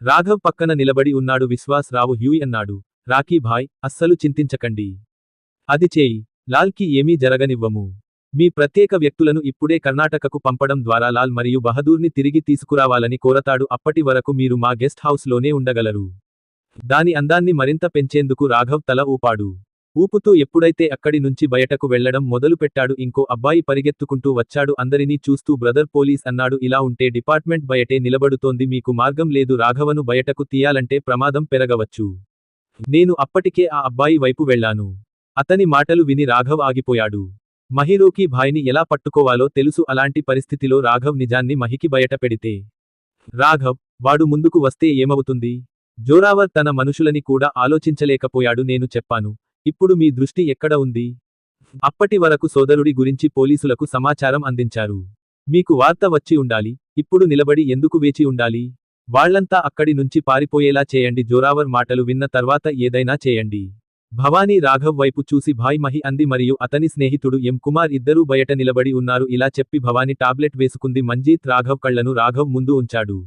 రాఘవ్ పక్కన నిలబడి ఉన్నాడు విశ్వాస్ రావు హ్యూయ్ అన్నాడు. రాకీ భాయ్, అస్సలు చింతించకండి. అది చేయి. లాల్కి ఏమీ జరగనివ్వము. మీ ప్రత్యేక వ్యక్తులను ఇప్పుడే కర్ణాటకకు పంపడం ద్వారా లాల్ మరియు బహదూర్ని తిరిగి తీసుకురావాలని కోరతాడు. అప్పటి వరకు మీరు మా గెస్ట్ హౌస్ లోనే ఉండగలరు. దాని అందాన్ని మరింత పెంచేందుకు రాఘవ్ తల ఊపాడు. ఊపుతూ ఎప్పుడైతే అక్కడి నుంచి బయటకు వెళ్లడం మొదలుపెట్టాడు ఇంకో అబ్బాయి పరిగెత్తుకుంటూ వచ్చాడు. అందరినీ చూస్తూ బ్రదర్ పోలీస్ అన్నాడు. ఇలా ఉంటే డిపార్ట్మెంట్ బయటే నిలబడుతోంది. మీకు మార్గం లేదు. రాఘవను బయటకు తీయాలంటే ప్రమాదం పెరగవచ్చు. నేను అప్పటికే ఆ అబ్బాయి వైపు వెళ్లాను. అతని మాటలు విని రాఘవ్ ఆగిపోయాడు. మహిరోకి భాయ్ని ఎలా పట్టుకోవాలో తెలుసు. అలాంటి పరిస్థితిలో రాఘవ్ నిజాన్ని మహికి బయట పెడితే రాఘవ్, వాడు ముందుకు వస్తే ఏమవుతుంది? జోరావర్ తన మనుషులని కూడా ఆలోచించలేకపోయాడు. నేను చెప్పాను. ఇప్పుడు మీ దృష్టి ఎక్కడ ఉంది? అప్పటి వరకు సోదరుడి గురించి పోలీసులకు సమాచారం అందించారు. మీకు వార్త వచ్చి ఉండాలి. ఇప్పుడు నిలబడి ఎందుకు వేచి ఉండాలి? వాళ్లంతా అక్కడి నుంచి పారిపోయేలా చేయండి. జోరావర్ మాటలు విన్న తర్వాత ఏదైనా చేయండి. భవానీ రాఘవ్ వైపు చూసి భాయ్ మహి అంది మరియు అతని స్నేహితుడు ఎం కుమార్ ఇద్దరూ బయట నిలబడి ఉన్నారు. ఇలా చెప్పి భవానీ టాబ్లెట్ వేసుకుంది. మంజీత్ రాఘవ్ కళ్లను రాఘవ్ ముందు ఉంచాడు.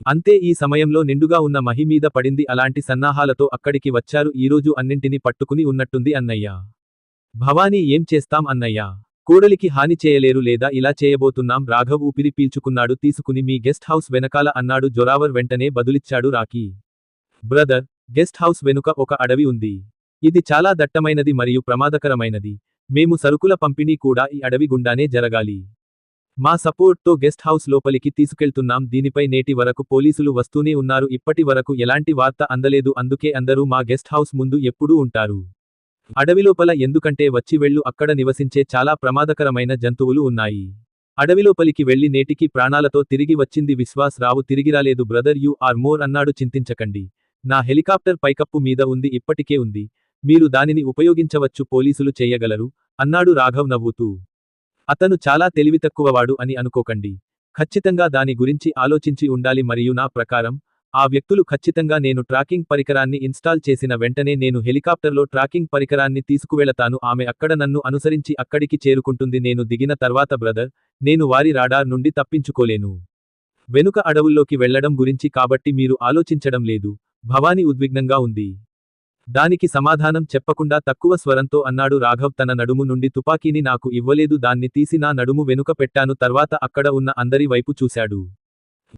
అంతే ఈ సమయంలో నిండుగా ఉన్న మహి మీద పడింది. అలాంటి సన్నాహాలతో అక్కడికి వచ్చారు. ఈరోజు అన్నింటినీ పట్టుకుని ఉన్నట్టుంది అన్నయ్య. భవానీ ఏం చేస్తాం అన్నయ్య? కోడలికి హాని చేయలేరు లేదా ఇలా చేయబోతున్నాం. రాఘవ్ ఊపిరి పీల్చుకున్నాడు. తీసుకుని మీ గెస్ట్ హౌస్ వెనకాల అన్నాడు. జోరావర్ వెంటనే బదులిచ్చాడు. రాకీ బ్రదర్, గెస్ట్ హౌస్ వెనుక ఒక అడవి ఉంది. ఇది చాలా దట్టమైనది మరియు ప్రమాదకరమైనది. మేము సరుకుల పంపిణీ కూడా ఈ అడవి గుండానే జరగాలి. మా సపోర్ట్తో గెస్ట్ హౌస్ లోపలికి తీసుకెళ్తున్నాం. దీనిపై నేటి వరకు పోలీసులు వస్తూనే ఉన్నారు. ఇప్పటి వరకు ఎలాంటి వార్త అందలేదు. అందుకే అందరూ మా గెస్ట్ హౌస్ ముందు ఎప్పుడూ ఉంటారు. అడవిలోపల ఎందుకంటే వచ్చి వెళ్ళు. అక్కడ నివసించే చాలా ప్రమాదకరమైన జంతువులు ఉన్నాయి. అడవిలోపలికి వెళ్లి నేటికి ప్రాణాలతో తిరిగి వచ్చింది విశ్వాస్ రావు. తిరిగిరాలేదు. బ్రదర్ యు ఆర్ మోర్ అన్నాడు. చింతించకండి. నా హెలికాప్టర్ పైకప్పు మీద ఉంది. ఇప్పటికే ఉంది. మీరు దానిని ఉపయోగించవచ్చు. పోలీసులు చెయ్యగలరు అన్నాడు రాఘవ్ నవ్వుతూ. అతను చాలా తెలివితక్కువవాడు అని అనుకోకండి. ఖచ్చితంగా దాని గురించి ఆలోచించి ఉండాలి. మరియు నా ప్రకారం ఆ వ్యక్తులు ఖచ్చితంగా నేను ట్రాకింగ్ పరికరాన్ని ఇన్స్టాల్ చేసిన వెంటనే నేను హెలికాప్టర్లో ట్రాకింగ్ పరికరాన్ని తీసుకువెళతాను. ఆమె అక్కడ నన్ను అనుసరించి అక్కడికి చేరుకుంటుంది. నేను దిగిన తర్వాత బ్రదర్, నేను వారి రాడార్ నుండి తప్పించుకోలేను. వెనుక అడవుల్లోకి వెళ్లడం గురించి కాబట్టి మీరు ఆలోచించడం లేదు. భవానీ ఉద్విగ్నంగా ఉంది. దానికి సమాధానం చెప్పకుండా తక్కువ స్వరంతో అన్నాడు రాఘవ్. తన నడుము నుండి తుపాకీని నాకు ఇవ్వలేదు. దాన్ని తీసి నా నడుము వెనుక పెట్టాను. తర్వాత అక్కడ ఉన్న అందరి వైపు చూశాడు.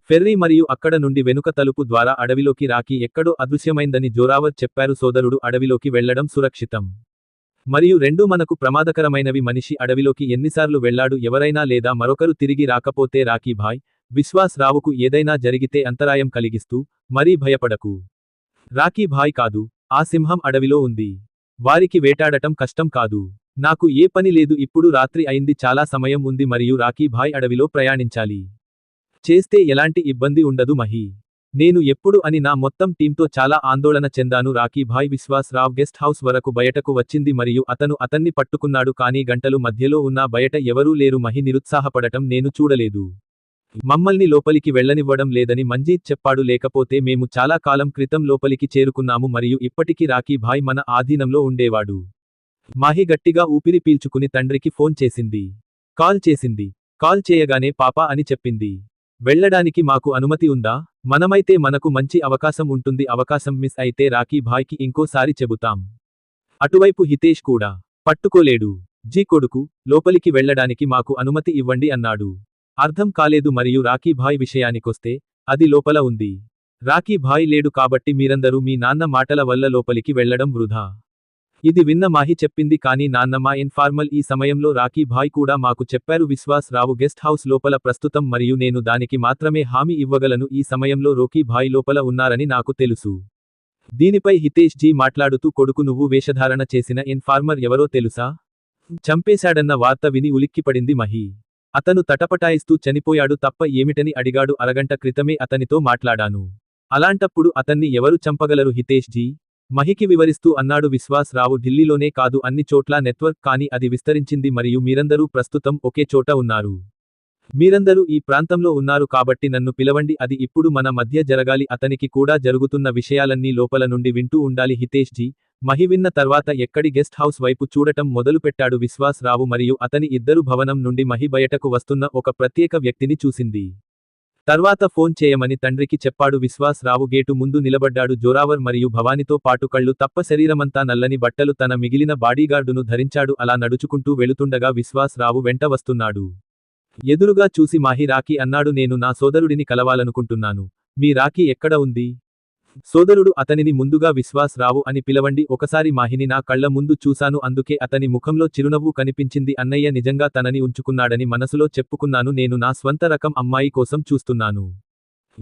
ఫెర్రీ మరియు అక్కడ నుండి వెనుక తలుపు ద్వారా అడవిలోకి రాకీ ఎక్కడో అదృశ్యమైందని జోరావర్ చెప్పారు. సోదరుడు అడవిలోకి వెళ్లడం సురక్షితం మరియు రెండూ మనకు ప్రమాదకరమైనవి. మనిషి అడవిలోకి ఎన్నిసార్లు వెళ్లాడు? ఎవరైనా లేదా మరొకరు తిరిగి రాకపోతే రాకీ భాయ్, విశ్వాస్ రావుకు ఏదైనా జరిగితే అంతరాయం కలిగిస్తూ మరీ భయపడకు. రాకీ భాయ్ కాదు. ఆ సింహం అడవిలో ఉంది. వారికి వేటాడటం కష్టం కాదు. నాకు ఏ పని లేదు. ఇప్పుడు రాత్రి అయింది. చాలా సమయం ఉంది మరియు రాకీ భాయ్ అడవిలో ప్రయాణించాలి. చేస్తే ఎలాంటి ఇబ్బంది ఉండదు మహి. నేను ఎప్పుడు అని నా మొత్తం టీంతో చాలా ఆందోళన చెందాను. రాకీ భాయ్ విశ్వాస్ రావ్ గెస్ట్ హౌస్ వరకు బయటకు వచ్చింది మరియు అతన్ని పట్టుకున్నాడు. కానీ గంటలు మధ్యలో ఉన్నా బయట ఎవరూ లేరు. మహి నిరుత్సాహపడటం నేను చూడలేదు. మమ్మల్ని లోపలికి వెళ్లనివ్వడం లేదని మంజీత్ చెప్పాడు. లేకపోతే మేము చాలా కాలం క్రితం లోపలికి చేరుకున్నాము మరియు ఇప్పటికీ రాకీ భాయ్ మన ఆధీనంలో ఉండేవాడు. మాహి గట్టిగా ఊపిరి పీల్చుకుని తండ్రికి ఫోన్ చేసింది. కాల్ చేయగానే పాపా అని చెప్పింది. వెళ్లడానికి మాకు అనుమతి ఉందా? మనమైతే మనకు మంచి అవకాశం ఉంటుంది. అవకాశం మిస్ అయితే రాకీ భాయ్కి ఇంకోసారి చెబుతాం. అటువైపు హితేష్ కూడా పట్టుకోలేడు. జీ కొడుకు, లోపలికి వెళ్లడానికి మాకు అనుమతి ఇవ్వండి అన్నాడు. అర్థం కాలేదు. మరియు రాకీ భాయ్ విషయానికొస్తే అది లోపల ఉంది. రాకీ భాయ్ లేడు కాబట్టి మీరందరూ మీ నాన్న మాటల వల్ల లోపలికి వెళ్లడం వృధా. ఇది విన్న మాహి చెప్పింది. కానీ నాన్నమ్మ ఇన్ఫార్మల్ ఈ సమయంలో రాకీ భాయ్ కూడా మాకు చెప్పారు. విశ్వాస్ రావు గెస్ట్ హౌస్ లోపల ప్రస్తుతం మరియు నేను దానికి మాత్రమే హామీ ఇవ్వగలను. ఈ సమయంలో రోకీ భాయ్ లోపల ఉన్నారని నాకు తెలుసు. దీనిపై హితేష్ జీ మాట్లాడుతూ కొడుకు నువ్వు వేషధారణ చేసిన ఇన్ఫార్మర్ ఎవరో తెలుసా? చంపేశాడన్న వార్త విని ఉలిక్కిపడింది మహి. అతను తటపటాయిస్తూ చనిపోయాడు తప్ప ఏమిటని అడిగాడు. అరగంట క్రితమే అతనితో మాట్లాడాను. అలాంటప్పుడు అతన్ని ఎవరు చంపగలరు హితేష్ జీ? మహికి వివరిస్తూ అన్నాడు విశ్వాస్ రావు. ఢిల్లీలోనే కాదు అన్ని చోట్లా నెట్వర్క్ కానీ అది విస్తరించింది మరియు మీరందరూ ప్రస్తుతం ఒకే చోట ఉన్నారు. మీరందరూ ఈ ప్రాంతంలో ఉన్నారు కాబట్టి నన్ను పిలవండి. అది ఇప్పుడు మన మధ్య జరగాలి. అతనికి కూడా జరుగుతున్న విషయాలన్నీ లోపల నుండి వింటూ ఉండాలి. హితేష్ జీ, మహి విన్న తర్వాత ఎక్కడి గెస్ట్ హౌస్ వైపు చూడటం మొదలుపెట్టాడు. విశ్వాస్ రావు మరియు అతని ఇద్దరు భవనం నుండి మహి బయటకు వస్తున్న ఒక ప్రత్యేక వ్యక్తిని చూసింది. తర్వాత ఫోన్ చేయమని తండ్రికి చెప్పాడు. విశ్వాస్ రావు గేటు ముందు నిలబడ్డాడు. జోరావర్ మరియు భవానితో పాటు కళ్ళు తప్ప శరీరమంతా నల్లని బట్టలు తన మిగిలిన బాడీగార్డును ధరించాడు. అలా నడుచుకుంటూ వెళుతుండగా విశ్వాస్ రావు వెంట వస్తున్నాడు. ఎదురుగా చూసి మాహి రాకీ అన్నాడు. నేను నా సోదరుడిని కలవాలనుకుంటున్నాను. మీ రాకీ ఎక్కడ ఉంది? సోదరుడు అతనిని ముందుగా విశ్వాస్ రావు అని పిలవండి. ఒకసారి మాహిని నా కళ్ల ముందు చూశాను, అందుకే అతని ముఖంలో చిరునవ్వు కనిపించింది. అన్నయ్య నిజంగా తనని ఉంచుకున్నాడని మనసులో చెప్పుకున్నాను. నేను నా స్వంత రకం అమ్మాయి కోసం చూస్తున్నాను.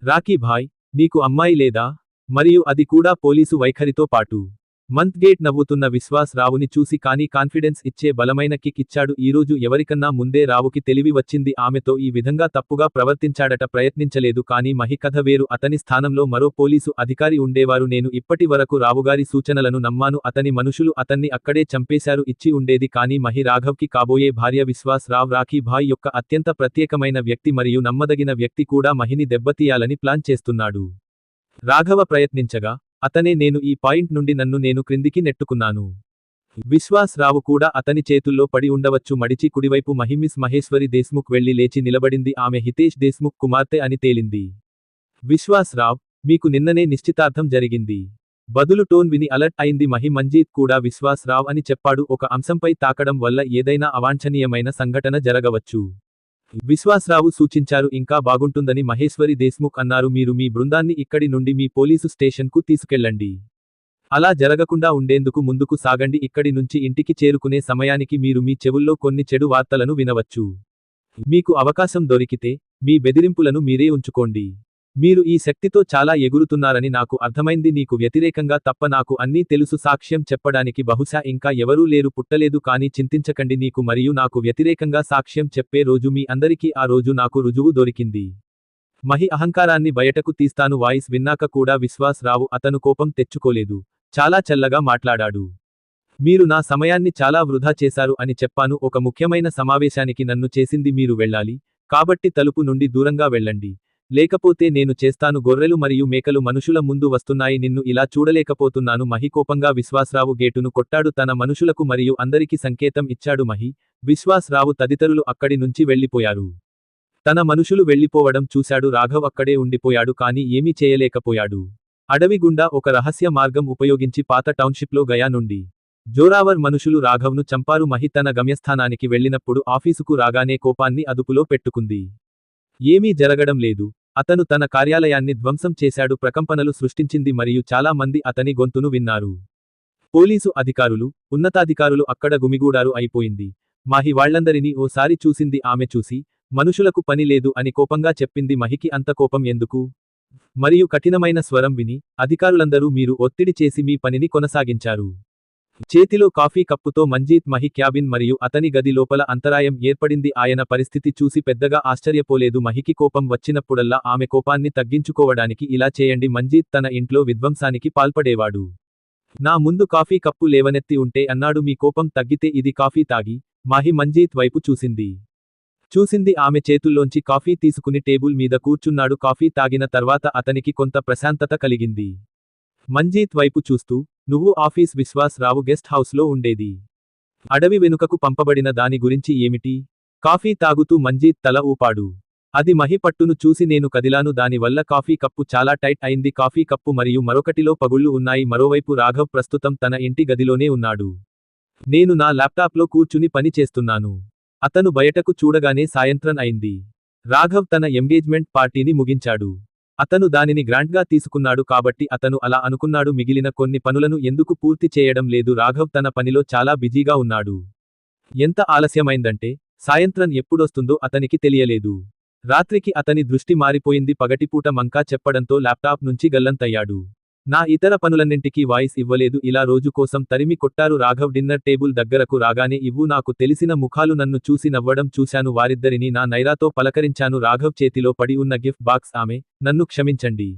రాకీ భాయ్, నీకు అమ్మాయి లేదా? మరియు అది కూడా పోలీసు వైఖరితో పాటు. మంత్ గేట్ నవ్వుతున్న విశ్వాస్ రావుని చూసి కానీ కాన్ఫిడెన్స్ ఇచ్చే బలమైన కిక్ ఇచ్చాడు. ఈరోజు ఎవరికన్నా ముందే రావుకి తెలివి వచ్చింది. ఆమెతో ఈ విధంగా తప్పుగా ప్రవర్తించాడట. ప్రయత్నించలేదు. కానీ మహి కథ వేరు. అతని స్థానంలో మరో పోలీసు అధికారి ఉండేవారు. నేను ఇప్పటి వరకు రావుగారి సూచనలను నమ్మాను. అతని మనుషులు అతన్ని అక్కడే చంపేశారు. ఇచ్చి ఉండేది. కానీ మహి రాఘవ్కి కాబోయే భార్య. విశ్వాస్ రావ్ రాఖీ భాయ్ యొక్క అత్యంత ప్రత్యేకమైన వ్యక్తి మరియు నమ్మదగిన వ్యక్తి కూడా. మహిని దెబ్బతీయాలని ప్లాన్ చేస్తున్నాడు. రాఘవ ప్రయత్నించగా అతనే నేను ఈ పాయింట్ నుండి నేను క్రిందికి నెట్టుకున్నాను. విశ్వాస్ రావు కూడా అతని చేతుల్లో పడి ఉండవచ్చు. మడిచి కుడివైపు మిస్ మహేశ్వరి దేశ్ముఖ్ వెళ్లి లేచి నిలబడింది. ఆమె హితేష్ దేశ్ముఖ్ కుమార్తె అని తేలింది. విశ్వాస్ రావ్, మీకు నిన్ననే నిశ్చితార్థం జరిగింది. బదులు టోన్ విని అలర్ట్ అయింది మహి. మంజీత్ కూడా విశ్వాస్ రావ్ అని చెప్పాడు. ఒక అంశంపై తాకడం వల్ల ఏదైనా అవాంఛనీయమైన సంఘటన జరగవచ్చు. విశ్వాస్రావు సూచించారు. ఇంకా బాగుంటుందని మహేశ్వరి దేశ్ముఖ్ అన్నారు. మీరు మీ బృందాన్ని ఇక్కడి నుండి మీ పోలీసు స్టేషన్కు తీసుకెళ్లండి. అలా జరగకుండా ఉండేందుకు ముందుకు సాగండి. ఇక్కడి నుంచి ఇంటికి చేరుకునే సమయానికి మీరు మీ చెవుల్లో కొన్ని చెడు వార్తలను వినవచ్చు. మీకు అవకాశం దొరికితే మీ బెదిరింపులను మీరే ఉంచుకోండి. మీరు ఈ శక్తితో చాలా ఎగురుతున్నారని నాకు అర్థమైంది. నీకు వ్యతిరేకంగా తప్ప నాకు అన్నీ తెలుసు. సాక్ష్యం చెప్పడానికి బహుశా ఇంకా ఎవరూ లేరు. పుట్టలేదు. కానీ చింతించకండి. నీకు మరియు నాకు వ్యతిరేకంగా సాక్ష్యం చెప్పే రోజు మీ అందరికీ ఆ రోజు నాకు రుజువు దొరికింది. మహి అహంకారాన్ని బయటకు తీస్తాను. వాయిస్ విన్నాక కూడా విశ్వాస్ రావు అతను కోపం తెచ్చుకోలేదు. చాలా చల్లగా మాట్లాడాడు. మీరు నా సమయాన్ని చాలా వృధా చేశారు అని చెప్పాను. ఒక ముఖ్యమైన సమావేశానికి నన్ను చేసింది మీరు వెళ్ళాలి. కాబట్టి తలుపు నుండి దూరంగా వెళ్ళండి. లేకపోతే నేను చేస్తాను. గొర్రెలు మరియు మేకలు మనుషుల ముందు వస్తున్నాయి. నిన్ను ఇలా చూడలేకపోతున్నాను. మహి కోపంగా విశ్వాస్రావు గేటును కొట్టాడు. తన మనుషులకు మరియు అందరికి సంకేతం ఇచ్చాడు. మహి, విశ్వాస్ రావు తదితరులు అక్కడి నుంచి వెళ్లిపోయారు. తన మనుషులు వెళ్లిపోవడం చూశాడు. రాఘవ్ అక్కడే ఉండిపోయాడు. కానీ ఏమీ చేయలేకపోయాడు. అడవి గుండా ఒక రహస్య మార్గం ఉపయోగించి పాత టౌన్షిప్లో గయా నుండి జోరావర్ మనుషులు రాఘవ్ను చంపారు. మహి తన గమ్యస్థానానికి వెళ్లినప్పుడు ఆఫీసుకు రాగానే కోపాన్ని అదుపులో పెట్టుకుంది. ఏమీ జరగడం లేదు. అతను తన కార్యాలయాన్ని ధ్వంసం చేశాడు. ప్రకంపనలు సృష్టించింది మరియు చాలా మంది అతని గొంతును విన్నారు. పోలీసు అధికారులు, ఉన్నతాధికారులు అక్కడ గుమిగూడారు. అయిపోయింది. మాహి వాళ్లందరినీ ఓసారి చూసింది. ఆమె చూసి, మనుషులకు పని లేదు అని కోపంగా చెప్పింది. మహికి అంత కోపం ఎందుకు? మరియు కఠినమైన స్వరం విని, అధికారులందరూ మీరు ఒత్తిడి చేసి మీ పనిని కొనసాగించారు. చేతిలో కాఫీ కప్పుతో మంజీత్ మహి క్యాబిన్ మరియు అతని గది లోపల అంతరాయం ఏర్పడింది. ఆయన పరిస్థితి చూసి పెద్దగా ఆశ్చర్యపోలేదు. మహికి కోపం వచ్చినప్పుడల్లా ఆమె కోపాన్ని తగ్గించుకోవడానికి ఇలా చేయండి. మంజీత్ తన ఇంట్లో విధ్వంసానికి పాల్పడేవాడు. నా ముందు కాఫీ కప్పు లేవనెత్తి ఉంటే అన్నాడు. మీ కోపం తగ్గితే ఇది కాఫీ తాగి. మాహి మంజీత్ వైపు చూసింది. ఆమె చేతుల్లోంచి కాఫీ తీసుకుని టేబుల్ మీద కూర్చున్నాడు. కాఫీ తాగిన తర్వాత అతనికి కొంత ప్రశాంతత కలిగింది. మంజీత్ వైపు చూస్తూ, నువ్వు ఆఫీస్ విశ్వాస్ రావు గెస్ట్ హౌస్లో ఉండేది. అడవి వెనుకకు పంపబడిన దాని గురించి ఏమిటి? కాఫీ తాగుతూ మంజీత్ తల ఊపాడు. అది మహి పట్టును చూసి నేను కదిలాను. దాని వల్ల కాఫీ కప్పు చాలా టైట్ అయింది. కాఫీ కప్పు మరియు మరొకటిలో పగుళ్లు ఉన్నాయి. మరోవైపు రాఘవ్ ప్రస్తుతం తన ఇంటి గదిలోనే ఉన్నాడు. నేను నా ల్యాప్టాప్లో కూర్చుని పని చేస్తున్నాను. అతను బయటకు చూడగానే సాయంత్రం అయింది. రాఘవ్ తన ఎంగేజ్మెంట్ పార్టీని ముగించాడు. అతను దానిని గ్రాంట్గా తీసుకున్నాడు కాబట్టి అతను అలా అనుకున్నాడు. మిగిలిన కొన్ని పనులను ఎందుకు పూర్తి చేయడం లేదు? రాఘవ్ తన పనిలో చాలా బిజీగా ఉన్నాడు. ఎంత ఆలస్యమైందంటే సాయంత్రం ఎప్పుడొస్తుందో అతనికి తెలియలేదు. రాత్రికి అతని దృష్టి మారిపోయింది. పగటిపూట మంకా చెప్పడంతో ల్యాప్టాప్ నుంచి గల్లంతయ్యాడు. నా ఇతర పనులన్నింటికీ వాయిస్ ఇవ్వలేదు. ఇలా రోజు కోసం తరిమి కొట్టారు. రాఘవ్ డిన్నర్ టేబుల్ దగ్గరకు రాగానే ఇవ్వు. నాకు తెలిసిన ముఖాలు నన్ను చూసి నవ్వడం చూశాను. వారిద్దరినీ నా నైరాతో పలకరించాను. రాఘవ్ చేతిలో పడి ఉన్న గిఫ్ట్ బాక్స్ ఆమె, నన్ను క్షమించండి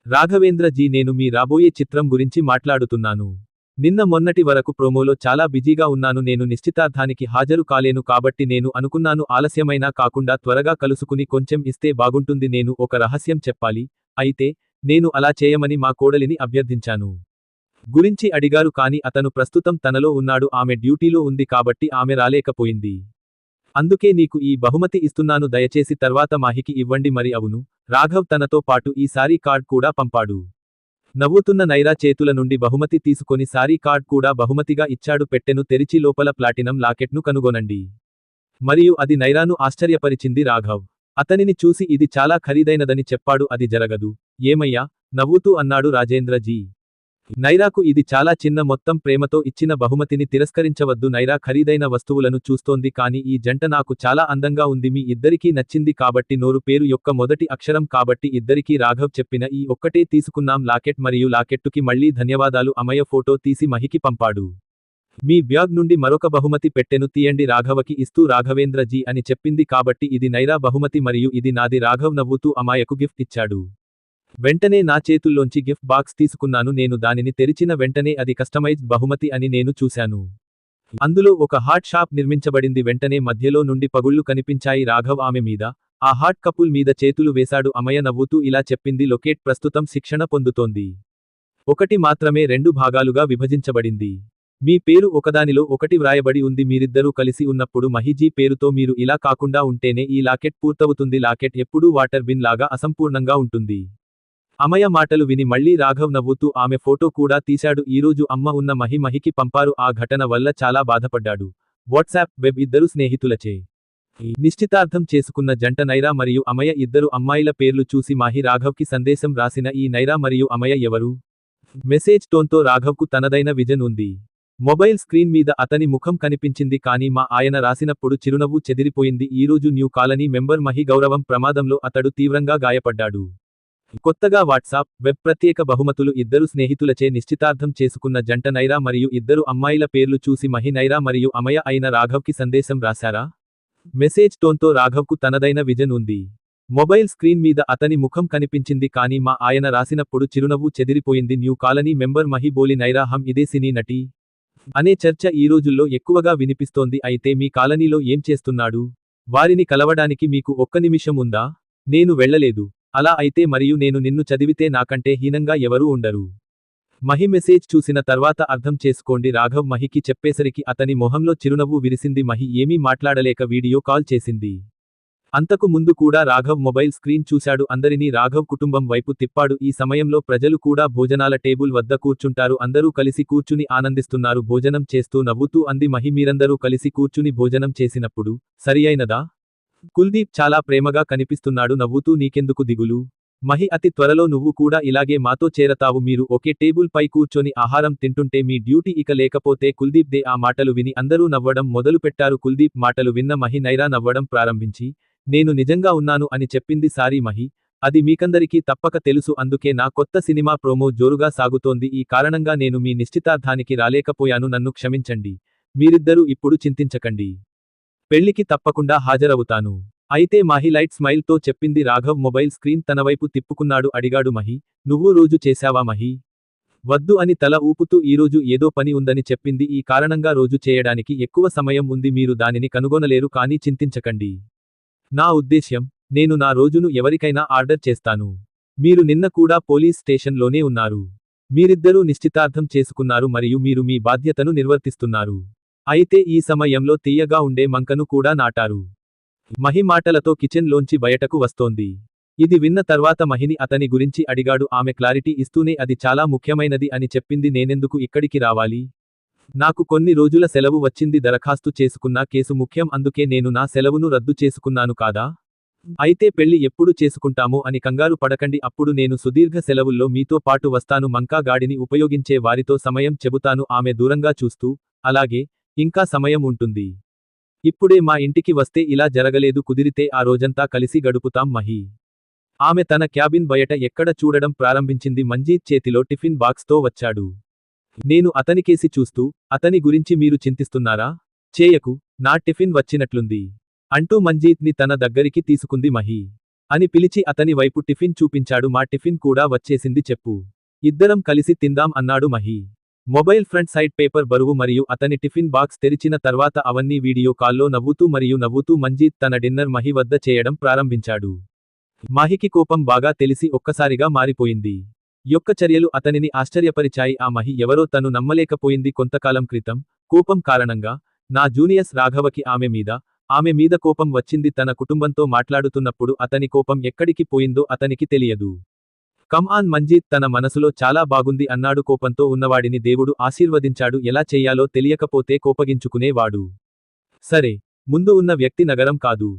రాఘవేంద్ర జీ, నేను మీ రాబోయే చిత్రం గురించి మాట్లాడుతున్నాను. నిన్న మొన్నటి వరకు ప్రోమోలో చాలా బిజీగా ఉన్నాను. నేను నిశ్చితార్థానికి హాజరు కాలేను కాబట్టి నేను అనుకున్నాను ఆలస్యమైనా కాకుండా త్వరగా కలుసుకుని కొంచెం ఇస్తే బాగుంటుంది. నేను ఒక రహస్యం చెప్పాలి. అయితే నేను అలా చేయమని మా కోడలిని అభ్యర్థించాను. గురించి అడిగారు కానీ అతను ప్రస్తుతం తనలో ఉన్నాడు. ఆమె డ్యూటీలో ఉంది కాబట్టి ఆమె రాలేకపోయింది. అందుకే నీకు ఈ బహుమతి ఇస్తున్నాను, దయచేసి తర్వాత మాహికి ఇవ్వండి మరి. అవును, రాఘవ్ తనతో పాటు ఈ సారీ కార్డ్ కూడా పంపాడు. నవ్వుతున్న నైరా చేతుల నుండి బహుమతి తీసుకొని సారీ కార్డ్ కూడా బహుమతిగా ఇచ్చాడు. పెట్టెను తెరిచి లోపల ప్లాటినం లాకెట్ను కనుగొనండి. మరియు అది నైరాను ఆశ్చర్యపరిచింది. రాఘవ్ అతనిని చూసి ఇది చాలా ఖరీదైనదని చెప్పాడు. అది జరగదు. ఏమయ్యా, నవ్వుతూ అన్నాడు రాజేంద్ర జీ. నైరాకు ఇది చాలా చిన్న మొత్తం, ప్రేమతో ఇచ్చిన బహుమతిని తిరస్కరించవద్దు. నైరా ఖరీదైన వస్తువులను చూస్తోంది, కానీ ఈ జంట నాకు చాలా అందంగా ఉంది, మీ ఇద్దరికీ నచ్చింది కాబట్టి, నోరు పేరు యొక్క మొదటి అక్షరం కాబట్టి ఇద్దరికీ రాఘవ్ చెప్పిన ఈ ఒక్కటే తీసుకున్నాం లాకెట్. మరియు లాకెట్టుకి మళ్ళీ ధన్యవాదాలు. అమయ ఫోటో తీసి మహికి పంపాడు. మీ బ్యాగ్ నుండి మరొక బహుమతి పెట్టెను తీయండి రాఘవకి ఇస్తూ రాఘవేంద్ర జీ అని చెప్పింది కాబట్టి ఇది నైరా బహుమతి మరియు ఇది నాది. రాఘవ్ నవ్వుతూ అమాయకు గిఫ్ట్ ఇచ్చాడు. వెంటనే నా చేతుల్లోంచి గిఫ్ట్ బాక్స్ తీసుకున్నాను. నేను దానిని తెరిచిన వెంటనే అది కస్టమైజ్డ్ బహుమతి అని నేను చూశాను. అందులో ఒక హార్ట్ షాప్ నిర్మించబడింది. వెంటనే మధ్యలో నుండి పగుళ్లు కనిపించాయి. రాఘవ్ ఆమె మీద, ఆ హార్ట్ కపుల్ మీద చేతులు వేశాడు. అమయ నవ్వుతూ ఇలా చెప్పింది, లొకేట్ ప్రస్తుతం శిక్షణ పొందుతోంది. ఒకటి మాత్రమే 2 భాగాలుగా విభజించబడింది. మీ పేరు ఒకదానిలో ఒకటి వ్రాయబడి ఉంది. మీరిద్దరూ కలిసి ఉన్నప్పుడు మహిజీ పేరుతో మీరు ఇలా కాకుండా ఉంటేనే ఈ లాకెట్ పూర్తవుతుంది. లాకెట్ ఎప్పుడూ వాటర్ బిన్ లాగా అసంపూర్ణంగా ఉంటుంది. అమయ మాటలు విని మళ్ళీ రాఘవ్ నవ్వుతూ ఆమె ఫోటో కూడా తీశాడు. ఈరోజు అమ్మ ఉన్న మహికి పంపారు. ఆ ఘటన వల్ల చాలా బాధపడ్డాడు. వాట్సాప్, వెబ్ ఇద్దరు స్నేహితులచే నిశ్చితార్థం చేసుకున్న జంట నైరా మరియు అమయ. ఇద్దరు అమ్మాయిల పేర్లు చూసి మాహి రాఘవ్కి సందేశం రాసిన ఈ నైరా మరియు అమయ ఎవరు? మెసేజ్ టోన్తో రాఘవ్కు తనదైన విజన్ ఉంది. మొబైల్ స్క్రీన్ మీద అతని ముఖం కనిపించింది, కానీ మా ఆయన రాసినప్పుడు చిరునవ్వు చెదిరిపోయింది. ఈరోజు న్యూ కాలనీ మెంబర్ మహి గౌరవం ప్రమాదంలో అతడు తీవ్రంగా గాయపడ్డాడు. కొత్తగా వాట్సాప్, వెబ్ ప్రత్యేక బహుమతులు. ఇద్దరు స్నేహితులచే నిశ్చితార్థం చేసుకున్న జంట నైరా మరియు ఇద్దరు అమ్మాయిల పేర్లు చూసి మహి నైరా మరియు అమయ అయిన రాఘవ్కి సందేశం రాశారా? మెసేజ్ టోన్తో రాఘవ్కు తనదైన విజన్ ఉంది. మొబైల్ స్క్రీన్ మీద అతని ముఖం కనిపించింది, కానీ మా ఆయన రాసినప్పుడు చిరునవ్వు చెదిరిపోయింది. న్యూ కాలనీ మెంబర్ మహి బోలి నైరా హం ఇదే సినీ నటి అనే చర్చ ఈ రోజుల్లో ఎక్కువగా వినిపిస్తోంది. అయితే మీ కాలనీలో ఏం చేస్తున్నాడు? వారిని కలవడానికి మీకు ఒక్క నిమిషం ఉందా? నేను వెళ్ళలేదు. అలా అయితే మరియు నేను నిన్ను చదివితే నాకంటే హీనంగా ఎవరూ ఉండరు. మహి మెసేజ్ చూసిన తర్వాత అర్థం చేసుకోండి. రాఘవ్ మహికి చెప్పేసరికి అతని మొహంలో చిరునవ్వు విరిసింది. మహి ఏమీ మాట్లాడలేక వీడియో కాల్ చేసింది. అంతకు ముందు కూడా రాఘవ్ మొబైల్ స్క్రీన్ చూశాడు. అందరినీ రాఘవ్ కుటుంబం వైపు తిప్పాడు. ఈ సమయంలో ప్రజలు కూడా భోజనాల టేబుల్ వద్ద కూర్చుంటారు. అందరూ కలిసి కూర్చుని ఆనందిస్తున్నారు. భోజనం చేస్తూ నవ్వుతూ అంది మహి, మీరందరూ కలిసి కూర్చుని భోజనం చేసినప్పుడు సరియైనదా? కుల్దీప్ చాలా ప్రేమగా కనిపిస్తున్నాడు. నవ్వుతూ నీకెందుకు దిగులు? మహి, అతి త్వరలో నువ్వు కూడా ఇలాగే మాతో చేరతావు. మీరు ఒకే టేబుల్ పై కూర్చొని ఆహారం తింటుంటే మీ డ్యూటీ ఇక లేకపోతే కుల్దీప్ దే. ఆ మాటలు విని అందరూ నవ్వడం మొదలుపెట్టారు. కుల్దీప్ మాటలు విన్న మహి నైరా నవ్వడం ప్రారంభించి, నేను నిజంగా ఉన్నాను అని చెప్పింది. సారీ మహి, అది మీకందరికీ తప్పక తెలుసు. అందుకే నా కొత్త సినిమా ప్రోమో జోరుగా సాగుతోంది. ఈ కారణంగా నేను మీ నిశ్చితార్థానికి రాలేకపోయాను. నన్ను క్షమించండి. మీరిద్దరూ ఇప్పుడు చింతించకండి. పెళ్లికి తప్పకుండా హాజరవుతాను. అయితే మాహి లైట్ స్మైల్ తో చెప్పింది. రాఘవ్ మొబైల్ స్క్రీన్ తనవైపు తిప్పుకున్నాడు. అడిగాడు, మహి, నువ్వు రోజు చేశావా? మహి వద్దు అని తల ఊపుతూ ఈరోజు ఏదో పని ఉందని చెప్పింది. ఈ కారణంగా రోజు చేయడానికి ఎక్కువ సమయం ఉంది. మీరు దానిని కనుగొనలేరు. కానీ చింతించకండి. నా ఉద్దేశ్యం, నేను నా రోజును ఎవరికైనా ఆర్డర్ చేస్తాను. మీరు నిన్న కూడా పోలీస్ స్టేషన్లోనే ఉన్నారు. మీరిద్దరూ నిశ్చితార్థం చేసుకున్నారు మరియు మీరు మీ బాధ్యతను నిర్వర్తిస్తున్నారు. అయితే ఈ సమయంలో తీయగా ఉండే మంకను కూడా నాటారు. మహి మాటలతో కిచెన్ లోంచి బయటకు వస్తోంది. ఇది విన్న తర్వాత మహిని అతని గురించి అడిగాడు. ఆమె క్లారిటీ ఇస్తూనే అది చాలా ముఖ్యమైనది అని చెప్పింది. నేనెందుకు ఇక్కడికి రావాలి? నాకు కొన్ని రోజుల సెలవు వచ్చింది. దరఖాస్తు చేసుకున్న కేసు ముఖ్యం, అందుకే నేను నా సెలవును రద్దు చేసుకున్నాను కాదా? అయితే పెళ్లి ఎప్పుడు చేసుకుంటామో అని కంగారు పడకండి. అప్పుడు నేను సుదీర్ఘ సెలవుల్లో మీతో పాటు వస్తాను. మంకా గాడిని ఉపయోగించే వారితో సమయం చెబుతాను. ఆమె దూరంగా చూస్తూ, అలాగే, ఇంకా సమయం ఉంటుంది. ఇప్పుడే మా ఇంటికి వస్తే ఇలా జరగలేదు. కుదిరితే ఆ రోజంతా కలిసి గడుపుతాం మహి. ఆమె తన క్యాబిన్ బయట ఎక్కడ చూడడం ప్రారంభించింది. మంజీత్ చేతిలో టిఫిన్ బాక్స్తో వచ్చాడు. నేను అతనికేసి చూస్తూ, అతని గురించి మీరు చింతిస్తున్నారా? చేయకు, నా టిఫిన్ వచ్చినట్లుంది అంటూ మంజీత్ ని తన దగ్గరికి తీసుకుంది. మహి అని పిలిచి అతని వైపు టిఫిన్ చూపించాడు. మా టిఫిన్ కూడా వచ్చేసింది, చెప్పు. ఇద్దరం కలిసి తిందాం అన్నాడు Mahi. Mobile front side paper బరువు మరియు అతని టిఫిన్ బాక్స్ తెరిచిన తర్వాత అవన్నీ వీడియో కాల్లో నవ్వుతూ మంజీత్ తన డిన్నర్ మహి వద్ద చేయడం ప్రారంభించాడు. మహికి కోపం బాగా తెలిసి ఒక్కసారిగా మారిపోయింది. యొక్క చర్యలు అతనిని ఆశ్చర్యపరిచాయి. ఆ మహి ఎవరో తను నమ్మలేకపోయింది. కొంతకాలం క్రితం కోపం కారణంగా నా జూనియర్స్ రాఘవకి ఆమె మీద ఆమె మీద కోపం వచ్చింది. తన కుటుంబంతో మాట్లాడుతున్నప్పుడు అతని కోపం ఎక్కడికి పోయిందో అతనికి తెలియదు. కమ్ ఆన్ మంజీత్, తన మనసులో చాలా బాగుంది అన్నాడు. కోపంతో ఉన్నవాడిని దేవుడు ఆశీర్వదించాడు. ఎలా చెయ్యాలో తెలియకపోతే కోపగించుకునేవాడు. సరే, ముందు ఉన్న వ్యక్తి నగరం కాదు.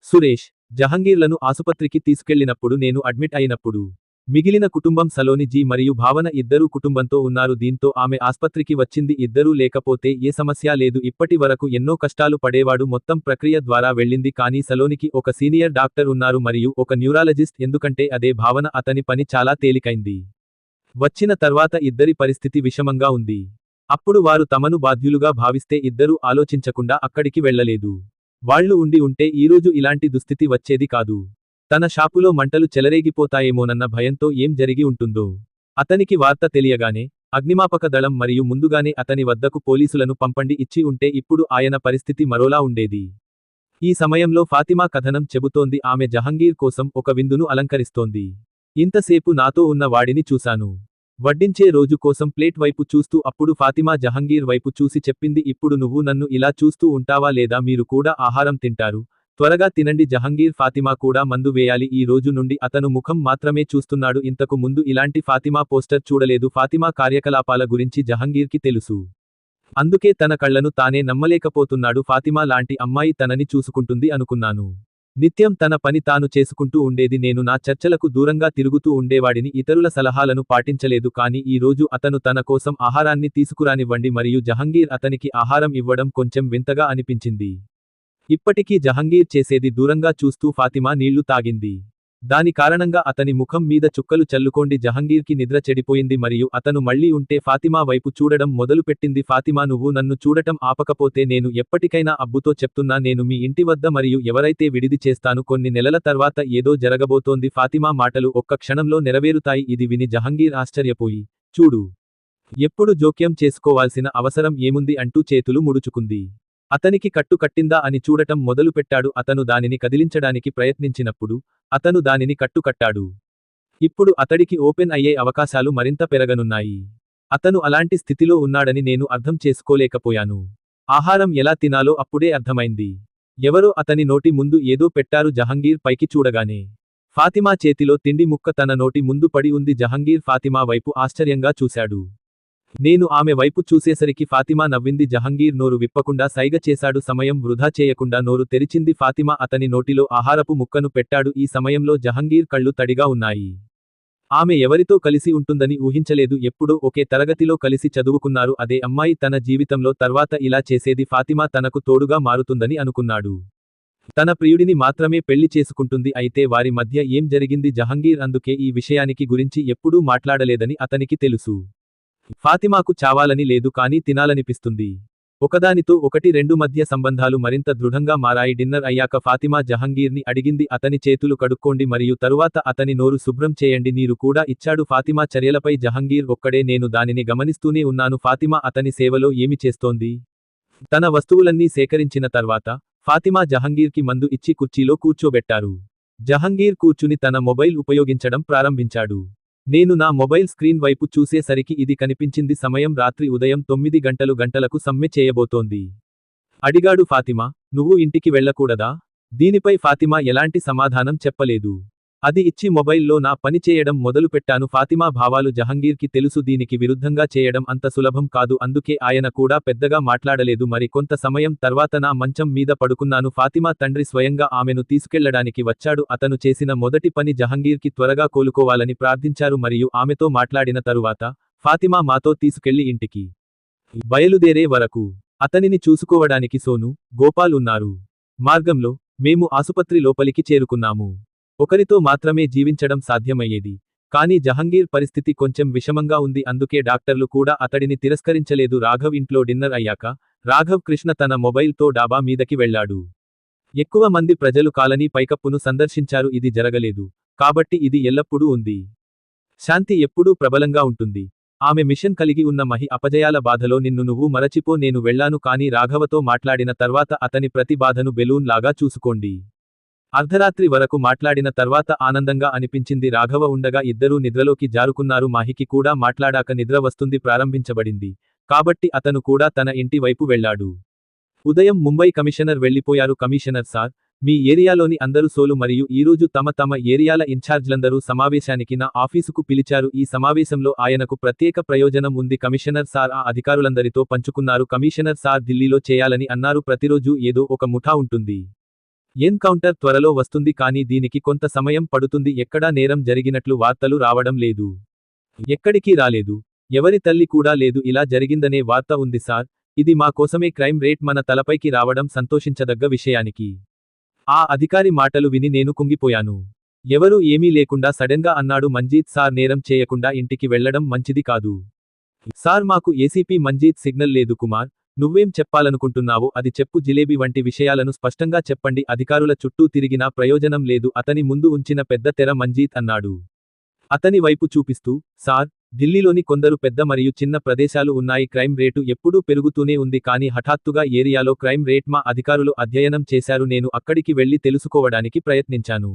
సురేష్, జహంగీర్లను ఆసుపత్రికి తీసుకెళ్లినప్పుడు నేను అడ్మిట్ అయినప్పుడు మిగిలిన కుటుంబం సలోని జీ మరియు భావన ఇద్దరూ కుటుంబంతో ఉన్నారు. దీంతో ఆమె ఆస్పత్రికి వచ్చింది. ఇద్దరూ లేకపోతే ఏ సమస్య లేదు. ఇప్పటి వరకు ఎన్నో కష్టాలు పడేవాడు. మొత్తం ప్రక్రియ ద్వారా వెళ్ళింది. కానీ సలోనికి ఒక సీనియర్ డాక్టర్ ఉన్నారు మరియు ఒక న్యూరాలజిస్ట్. ఎందుకంటే అదే భావన. అతని పని చాలా తేలికైంది. వచ్చిన తర్వాత ఇద్దరి పరిస్థితి విషమంగా ఉంది. అప్పుడు వారు తమను బాధ్యులుగా భావిస్తే ఇద్దరూ ఆలోచించకుండా అక్కడికి వెళ్లలేదు. వాళ్లు ఉండి ఉంటే ఈరోజు ఇలాంటి దుస్థితి వచ్చేది కాదు. తన షాపులో మంటలు చెలరేగిపోతాయేమోనన్న భయంతో ఏం జరిగి ఉంటుందో. అతనికి వార్త తెలియగానే అగ్నిమాపక దళం మరియు ముందుగానే అతని వద్దకు పోలీసులను పంపండి ఇచ్చి ఉంటే ఇప్పుడు ఆయన పరిస్థితి మరోలా ఉండేది. ఈ సమయంలో ఫాతిమా కథనం చెబుతోంది. ఆమె జహంగీర్ కోసం ఒక విందును అలంకరిస్తోంది. ఇంతసేపు నాతో ఉన్న వాడిని చూశాను. వడ్డించే రోజు కోసం ప్లేట్ వైపు చూస్తూ అప్పుడు ఫాతిమా జహంగీర్ వైపు చూసి చెప్పింది, ఇప్పుడు నువ్వు నన్ను ఇలా చూస్తూ ఉంటావా లేదా మీరు కూడా ఆహారం తింటారు, త్వరగా తినండి. జహంగీర్ ఫాతిమా కూడా మందు వేయాలి. ఈ రోజు నుండి అతను ముఖం మాత్రమే చూస్తున్నాడు. ఇంతకు ముందు ఇలాంటి ఫాతిమా పోస్టర్ చూడలేదు. ఫాతిమా కార్యకలాపాల గురించి జహంగీర్కి తెలుసు. అందుకే తన కళ్లను తానే నమ్మలేకపోతున్నాడు. ఫాతిమా లాంటి అమ్మాయి తనని చూసుకుంటుంది అనుకున్నాను. నిత్యం తన పని తాను చేసుకుంటూ ఉండేది. నేను నా చర్చలకు దూరంగా తిరుగుతూ ఉండేవాడిని. ఇతరుల సలహాలను పాటించలేదు. కానీ ఈ రోజు అతను తన కోసం ఆహారాన్ని తీసుకురానివ్వండి మరియు జహంగీర్ అతనికి ఆహారం ఇవ్వడం కొంచెం వింతగా అనిపించింది. ఇప్పటికీ జహంగీర్ చేసేది దూరంగా చూస్తూ ఫాతిమా నీళ్లు తాగింది. దాని కారణంగా అతని ముఖం మీద చుక్కలు చల్లుకోండి. జహంగీర్కి నిద్ర చెడిపోయింది మరియు అతను మళ్లీ ఉంటే ఫాతిమా వైపు చూడడం మొదలుపెట్టింది. ఫాతిమా, నువ్వు నన్ను చూడటం ఆపకపోతే నేను ఎప్పటికైనా అబ్బుతో చెప్తున్నా, నేను మీ ఇంటి వద్ద మరియు ఎవరైతే విడిది చేస్తాను. కొన్ని నెలల తర్వాత ఏదో జరగబోతోంది. ఫాతిమా మాటలు ఒక్క క్షణంలో నెరవేరుతాయి. ఇది విని జహంగీర్ ఆశ్చర్యపోయి, చూడు, ఎప్పుడు జోక్యం చేసుకోవాల్సిన అవసరం ఏముంది అంటూ చేతులు ముడుచుకుంది. అతనికి కట్టు కట్టిందా అని చూడటం మొదలుపెట్టాడు. అతను దానిని కదిలించడానికి ప్రయత్నించినప్పుడు అతను దానిని కట్టు కట్టాడు. ఇప్పుడు అతడికి ఓపెన్ అయ్యే అవకాశాలు మరింత పెరగనున్నాయి. అతను అలాంటి స్థితిలో ఉన్నాడని నేను అర్థం చేసుకోలేకపోయాను. ఆహారం ఎలా తినాలో అప్పుడే అర్థమైంది. ఎవరో అతని నోటి ముందు ఏదో పెట్టారు. జహంగీర్ పైకి చూడగానే ఫాతిమా చేతిలో తిండి ముక్క తన నోటి ముందు పడి ఉంది. జహంగీర్ ఫాతిమా వైపు ఆశ్చర్యంగా చూశాడు. నేను ఆమె వైపు చూసేసరికి ఫాతిమా నవ్వింది. జహంగీర్ నోరు విప్పకుండా సైగ చేశాడు. సమయం వృధా చేయకుండా నోరు తెరిచింది ఫాతిమా. అతని నోటిలో ఆహారపు ముక్కను పెట్టాడు. ఈ సమయంలో జహంగీర్ కళ్ళు తడిగా ఉన్నాయి. ఆమె ఎవరితో కలిసి ఉంటుందని ఊహించలేదు. ఎప్పుడో ఒకే తరగతిలో కలిసి చదువుకున్నారు. అదే అమ్మాయి తన జీవితంలో తర్వాత ఇలా చేసేది. ఫాతిమా తనకు తోడుగా మారుతుందని అనుకున్నాడు. తన ప్రియుడిని మాత్రమే పెళ్లి చేసుకుంటుంది. అయితే వారి మధ్య ఏం జరిగింది? జహంగీర్ అందుకే ఈ విషయానికి గురించి ఎప్పుడూ మాట్లాడలేదని అతనికి తెలుసు. ఫాతిమాకు చావాలని లేదు, కానీ తినాలనిపిస్తుంది. ఒకదానితో ఒకటి రెండు మధ్య సంబంధాలు మరింత దృఢంగా మారాయి. డిన్నర్ అయ్యాక ఫాతిమా జహంగీర్ని అడిగింది, అతని చేతులు కడుక్కోండి మరియు తరువాత అతని నోరు శుభ్రం చేయండి. నీరు కూడా ఇచ్చాడు. ఫాతిమా చర్యలపై జహంగీర్ ఒక్కడే, నేను దానిని గమనిస్తూనే ఉన్నాను. ఫాతిమా అతని సేవలో ఏమి చేస్తోంది? తన వస్తువులన్నీ సేకరించిన తర్వాత ఫాతిమా జహంగీర్కి మందు ఇచ్చి కుర్చీలో కూర్చోబెట్టారు. జహంగీర్ కూర్చుని తన మొబైల్ ఉపయోగించడం ప్రారంభించాడు. నేను నా మొబైల్ స్క్రీన్ వైపు చూసేసరికి ఇది కనిపించింది. సమయం రాత్రి ఉదయం 9 గంటలకు సమ్మె చేయబోతోంది. అడిగాడు ఫాతిమా, నువ్వు ఇంటికి వెళ్ళకూడదా? దీనిపై ఫాతిమా ఎలాంటి సమాధానం చెప్పలేదు. అది ఇచ్చి మొబైల్లో నా పని చేయడం మొదలుపెట్టాను. ఫాతిమా భావాలు జహంగీర్కి తెలుసు. దీనికి విరుద్ధంగా చేయడం అంత సులభం కాదు. అందుకే ఆయన కూడా పెద్దగా మాట్లాడలేదు. మరి కొంత సమయం తర్వాత నా మంచం మీద పడుకున్నాను. ఫాతిమా తండ్రి స్వయంగా ఆమెను తీసుకెళ్లడానికి వచ్చాడు. అతను చేసిన మొదటి పని జహంగీర్కి త్వరగా కోలుకోవాలని ప్రార్థించారు మరియు ఆమెతో మాట్లాడిన తరువాత, ఫాతిమా మాతో తీసుకెళ్లి ఇంటికి బయలుదేరే వరకు అతనిని చూసుకోవడానికి సోను, గోపాల్ ఉన్నారు. మార్గంలో మేము ఆసుపత్రి లోపలికి చేరుకున్నాము. ఒకరితో మాత్రమే జీవించడం సాధ్యమయ్యేది. కానీ జహంగీర్ పరిస్థితి కొంచెం విషమంగా ఉంది. అందుకే డాక్టర్లు కూడా అతడిని తిరస్కరించలేదు. రాఘవ్ ఇంట్లో డిన్నర్ అయ్యాక రాఘవ్ కృష్ణ తన మొబైల్తో డాబా మీదకి వెళ్లాడు. ఎక్కువ మంది ప్రజలు కాలనీ పైకప్పును సందర్శించారు. ఇది జరగలేదు కాబట్టి ఇది ఎల్లప్పుడూ ఉంది. శాంతి ఎప్పుడూ ప్రబలంగా ఉంటుంది. ఆమె మిషన్ కలిగి ఉన్న మహి అపజయాల బాధలో నిన్ను నువ్వు మరచిపో. నేను వెళ్లాను కానీ రాఘవతో మాట్లాడిన తర్వాత అతని ప్రతి బాధను బెలూన్ లాగా చూసుకోండి. అర్ధరాత్రి వరకు మాట్లాడిన తర్వాత ఆనందంగా అనిపించింది. రాఘవ ఉండగా ఇద్దరూ నిద్రలోకి జారుకున్నారు. మాహికి కూడా మాట్లాడాక నిద్ర వస్తుంది ప్రారంభించబడింది. కాబట్టి అతను కూడా తన ఇంటి వైపు వెళ్లాడు. ఉదయం ముంబై కమిషనర్ వెళ్లిపోయారు. కమిషనర్ సార్, మీ ఏరియాలోని అందరూ సోలు మరియు ఈరోజు తమ తమ ఏరియాల ఇన్ఛార్జ్లందరూ సమావేశానికి నా ఆఫీసుకు పిలిచారు. ఈ సమావేశంలో ఆయనకు ప్రత్యేక ప్రయోజనం ఉంది. కమిషనర్ సార్ ఆ అధికారులందరితో పంచుకున్నారు. కమిషనర్ సార్ ఢిల్లీలో చేయాలని అన్నారు. ప్రతిరోజు ఏదో ఒక ముఠా ఉంటుంది. ఎన్కౌంటర్ త్వరలో వస్తుంది కానీ దీనికి కొంత సమయం పడుతుంది. ఎక్కడా నేరం జరిగినట్లు వార్తలు రావడం లేదు. ఎక్కడికి రాలేదు. ఎవరి తల్లి కూడా లేదు. ఇలా జరిగిందనే వార్త ఉంది సార్. ఇది మా కోసమే. క్రైమ్ రేట్ మన తలపైకి రావడం సంతోషించదగ్గ విషయానికి. ఆ అధికారి మాటలు విని నేను కుంగిపోయాను. ఎవరూ ఏమీ లేకుండా సడెన్గా అన్నాడు మంజీత్ సార్, నేరం చేయకుండా ఇంటికి వెళ్లడం మంచిది కాదు. సార్, మాకు ఏసీపీ మంజీత్ సిగ్నల్ లేదు. కుమార్, నువ్వేం చెప్పాలనుకుంటున్నావో అది చెప్పు. జిలేబీ వంటి విషయాలను స్పష్టంగా చెప్పండి. అధికారుల చుట్టూ తిరిగినా ప్రయోజనం లేదు. అతని ముందు ఉంచిన పెద్ద తెర మంజీత్ అన్నాడు. అతని వైపు చూపిస్తూ, సార్, ఢిల్లీలోని కొందరు పెద్ద మరియు చిన్న ప్రదేశాలు ఉన్నాయి. క్రైమ్ రేటు ఎప్పుడూ పెరుగుతూనే ఉంది కానీ హఠాత్తుగా ఏరియాలో క్రైమ్ రేట్ మా అధికారులు అధ్యయనం చేశారు. నేను అక్కడికి వెళ్లి తెలుసుకోవడానికి ప్రయత్నించాను.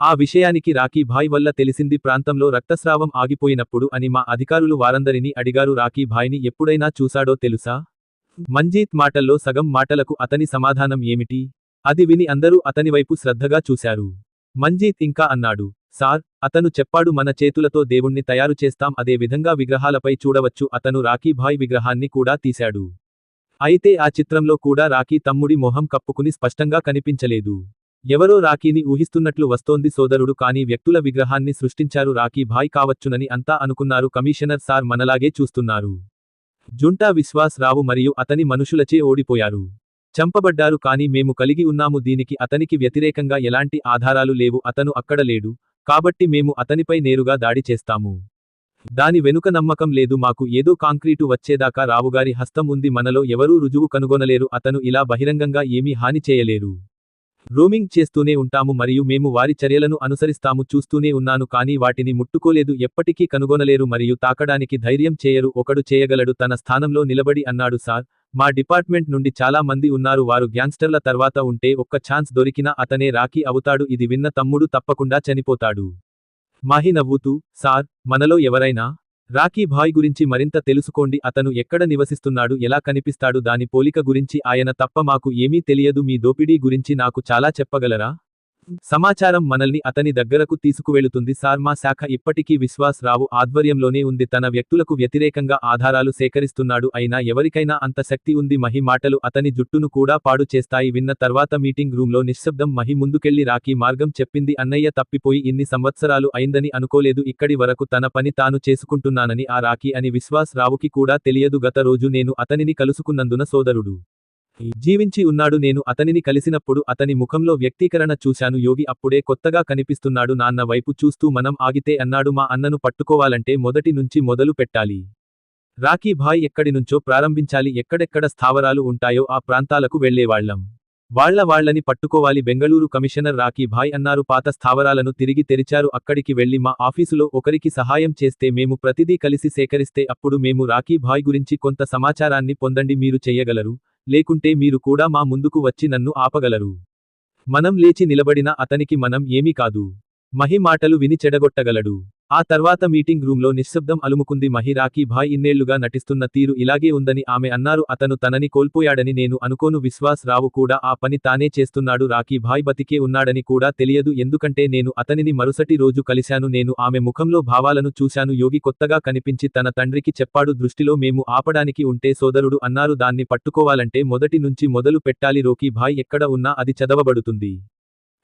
ఆ విషయానికి రాకీ భాయ్ వల్ల తెలిసింది. ప్రాంతంలో రక్తస్రావం ఆగిపోయినప్పుడు అని మా అధికారులు వారందరినీ అడిగారు. రాకీ భాయ్ని ఎప్పుడైనా చూశాడో తెలుసా? మంజీత్ మాటల్లో సగం మాటలకు అతని సమాధానం ఏమిటి? అది విని అందరూ అతని వైపు శ్రద్ధగా చూశారు. మంజీత్ ఇంకా అన్నాడు, సార్, అతను చెప్పాడు మన చేతులతో దేవుణ్ణి తయారు చేస్తాం, అదే విధంగా విగ్రహాలపై చూడవచ్చు. అతను రాకీ భాయ్ విగ్రహాన్ని కూడా తీశాడు. అయితే ఆ చిత్రంలో కూడా రాకీ తమ్ముడి మొహం కప్పుకుని స్పష్టంగా కనిపించలేదు. ఎవరో రాకీని ఊహిస్తున్నట్లు వస్తోంది సోదరుడు. కానీ వ్యక్తుల విగ్రహాన్ని సృష్టించారు. రాకీ భాయ్ కావచ్చునని అంతా అనుకున్నారు. కమిషనర్ సార్ మనలాగే చూస్తున్నారు. జుంటా విశ్వాస్ రావు మరియు అతని మనుషులచే ఓడిపోయారు. చంపబడ్డారు. కానీ మేము కలిగి ఉన్నాము. దీనికి అతనికి వ్యతిరేకంగా ఎలాంటి ఆధారాలు లేవు. అతను అక్కడ లేడు. కాబట్టి మేము అతనిపై నేరుగా దాడి చేస్తాము. దాని వెనుక నమ్మకం లేదు మాకు. ఏదో కాంక్రీటు వచ్చేదాకా రావుగారి హస్తం ఉంది. మనలో ఎవరూ రుజువు కనుగొనలేరు. అతను ఇలా బహిరంగంగా ఏమీ హాని చేయలేరు. రోమింగ్ చేస్తూనే ఉంటాము మరియు మేము వారి చర్యలను అనుసరిస్తాము. చూస్తూనే ఉన్నాను కానీ వాటిని ముట్టుకోలేదు. ఎప్పటికీ కనుగొనలేరు మరియు తాకడానికి ధైర్యం చేయరు. ఒకడు చేయగలడు. తన స్థానంలో నిలబడి అన్నాడు, సార్, మా డిపార్ట్మెంట్ నుండి చాలా మంది ఉన్నారు. వారు గ్యాంగ్స్టర్ల తర్వాత ఉంటే ఒక్క ఛాన్స్ దొరికినా అతనే రాకీ అవుతాడు. ఇది విన్న తమ్ముడు తప్పకుండా చనిపోతాడు. మాహి నవ్వుతూ, సార్, మనలో ఎవరైనా రాకీ భాయ్ గురించి మరింత తెలుసుకోండి. అతను ఎక్కడ నివసిస్తున్నాడు, ఎలా కనిపిస్తాడు, దాని పోలిక గురించి ఆయన తప్ప మాకు ఏమీ తెలియదు. మీ దోపిడీ గురించి నాకు చాలా చెప్పగలరా? సమాచారం మనల్ని అతని దగ్గరకు తీసుకువెళుతుంది సార్. మా శాఖ ఇప్పటికీ విశ్వాస్ రావు ఆధ్వర్యంలోనే ఉంది. తన వ్యక్తులకు వ్యతిరేకంగా ఆధారాలు సేకరిస్తున్నాడు. అయినా ఎవరికైనా అంత శక్తి ఉంది. మహి మాటలు అతని జుట్టును కూడా పాడు చేస్తాయి. విన్న తర్వాత మీటింగ్ రూంలో నిశ్శబ్దం. మహి ముందుకెళ్లి రాకీ మార్గం చెప్పింది. అన్నయ్య తప్పిపోయి ఇన్ని సంవత్సరాలు అయిందని అనుకోలేదు. ఇక్కడి వరకు తన పని తాను చేసుకుంటున్నానని ఆ రాకీ అని విశ్వాస్ రావుకి కూడా తెలియదు. గత రోజు నేను అతనిని కలుసుకున్నందున సోదరుడు జీవించి ఉన్నాడు. నేను అతనిని కలిసినప్పుడు అతని ముఖంలో వ్యక్తీకరణ చూశాను. యోగి అప్పుడే కొత్తగా కనిపిస్తున్నాడు. నాన్న వైపు చూస్తూ మనం ఆగితే అన్నాడు. మా అన్నను పట్టుకోవాలంటే మొదటి నుంచి మొదలు పెట్టాలి. రాకీ భాయ్ ఎక్కడి నుంచో ప్రారంభించాలి. ఎక్కడెక్కడ స్థావరాలు ఉంటాయో ఆ ప్రాంతాలకు వెళ్లేవాళ్లం. వాళ్ళని పట్టుకోవాలి. బెంగళూరు కమిషనర్ రాకీ భాయ్ అన్నారు. పాత స్థావరాలను తిరిగి తెరిచారు. అక్కడికి వెళ్లి మా ఆఫీసులో ఒకరికి సహాయం చేస్తే మేము ప్రతిదీ కలిసి సేకరిస్తే అప్పుడు మేము రాకీ భాయ్ గురించి కొంత సమాచారాన్ని పొందండి. మీరు చెయ్యగలరు, లేకుంటే మీరు కూడా మా ముందుకు వచ్చి నన్ను ఆపగలరు. మనం లేచి నిలబడినా అతనికి మనం ఏమీ కాదు. మహి మాటలు విని చెడగొట్టగలడు. ఆ తర్వాత మీటింగ్ రూంలో నిశ్శబ్దం అలుముకుంది. మహి రాకీ భాయ్ ఇన్నేళ్లుగా నటిస్తున్న తీరు ఇలాగే ఉందని ఆమె అన్నారు. అతను తనని కోల్పోయాడని నేను అనుకోను. విశ్వాస్ రావు కూడా ఆ పని తానే చేస్తున్నాడు. రాకీ భాయ్ బతికే ఉన్నాడని కూడా తెలియదు. ఎందుకంటే నేను అతనిని మరుసటి రోజు కలిశాను. నేను ఆమె ముఖంలో భావాలను చూశాను. యోగి కొత్తగా కనిపించి తన తండ్రికి చెప్పాడు. దృష్టిలో మేము ఆపడానికి ఉంటే సోదరుడు అన్నారు. దాన్ని పట్టుకోవాలంటే మొదటి నుంచి మొదలు పెట్టాలి. రోకీ భాయ్ ఎక్కడ ఉన్నా అది చదవబడుతుంది.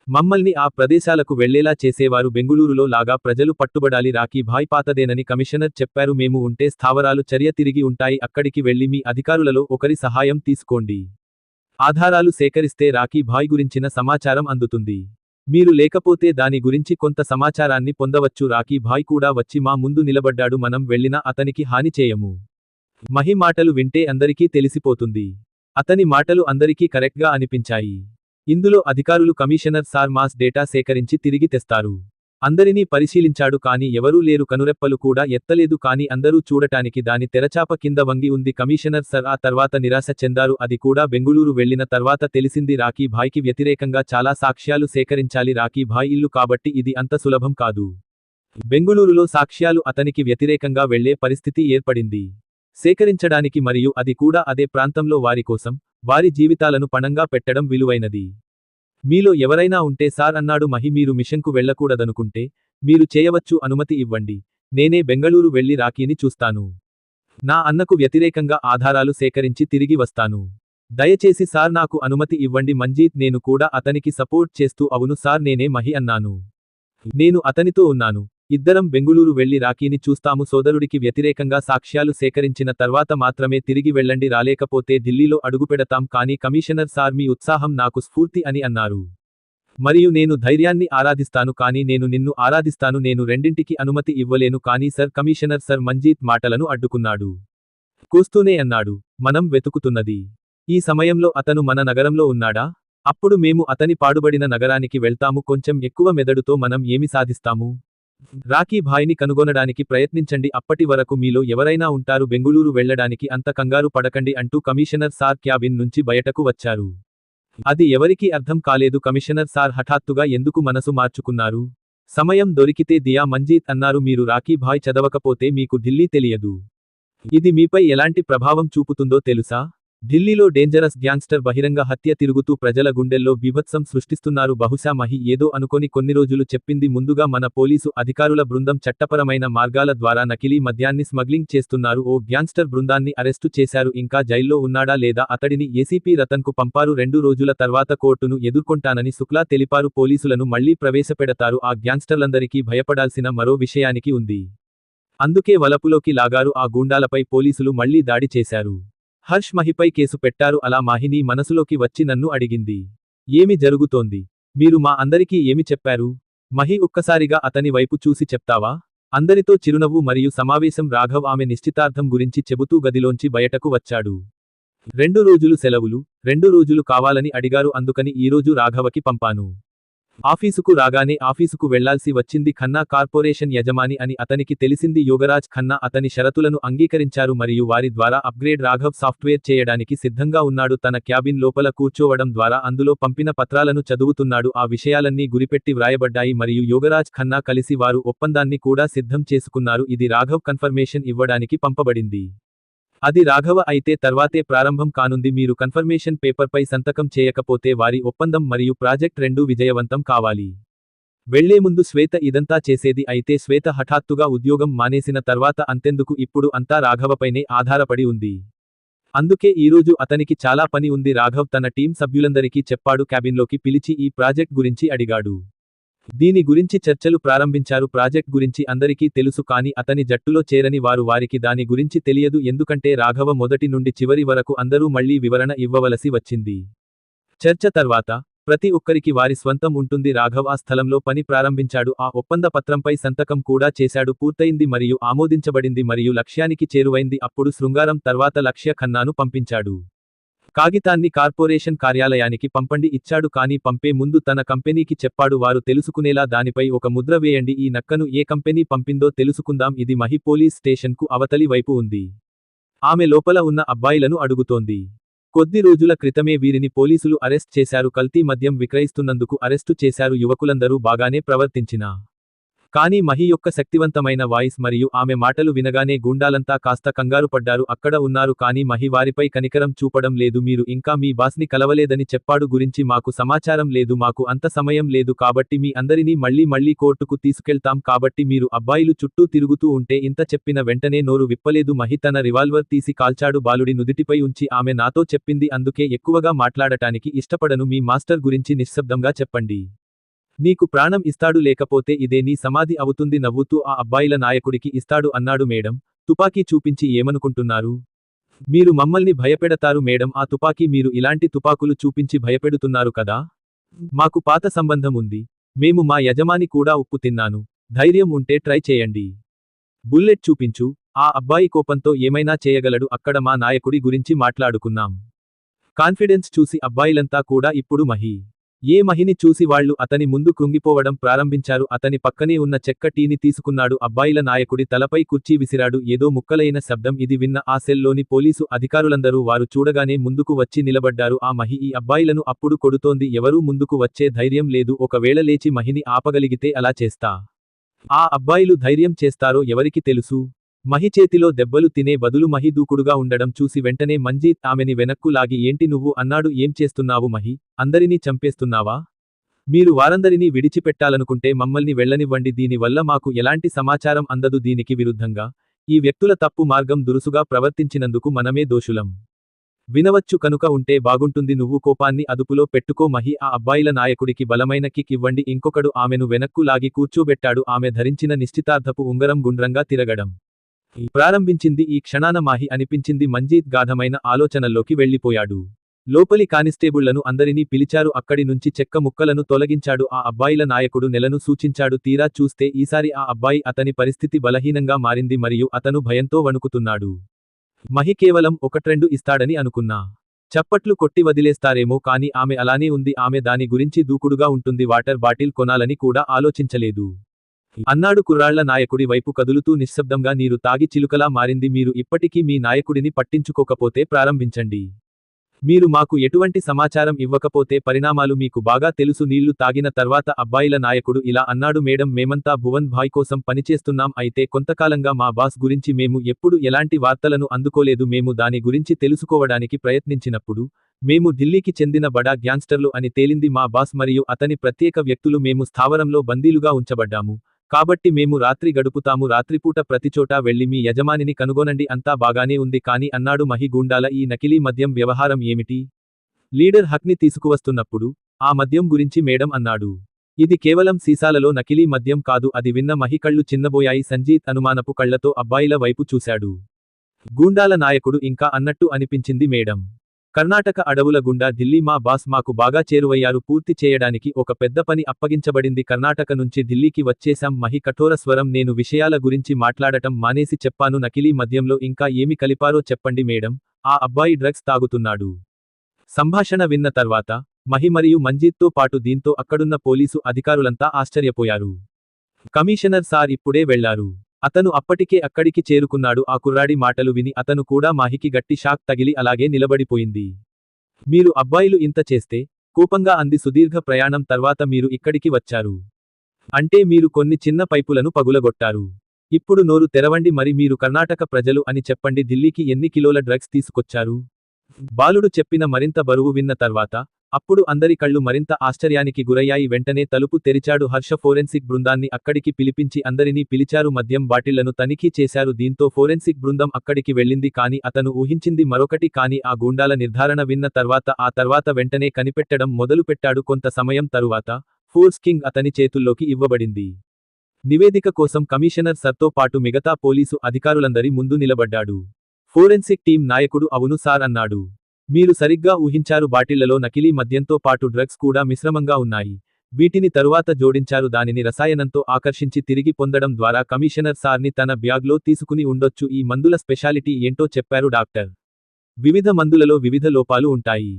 మమ్మల్ని ఆ ప్రదేశాలకు వెళ్లేలా చేసేవారు. బెంగుళూరులో లాగా ప్రజలు పట్టుబడాలి. రాకీ భాయ్ పాతదేనని కమిషనర్ చెప్పారు. మేము ఉంటే స్థావరాలు చర్య తిరిగి ఉంటాయి. అక్కడికి వెళ్లి మీ అధికారులలో ఒకరి సహాయం తీసుకోండి. ఆధారాలు సేకరిస్తే రాకీ భాయ్ గురించిన సమాచారం అందుతుంది. మీరు లేకపోతే దాని గురించి కొంత సమాచారాన్ని పొందవచ్చు. రాకీ భాయ్ కూడా వచ్చి మా ముందు నిలబడ్డాడు. మనం వెళ్లినా అతనికి హాని చేయము. మహి మాటలు వింటే అందరికీ తెలిసిపోతుంది. అతని మాటలు అందరికీ కరెక్ట్గా అనిపించాయి. ఇందులో అధికారులు కమిషనర్ సార్ మాస్ డేటా సేకరించి తిరిగి తెస్తారు. అందరినీ పరిశీలించాడు కానీ ఎవరూ లేరు. కనురెప్పలు కూడా ఎత్తలేదు కానీ అందరూ చూడటానికి దాని తెరచాప కింద వంగి ఉంది. కమిషనర్ సార్ ఆ తర్వాత నిరాశ చెందారు. అది కూడా బెంగుళూరు వెళ్లిన తర్వాత తెలిసింది. రాకీ భాయ్కి వ్యతిరేకంగా చాలా సాక్ష్యాలు సేకరించాలి. రాకీ భాయ్ ఇల్లు కాబట్టి ఇది అంత సులభం కాదు. బెంగుళూరులో సాక్ష్యాలు అతనికి వ్యతిరేకంగా వెళ్లే పరిస్థితి ఏర్పడింది. సేకరించడానికి మరియు అది కూడా అదే ప్రాంతంలో వారి కోసం వారి జీవితాలను పణంగా పెట్టడం విలువైనది. మీలో ఎవరైనా ఉంటే సార్ అన్నాడు మహి. మీరు మిషన్కు వెళ్లకూడదనుకుంటే మీరు చేయవచ్చు, అనుమతి ఇవ్వండి. నేనే బెంగళూరు వెళ్లి రాకీని చూస్తాను. నా అన్నకు వ్యతిరేకంగా ఆధారాలు సేకరించి తిరిగి వస్తాను. దయచేసి సార్ నాకు అనుమతి ఇవ్వండి. మంజీత్ నేను కూడా అతనికి సపోర్ట్ చేస్తూ అవును సార్ నేనే మహి అన్నాను. నేను అతనితో ఉన్నాను. ఇద్దరం బెంగుళూరు వెళ్లి రాకీని చూస్తాము. సోదరుడికి వ్యతిరేకంగా సాక్ష్యాలు సేకరించిన తర్వాత మాత్రమే తిరిగి వెళ్ళండి, రాలేకపోతే ఢిల్లీలో అడుగుపెడతాం. కానీ కమిషనర్ సార్ మీ ఉత్సాహం నాకు స్ఫూర్తి అని అన్నారు. మరియు నేను ధైర్యాన్ని ఆరాధిస్తాను, కానీ నేను నిన్ను ఆరాధిస్తాను. నేను రెండింటికి అనుమతి ఇవ్వలేను. కానీ సర్ కమిషనర్ సర్ మంజీత్ మాటలను అడ్డుకున్నాడు. కూస్తూనే అన్నాడు. మనం వెతుకుతున్నది. ఈ సమయంలో అతను మన నగరంలో ఉన్నాడా? అప్పుడు మేము అతని పాడుబడిన నగరానికి వెళ్తాము. కొంచెం ఎక్కువ మెదడుతో మనం ఏమి సాధిస్తాము? రాకీ భాయ్ని కనుగొనడానికి ప్రయత్నించండి. అప్పటి వరకు మీలో ఎవరైనా ఉంటారు. బెంగుళూరు వెళ్లడానికి అంత కంగారు పడకండి అంటూ కమిషనర్ సార్ క్యాబిన్ నుంచి బయటకు వచ్చారు. అది ఎవరికీ అర్థం కాలేదు. కమిషనర్ సార్ హఠాత్తుగా ఎందుకు మనసు మార్చుకున్నారు? సమయం దొరికితే దియా మంజీత్ అన్నారు. మీరు రాకీ భాయ్ చదవకపోతే మీకు ఢిల్లీ తెలియదు. ఇది మీపై ఎలాంటి ప్రభావం చూపుతుందో తెలుసా? ఢిల్లీలో డేంజరస్ గ్యాంగ్స్టర్ బహిరంగ హత్య తిరుగుతూ ప్రజల గుండెల్లో బీభత్సం సృష్టిస్తున్నారు. బహుశా మహి ఏదో అనుకొని కొన్ని రోజులు చెప్పింది. ముందుగా మన పోలీసు అధికారుల బృందం చట్టపరమైన మార్గాల ద్వారా నకిలీ మద్యాన్ని స్మగ్లింగ్ చేస్తున్నారు. ఓ గ్యాంగ్స్టర్ బృందాన్ని అరెస్టు చేశారు. ఇంకా జైల్లో ఉన్నాడా లేదా అతడిని ఏసీపీ రతన్కు పంపారు. 2 రోజుల తర్వాత కోర్టును ఎదుర్కొంటానని శుక్లా తెలిపారు. పోలీసులను మళ్లీ ప్రవేశపెడతారు. ఆ గ్యాంగ్స్టర్లందరికీ భయపడాల్సిన మరో విషయానికి ఉంది. అందుకే వలపులోకి లాగారు. ఆ గూండాలపై పోలీసులు మళ్లీ దాడి చేశారు. హర్ష్ మహిపై కేసు పెట్టారు. అలా మాహిని మనసులోకి వచ్చి నన్ను అడిగింది. ఏమి జరుగుతోంది? మీరు మా అందరికీ ఏమి చెప్పారు? మహి ఒక్కసారిగా అతని వైపు చూసి చెప్తావా? అందరితో చిరునవ్వు మరియు సమావేశం. రాఘవ్ ఆమె నిశ్చితార్థం గురించి చెబుతూ గదిలోంచి బయటకు వచ్చాడు. 2 రోజులు సెలవులు, 2 రోజులు కావాలని అడిగారు, అందుకని ఈరోజు రాఘవకి పంపాను. ఆఫీసుకు రాగానే ఆఫీసుకు వెళ్లాల్సి వచ్చింది. ఖన్నా కార్పొరేషన్ యజమాని అని అతనికి తెలిసింది. యోగరాజ్ ఖన్నా అతని షరతులను అంగీకరించారు మరియు వారి ద్వారా అప్గ్రేడ్ రాఘవ్ సాఫ్ట్వేర్ చేయడానికి సిద్ధంగా ఉన్నాడు. తన క్యాబిన్ లోపల కూర్చోవడం ద్వారా అందులో పంపిన పత్రాలను చదువుతున్నాడు. ఆ విషయాలన్నీ గురిపెట్టి వ్రాయబడ్డాయి మరియు యోగరాజ్ ఖన్నా కలిసి వారు ఒప్పందాన్ని కూడా సిద్ధం చేసుకున్నారు. ఇది రాఘవ్ కన్ఫర్మేషన్ ఇవ్వడానికి పంపబడింది. అది రాఘవ అయితే తర్వాతే ప్రారంభం కానుంది. మీరు కన్ఫర్మేషన్ పేపర్పై సంతకం చేయకపోతే వారి ఒప్పందం మరియు ప్రాజెక్ట్ రెండూ విజయవంతం కావాలి. వెళ్లే ముందు శ్వేత ఇదంతా చేసేది. అయితే శ్వేత హఠాత్తుగా ఉద్యోగం మానేసిన తర్వాత అంతెందుకు, ఇప్పుడు అంతా రాఘవపైనే ఆధారపడి ఉంది. అందుకే ఈరోజు అతనికి చాలా పని ఉంది. రాఘవ్ తన టీం సభ్యులందరికీ చెప్పాడు. క్యాబిన్లోకి పిలిచి ఈ ప్రాజెక్ట్ గురించి అడిగాడు. దీని గురించి చర్చలు ప్రారంభించారు. ప్రాజెక్ట్ గురించి అందరికీ తెలుసు, కానీ అతని జట్టులో చేరని వారికి దాని గురించి తెలియదు. ఎందుకంటే రాఘవ మొదటి నుండి చివరి వరకు అందరూ మళ్లీ వివరణ ఇవ్వవలసి వచ్చింది. చర్చ తర్వాత ప్రతి ఒక్కరికి వారి స్వంతం ఉంటుంది. రాఘవ్ ఆ స్థలంలో పని ప్రారంభించాడు. ఆ ఒప్పంద పత్రంపై సంతకం కూడా చేశాడు. పూర్తయింది మరియు ఆమోదించబడింది మరియు లక్ష్యానికి చేరువైంది. అప్పుడు శృంగారం తర్వాత లక్ష్య ఖన్నాను పంపించాడు. కాగితాన్ని కార్పొరేషన్ కార్యాలయానికి పంపండి ఇచ్చాడు. కానీ పంపే ముందు తన కంపెనీకి చెప్పాడు. వారు తెలుసుకునేలా దానిపై ఒక ముద్ర వేయండి. ఈ నక్కను ఏ కంపెనీ పంపిందో తెలుసుకుందాం. ఇది మహి పోలీస్ స్టేషన్కు అవతలి వైపు ఉంది. ఆమె లోపల ఉన్న అబ్బాయిలను అడుగుతోంది. కొద్ది రోజుల క్రితమే వీరిని పోలీసులు అరెస్ట్ చేశారు. కల్తీ మద్యం విక్రయిస్తున్నందుకు అరెస్టు చేశారు. యువకులందరూ బాగానే ప్రవర్తించినా కానీ మహి యొక్క శక్తివంతమైన వాయిస్ మరియు ఆమె మాటలు వినగానే గూండాలంతా కాస్త కంగారుపడ్డారు. అక్కడ ఉన్నారు కానీ మహి వారిపై కనికరం చూపడం లేదు. మీరు ఇంకా మీ బాస్ని కలవలేదని చెప్పాడు. గురించి మాకు సమాచారం లేదు. మాకు అంత సమయం లేదు. కాబట్టి మీ అందరినీ మళ్లీ కోర్టుకు తీసుకెళ్తాం. కాబట్టి మీరు అబ్బాయిలు చుట్టూ తిరుగుతూ ఉంటే ఇంత చెప్పిన వెంటనే నోరు విప్పలేదు. మహి తన రివాల్వర్ తీసి కాల్చాడు. బాలుడి నుదిటిపై ఉంచి ఆమె నాతో చెప్పింది, అందుకే ఎక్కువగా మాట్లాడటానికి ఇష్టపడను. మీ మాస్టర్ గురించి నిశ్శబ్దంగా చెప్పండి. నీకు ప్రాణం ఇస్తాడు, లేకపోతే ఇదే నీ సమాధి అవుతుంది. నవ్వుతూ ఆ అబ్బాయిల నాయకుడికి ఇస్తాడు అన్నాడు. మేడం, తుపాకీ చూపించి ఏమనుకుంటున్నారు? మీరు మమ్మల్ని భయపెడతారు మేడం. ఆ తుపాకీ మీరు ఇలాంటి తుపాకులు చూపించి భయపెడుతున్నారు కదా. మాకు పాత సంబంధం ఉంది. మేము మా యజమాని కూడా ఉప్పు తిన్నాను. ధైర్యం ఉంటే ట్రై చేయండి. బుల్లెట్ చూపించు. ఆ అబ్బాయి కోపంతో ఏమైనా చేయగలడు. అక్కడ మా నాయకుడి గురించి మాట్లాడుకున్నాం. కాన్ఫిడెన్స్ చూసి అబ్బాయిలంతా కూడా ఇప్పుడు మహిని చూసి వాళ్లు అతని ముందు కృంగిపోవడం ప్రారంభించారు. అతని పక్కనే ఉన్న చెక్క టీని తీసుకున్నాడు. అబ్బాయిల నాయకుడి తలపై కుర్చీ విసిరాడు. ఏదో ముక్కలైన శబ్దం. ఇది విన్న ఆ సెల్లోని పోలీసు అధికారులందరూ వారు చూడగానే ముందుకు వచ్చి నిలబడ్డారు. ఆ మహి ఈ అబ్బాయిలను అప్పుడు కొడుతోంది. ఎవరూ ముందుకు వచ్చే ధైర్యం లేదు. ఒకవేళ లేచి మహిని ఆపగలిగితే అలా చేస్తా. ఆ అబ్బాయిలు ధైర్యం చేస్తారో ఎవరికి తెలుసు. మహి చేతిలో దెబ్బలు తినే బదులు మహి దూకుడుగా ఉండడం చూసి వెంటనే మంజీత్ ఆమెని వెనక్కు లాగి ఏంటి నువ్వు అన్నాడు. ఏం చేస్తున్నావు మహి, అందరినీ చంపేస్తున్నావా? మీరు వారందరినీ విడిచిపెట్టాలనుకుంటే మమ్మల్ని వెళ్ళనివ్వండి, దీనివల్ల మాకు ఎలాంటి సమాచారం అందదు. దీనికి విరుద్ధంగా ఈ వ్యక్తుల తప్పు మార్గం దురుసుగా ప్రవర్తించినందుకు మనమే దోషులం. వినవచ్చు కనుక ఉంటే బాగుంటుంది. నువ్వు కోపాన్ని అదుపులో పెట్టుకో మహి. ఆ అబ్బాయిల నాయకుడికి బలమైన కిక్ ఇవ్వండి. ఇంకొకడు ఆమెను వెనక్కు లాగి కూర్చోబెట్టాడు. ఆమె ధరించిన నిశ్చితార్థపు ఉంగరం గుండ్రంగా తిరగడం ప్రారంభించింది. ఈ క్షణాన మాహి అనిపించింది మంజీత్ గాఢమైన ఆలోచనల్లోకి వెళ్ళిపోయాడు. లోపలి కానిస్టేబుళ్లను అందరినీ పిలిచారు. అక్కడి నుంచి చెక్క ముక్కలను తొలగించాడు. ఆ అబ్బాయిల నాయకుడు నెలను సూచించాడు. తీరా చూస్తే ఈసారి ఆ అబ్బాయి అతని పరిస్థితి బలహీనంగా మారింది మరియు అతను భయంతో వణుకుతున్నాడు. మహి కేవలం 1-2 ఇస్తాడని అనుకున్నా. చప్పట్లు కొట్టి వదిలేస్తారేమో కానీ ఆమె అలానే ఉంది. ఆమె దాని గురించి దూకుడుగా ఉంటుంది. వాటర్ బాటిల్ కొనాలని కూడా ఆలోచించలేదు అన్నాడు కుర్రాళ్ల నాయకుడి వైపు కదులుతూ నిశ్శబ్దంగా. నీరు తాగి చిలుకలా మారింది. మీరు ఇప్పటికీ మీ నాయకుడిని పట్టించుకోకపోతే ప్రారంభించండి. మీరు మాకు ఎటువంటి సమాచారం ఇవ్వకపోతే పరిణామాలు మీకు బాగా తెలుసు. నీళ్లు తాగిన తర్వాత అబ్బాయిల నాయకుడు ఇలా అన్నాడు. మేడం, మేమంతా భువన్ భాయ్ కోసం పనిచేస్తున్నాం. అయితే కొంతకాలంగా మా బాస్ గురించి మేము ఎప్పుడు ఎలాంటి వార్తలను అందుకోలేదు. మేము దాని గురించి తెలుసుకోవడానికి ప్రయత్నించినప్పుడు మేము ఢిల్లీకి చెందిన బడా గ్యాంగ్స్టర్లు అని తేలింది. మా బాస్ మరియు అతని ప్రత్యేక వ్యక్తులు మేము స్థావరంలో బందీలుగా ఉంచబడ్డాము. కాబట్టి మేము రాత్రి గడుపుతాము. రాత్రిపూట ప్రతిచోటా వెళ్లి మీ యజమానిని కనుగొనండి. అంతా బాగానే ఉంది కానీ అన్నాడు మహి. గూండాల ఈ నకిలీ మద్యం వ్యవహారం ఏమిటి? లీడర్ హక్ని తీసుకువస్తున్నప్పుడు ఆ మద్యం గురించి మేడం అన్నాడు. ఇది కేవలం సీసాలలో నకిలీ మద్యం కాదు. అది విన్న మహి కళ్ళు చిన్నబోయాయి. సంజీత్ అనుమానపు కళ్లతో అబ్బాయిల వైపు చూశాడు. గూండాల నాయకుడు ఇంకా అన్నట్టు అనిపించింది మేడం. కర్ణాటక అడవుల గుండా ఢిల్లీ మా బాస్ మాకు బాగా చేరువయ్యారు. పూర్తి చేయడానికి ఒక పెద్ద పని అప్పగించబడింది. కర్ణాటక నుంచి ఢిల్లీకి వచ్చేశాం. మహి కఠోర స్వరం. నేను విషయాల గురించి మాట్లాడటం మానేసి చెప్పాను. నకిలీ మద్యంలో ఇంకా ఏమి కలిపారో చెప్పండి మేడం. ఆ అబ్బాయి డ్రగ్స్ తాగుతున్నాడు. సంభాషణ విన్న తర్వాత మహి మరియు మంజీత్తో పాటు దీంతో అక్కడున్న పోలీసు అధికారులంతా ఆశ్చర్యపోయారు. కమిషనర్ సార్ ఇప్పుడే వెళ్లారు. అతను అప్పటికే అక్కడికి చేరుకున్నాడు. ఆ కుర్రాడి మాటలు విని అతను కూడా మాహికి గట్టి షాక్ తగిలి అలాగే నిలబడిపోయింది. మీరు అబ్బాయిలు ఇంత చేస్తే కోపంగా అంది. సుదీర్ఘ ప్రయాణం తర్వాత మీరు ఇక్కడికి వచ్చారు అంటే మీరు కొన్ని చిన్న పైపులను పగులగొట్టారు. ఇప్పుడు నోరు తెరవండి. మరి మీరు కర్ణాటక ప్రజలు అని చెప్పండి. ఢిల్లీకి ఎన్ని కిలోల డ్రగ్స్ తీసుకొచ్చారు? బాలుడు చెప్పిన మరింత బరువు విన్న తర్వాత అప్పుడు అందరి కళ్ళు మరింత ఆశ్చర్యానికి గురయ్యాయి. వెంటనే తలుపు తెరిచాడు హర్ష. ఫోరెన్సిక్ బృందాన్ని అక్కడికి పిలిపించి అందరినీ పిలిచారు. మద్యం బాటిళ్లను తనిఖీ చేశారు. దీంతో ఫోరెన్సిక్ బృందం అక్కడికి వెళ్ళింది. కానీ అతను ఊహించింది మరొకటి. కానీ ఆ గూండాల నిర్ధారణ విన్న తర్వాత వెంటనే కనిపెట్టడం మొదలుపెట్టాడు. కొంత సమయం తరువాత ఫోర్స్ కింగ్ అతని చేతుల్లోకి ఇవ్వబడింది. నివేదిక కోసం కమిషనర్ సర్తో పాటు మిగతా పోలీసు అధికారులందరి ముందు నిలబడ్డాడు. ఫోరెన్సిక్ టీం నాయకుడు అవును సార్ అన్నాడు. మీరు సరిగ్గా ఊహించారు. బాటిళ్లలో నకిలీ మద్యంతో పాటు డ్రగ్స్ కూడా మిశ్రమంగా ఉన్నాయి. వీటిని తరువాత జోడించారు. దానిని రసాయనంతో ఆకర్షించి తిరిగి పొందడం ద్వారా కమిషనర్ సార్ని తన బ్యాగ్లో తీసుకుని ఉండొచ్చు. ఈ మందుల స్పెషాలిటీ ఏంటో చెప్పారు డాక్టర్. వివిధ మందులలో వివిధ లోపాలు ఉంటాయి.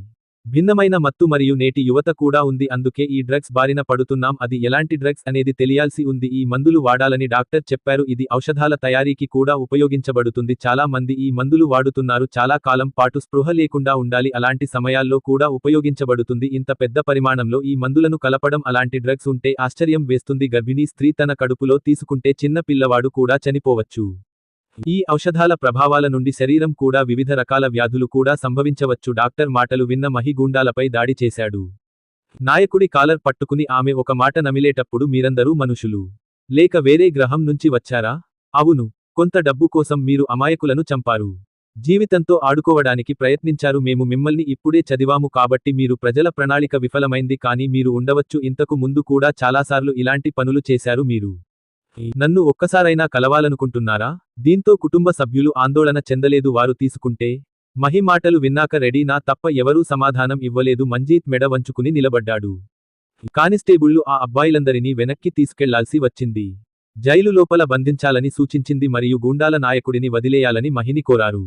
భిన్నమైన మత్తు మరియు నేటి యువత కూడా ఉంది. అందుకే ఈ డ్రగ్స్ బారిన పడుతున్నాం. అది ఎలాంటి డ్రగ్స్ అనేది తెలియాల్సి ఉంది. ఈ మందులు వాడాలని డాక్టర్ చెప్పారు. ఇది ఔషధాల తయారీకి కూడా ఉపయోగించబడుతుంది. చాలా మంది ఈ మందులు వాడుతున్నారు. చాలా కాలం పాటు స్పృహ లేకుండా ఉండాలి. అలాంటి సమయాల్లో కూడా ఉపయోగించబడుతుంది. ఇంత పెద్ద పరిమాణంలో ఈ మందులను కలపడం. అలాంటి డ్రగ్స్ ఉంటే ఆశ్చర్యం వేస్తుంది. గర్భిణీ స్త్రీ తన కడుపులో తీసుకుంటే చిన్న పిల్లవాడు కూడా చనిపోవచ్చు. ఈ ఔషధాల ప్రభావాల నుండి శరీరం కూడా వివిధ రకాల వ్యాధులు కూడా సంభవించవచ్చు. డాక్టర్ మాటలు విన్న మహి గూండాలపై దాడి చేశాడు. నాయకుడి కాలర్ పట్టుకుని ఆమె ఒక మాట నమిలేటప్పుడు మీరందరూ మనుషులు లేక వేరే గ్రహం నుంచి వచ్చారా? అవును. కొంత డబ్బు కోసం మీరు అమాయకులను చంపారు. జీవితంతో ఆడుకోవడానికి ప్రయత్నించారు. మేము మిమ్మల్ని ఇప్పుడే చదివాము కాబట్టి మీరు ప్రజల ప్రణాళిక విఫలమైంది. కానీ మీరు ఉండవచ్చు. ఇంతకు ముందు కూడా చాలాసార్లు ఇలాంటి పనులు చేశారు. మీరు నన్ను ఒక్కసారైనా కలవాలనుకుంటున్నారా? దీంతో కుటుంబ సభ్యులు ఆందోళన చెందలేదు. వారు తీసుకుంటే మహి మాటలు విన్నాక రెడీనా తప్ప ఎవరూ సమాధానం ఇవ్వలేదు. మంజీత్ మెడ వంచుకుని నిలబడ్డాడు. కానిస్టేబుళ్లు ఆ అబ్బాయిలందరినీ వెనక్కి తీసుకెళ్లాల్సి వచ్చింది. జైలు లోపల బంధించాలని సూచించింది మరియు గూండాల నాయకుడిని వదిలేయాలని మహిని కోరారు.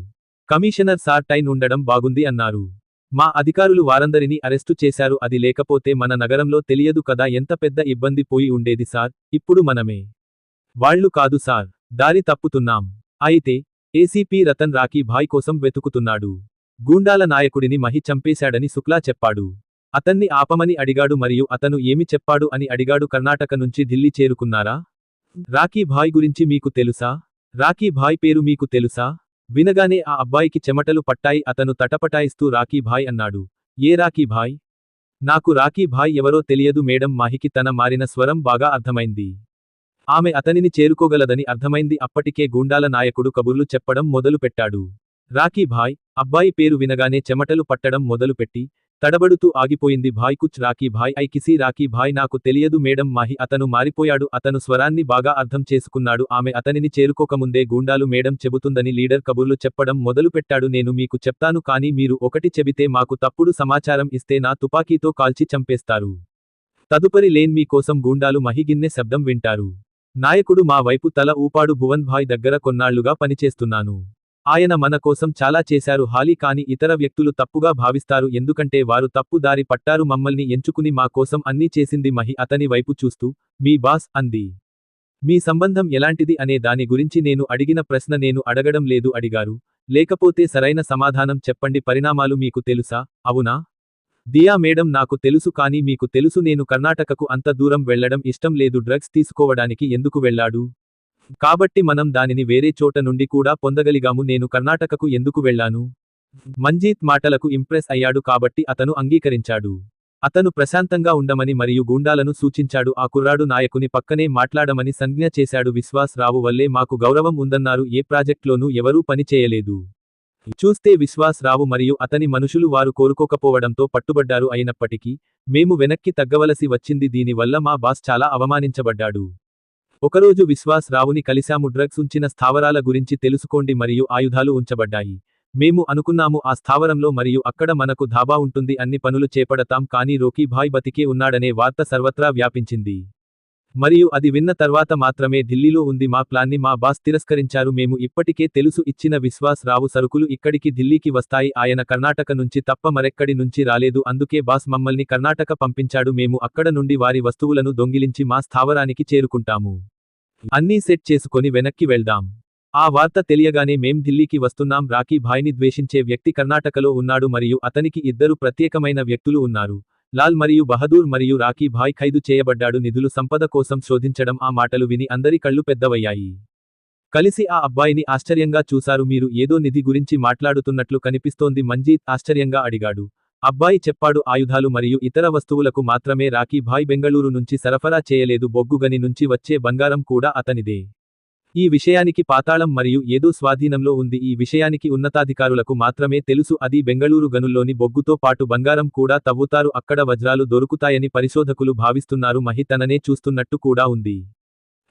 కమిషనర్ సార్ టైన్ ఉండడం బాగుంది అన్నారు. మా అధికారులు వారందరినీ అరెస్టు చేశారు. అది లేకపోతే మన నగరంలో తెలియదు కదా ఎంత పెద్ద ఇబ్బంది పోయి ఉండేది సార్. ఇప్పుడు మనమే వాళ్ళు కాదు సార్. దారి తప్పుతున్నాం. అయితే ఏసీపీ రతన్ రాకీ భాయ్ కోసం వెతుకుతున్నాడు. గూండాల నాయకుడిని మహి చంపేశాడని శుక్లా చెప్పాడు. అతన్ని ఆపమని అడిగాడు మరియు అతను ఏమి చెప్పాడు అని అడిగాడు. కర్ణాటక నుంచి ఢిల్లీ చేరుకున్నారా? రాకీ భాయ్ గురించి మీకు తెలుసా? రాకీ భాయ్ పేరు మీకు తెలుసా? వినగానే ఆ అబ్బాయికి చెమటలు పట్టాయి. అతను తటపటాయిస్తూ రాకీ భాయ్ అన్నాడు. ఏ రాకీ భాయ్? నాకు రాకీ భాయ్ ఎవరో తెలియదు మేడం. మాహికి తన మారిన స్వరం బాగా అర్థమైంది. ఆమె అతనిని చేరుకోగలదని అర్థమైంది. అప్పటికే గూండాల నాయకుడు కబుర్లు చెప్పడం మొదలుపెట్టాడు. రాకీ భాయ్, అబ్బాయి పేరు వినగానే చెమటలు పట్టడం మొదలుపెట్టి, తడబడుతూ ఆగిపోయింది. భాయ్ కుచ్ రాకీ భాయ్ ఐ కిసీ రాకీ భాయ్ నాకు తెలియదు మేడం. మాహి అతను మారిపోయాడు. అతను స్వరాన్ని బాగా అర్థం చేసుకున్నాడు. ఆమె అతనిని చేరుకోకముందే గూండాలు మేడం చెబుతుందని లీడర్ కబుర్లు చెప్పడం మొదలుపెట్టాడు. నేను మీకు చెప్తాను కానీ మీరు ఒకటి చెబితే మాకు తప్పుడు సమాచారం ఇస్తే నా తుపాకీతో కాల్చి చంపేస్తారు. తదుపరి లేన్ మీ కోసం గూండాలు మహిగిన్నె శబ్దం వింటారు. నాయకుడు మా వైపు తల ఊపాడు. భువన్ భాయ్ దగ్గర కొన్నాళ్లుగా పనిచేస్తున్నాను. ఆయన మన కోసం చాలా చేశారు హాలీ కాని ఇతర వ్యక్తులు తప్పుగా భావిస్తారు ఎందుకంటే వారు తప్పు దారి పట్టారు మమ్మల్ని ఎంచుకుని మా కోసం అన్నీ చేసింది మహి అతని వైపు చూస్తూ, మీ బాస్ అంది. మీ సంబంధం ఎలాంటిది అనే దాని గురించి నేను అడిగిన ప్రశ్న నేను అడగడం లేదు అడిగారు. లేకపోతే సరైన సమాధానం చెప్పండి పరిణామాలు మీకు తెలుసా, అవునా? దియా మేడం నాకు తెలుసు కానీ మీకు తెలుసు నేను కర్ణాటకకు అంత దూరం వెళ్లడం ఇష్టం లేదు డ్రగ్స్ తీసుకోవడానికి ఎందుకు వెళ్ళాడు? కాబట్టి మనం దానిని వేరే చోట నుండి కూడా పొందగలిగాము నేను కర్ణాటకకు ఎందుకు వెళ్ళాను? మంజీత్ మాటలకు ఇంప్రెస్ అయ్యాడు కాబట్టి అతను అంగీకరించాడు. అతను ప్రశాంతంగా ఉండమని మరియు గూండాలను సూచించాడు. ఆ కుర్రాడు నాయకుని పక్కనే మాట్లాడమని సంజ్ఞ చేశాడు. విశ్వాస్ రావు వల్లే మాకు గౌరవం ఉందన్నారు. ఏ ప్రాజెక్ట్లోనూ ఎవరూ పని చేయలేదు. చూస్తే విశ్వాస్ రావు మరియు అతని మనుషులు వారు కోరుకోకపోవడంతో పట్టుబడ్డారు. అయినప్పటికీ మేము వెనక్కి తగ్గవలసి వచ్చింది. దీనివల్ల మా బాస్ చాలా అవమానించబడ్డాడు. ఒకరోజు విశ్వాస్ రావుని కలిశాము. డ్రగ్స్ ఉంచిన స్థావరాల గురించి తెలుసుకోండి మరియు ఆయుధాలు ఉంచబడ్డాయి. మేము అనుకున్నాము ఆ స్థావరంలో మరియు అక్కడ మనకు ధాబా ఉంటుంది అన్ని పనులు చేపడతాం కానీ రోకీ భాయ్ బతికే ఉన్నాడనే వార్త సర్వత్రా వ్యాపించింది. మరియు అది విన్న తర్వాత మాత్రమే ఢిల్లీలో ఉంది మా ప్లాన్ని మా బాస్ తిరస్కరించారు. మేము ఇప్పటికే తెలుసు ఇచ్చిన విశ్వాస్ రావు సరుకులు ఇక్కడికి ఢిల్లీకి వస్తాయి. ఆయన కర్ణాటక నుంచి తప్ప మరెక్కడి నుంచి రాలేదు. అందుకే బాస్ మమ్మల్ని కర్ణాటక పంపించాడు. మేము అక్కడ నుండి వారి వస్తువులను దొంగిలించి మా స్థావరానికి చేరుకుంటాము. అన్నీ సెట్ చేసుకొని వెనక్కి వెళ్దాం. ఆ వార్త తెలియగానే మేం ఢిల్లీకి వస్తున్నాం. రాకీ భాయ్ని ద్వేషించే వ్యక్తి కర్ణాటకలో ఉన్నాడు మరియు అతనికి ఇద్దరు ప్రత్యేకమైన వ్యక్తులు ఉన్నారు. లాల్ మరియు బహదూర్ మరియు రాకీ భాయ్ ఖైదు చేయబడ్డాడు. నిధులు సంపద కోసం శోధించడం. ఆ మాటలు విని అందరి కళ్ళు పెద్దవయ్యాయి. కలిసి ఆ అబ్బాయిని ఆశ్చర్యంగా చూశారు. మీరు ఏదో నిధి గురించి మాట్లాడుతున్నట్లు కనిపిస్తోంది మంజీత్ ఆశ్చర్యంగా అడిగాడు. అబ్బాయి చెప్పాడు ఆయుధాలు మరియు ఇతర వస్తువులకు మాత్రమే రాకీ భాయ్ బెంగళూరు నుంచి సరఫరా చేయలేదు. బొగ్గుగని నుంచి వచ్చే బంగారం కూడా అతనిదే. ఈ విషయానికి పాతాళం మరియు ఏదో స్వాధీనంలో ఉంది. ఈ విషయానికి ఉన్నతాధికారులకు మాత్రమే తెలుసు. అది బెంగళూరు గనుల్లోని బొగ్గుతో పాటు బంగారం కూడా తవ్వుతారు. అక్కడ వజ్రాలు దొరుకుతాయని పరిశోధకులు భావిస్తున్నారు. మహి తననే చూస్తున్నట్టు కూడా ఉంది.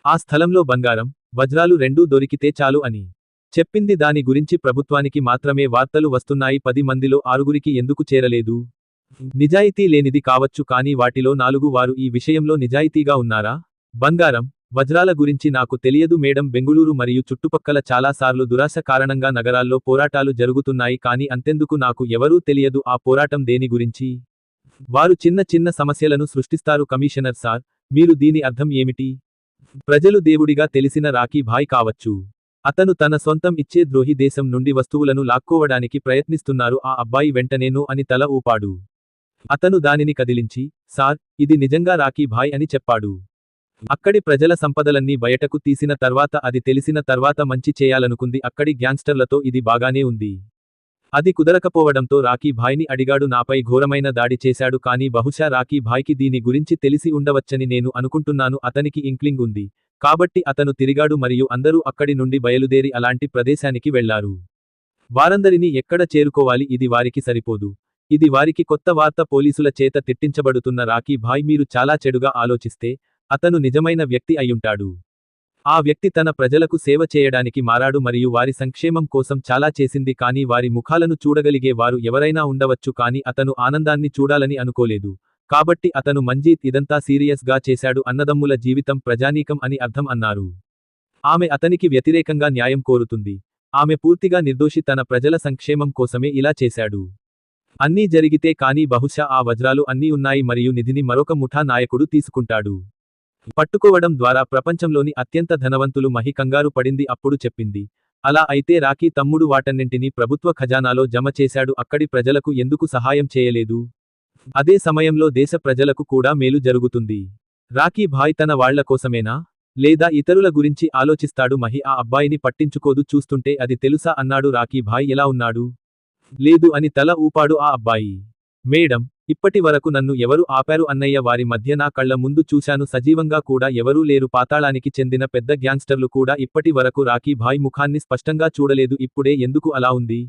ఆ స్థలంలో బంగారం, వజ్రాలు రెండూ దొరికితే చాలు అని చెప్పింది. దాని గురించి ప్రభుత్వానికి మాత్రమే వార్తలు వస్తున్నాయి. 10 మందిలో 6గురికి ఎందుకు చేరలేదు? నిజాయితీ లేనిది కావచ్చు కానీ వాటిలో 4 వారు ఈ విషయంలో నిజాయితీగా ఉన్నారా? బంగారం, వజ్రాల గురించి నాకు తెలియదు మేడం. బెంగుళూరు మరియు చుట్టుపక్కల చాలాసార్లు దురాశ కారణంగా నగరాల్లో పోరాటాలు జరుగుతున్నాయి కానీ అంతెందుకు నాకు ఎవరూ తెలియదు. ఆ పోరాటం దేని గురించి? వారు చిన్న చిన్న సమస్యలను సృష్టిస్తారు. కమిషనర్ సార్, మీరు దీని అర్థం ఏమిటి? ప్రజలు దేవుడిగా తెలిసిన రాకీ భాయ్ కావచ్చు. అతను తన సొంతం ఇచ్చే ద్రోహి దేశం నుండి వస్తువులను లాక్కోవడానికి ప్రయత్నిస్తున్నారు. ఆ అబ్బాయి వెంటనే నో అని తల ఊపాడు. అతను దానిని కదిలించి, సార్, ఇది నిజంగా రాకీ భాయ్ అని చెప్పాడు. అక్కడి ప్రజల సంపదలన్నీ బయటకు తీసిన తర్వాత అది తెలిసిన తర్వాత మంచి చేయాలనుకుంది. అక్కడి గ్యాంగ్స్టర్లతో ఇది బాగానే ఉంది. అది కుదరకపోవడంతో రాకీ భాయ్ని అడిగాడు. నాపై ఘోరమైన దాడి చేశాడు కానీ బహుశా రాకీ భాయ్కి దీని గురించి తెలిసి ఉండవచ్చని నేను అనుకుంటున్నాను. అతనికి ఇంక్లింగ్ ఉంది. కాబట్టి అతను తిరిగాడు మరియు అందరూ అక్కడి నుండి బయలుదేరి అలాంటి ప్రదేశానికి వెళ్లారు. వారందరినీ ఎక్కడ చేరుకోవాలి? ఇది వారికి సరిపోదు. ఇది వారికి కొత్త వార్త. పోలీసుల చేత తిట్టించబడుతున్న రాకీ భాయ్ మీరు చాలా చెడుగా ఆలోచిస్తే అతను నిజమైన వ్యక్తి అయ్యుంటాడు. ఆ వ్యక్తి తన ప్రజలకు సేవ చేయడానికి మారాడు మరియు వారి సంక్షేమం కోసం చాలా చేసింది కానీ వారి ముఖాలను చూడగలిగే వారు ఎవరైనా ఉండవచ్చు కానీ అతను ఆనందాన్ని చూడాలని అనుకోలేదు. కాబట్టి అతను మంజీత్ ఇదంతా సీరియస్ గా చేశాడు. అన్నదమ్ముల జీవితం ప్రజానీకం అని అర్థం అన్నారు. ఆమె అతనికి వ్యతిరేకంగా న్యాయం కోరుతుంది. ఆమె పూర్తిగా నిర్దోషి. తన ప్రజల సంక్షేమం కోసమే ఇలా చేశాడు. అన్నీ జరిగితే కానీ బహుశా ఆ వజ్రాలు అన్నీ ఉన్నాయి మరియు నిధిని మరొక ముఠా నాయకుడు తీసుకుంటాడు. పట్టుకోవడం ద్వారా ప్రపంచంలోని అత్యంత ధనవంతులు. మహి కంగారు పడింది. అప్పుడు చెప్పింది, అలా అయితే రాకీ తమ్ముడు వాటన్నింటినీ ప్రభుత్వ ఖజానాలో జమ చేశాడు. అక్కడి ప్రజలకు ఎందుకు సహాయం చేయలేదు? అదే సమయంలో దేశ ప్రజలకు కూడా మేలు జరుగుతుంది. రాకీ భాయ్ తన వాళ్ల కోసమేనా? లేదా ఇతరుల గురించి ఆలోచిస్తాడు. మహి ఆ అబ్బాయిని పట్టించుకోదు. చూస్తుంటే అది తెలుసా అన్నాడు. రాకీ భాయ్ ఎలా ఉన్నాడు? లేదు అని తల ఊపాడు ఆ అబ్బాయి. మేడం, ఇప్పటి వరకు నన్ను ఎవరు ఆపారు అన్నయ్య? వారి మధ్య నా కళ్ళ ముందు చూశాను. సజీవంగా కూడా ఎవరూ లేరు. పాతాళానికి చెందిన పెద్ద గ్యాంగ్స్టర్లు కూడా ఇప్పటి వరకు రాకీ భాయ్ ముఖాన్ని స్పష్టంగా చూడలేదు. ఇప్పుడే ఎందుకు అలా ఉంది?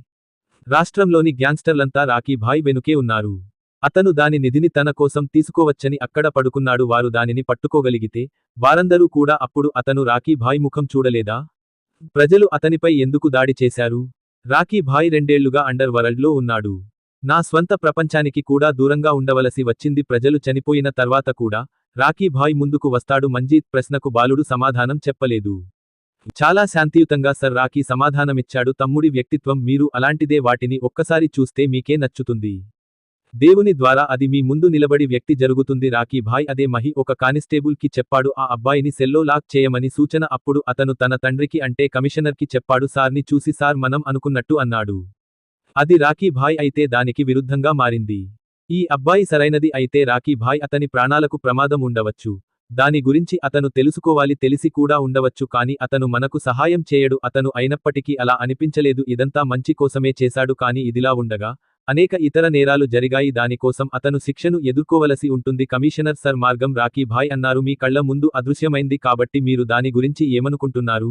రాష్ట్రంలోని గ్యాంగ్స్టర్లంతా రాకీ భాయ్ వెనుకే ఉన్నారు. అతను దాని నిధిని తన కోసం తీసుకోవచ్చని అక్కడ పడుకున్నాడు. వారు దానిని పట్టుకోగలిగితే వారందరూ కూడా అప్పుడు అతను రాకీ భాయ్ ముఖం చూడలేదా? ప్రజలు అతనిపై ఎందుకు దాడి చేశారు? రాకీ భాయ్ 2 ఏళ్లుగా అండర్ వరల్డ్లో ఉన్నాడు. నా స్వంత ప్రపంచానికి కూడా దూరంగా ఉండవలసి వచ్చింది. ప్రజలు చనిపోయిన తర్వాత కూడా రాకీ భాయ్ ముందుకు వస్తాడు. మంజీత్ ప్రశ్నకు బాలుడు సమాధానం చెప్పలేదు. చాలా శాంతియుతంగా సర్ రాకీ సమాధానమిచ్చాడు. తమ్ముడి వ్యక్తిత్వం మీరు అలాంటిదే. వాటిని ఒక్కసారి చూస్తే మీకే నచ్చుతుంది. దేవుని ద్వారా అది మీ ముందు నిలబడి వ్యక్తి జరుగుతుంది. రాకీ భాయ్ అదే మహి ఒక కానిస్టేబుల్ కి చెప్పాడు. ఆ అబ్బాయిని సెల్లో లాక్ చేయమని సూచన. అప్పుడు అతను తన తండ్రికి అంటే కమిషనర్కి చెప్పాడు. సార్ని చూసి సార్ మనం అనుకున్నట్టు అన్నాడు. అది రాకీ భాయ్ అయితే దానికి విరుద్ధంగా మారింది. ఈ అబ్బాయి సరైనది అయితే రాకీ భాయ్ అతని ప్రాణాలకు ప్రమాదం ఉండవచ్చు. దాని గురించి అతను తెలుసుకోవాలి. తెలిసి కూడా ఉండవచ్చు కానీ అతను మనకు సహాయం చేయడు. అతను అయినప్పటికీ అలా అనిపించలేదు. ఇదంతా మంచి కోసమే చేశాడు. కానీ ఇదిలా ఉండగా అనేక ఇతర నేరాలు జరిగాయి. దానికోసం అతను శిక్షను ఎదుర్కోవలసి ఉంటుంది. కమిషనర్ సర్ మార్గం రాకీ భాయ్ అన్నారు. మీ కళ్ల ముందు అదృశ్యమైంది కాబట్టి మీరు దాని గురించి ఏమనుకుంటున్నారు?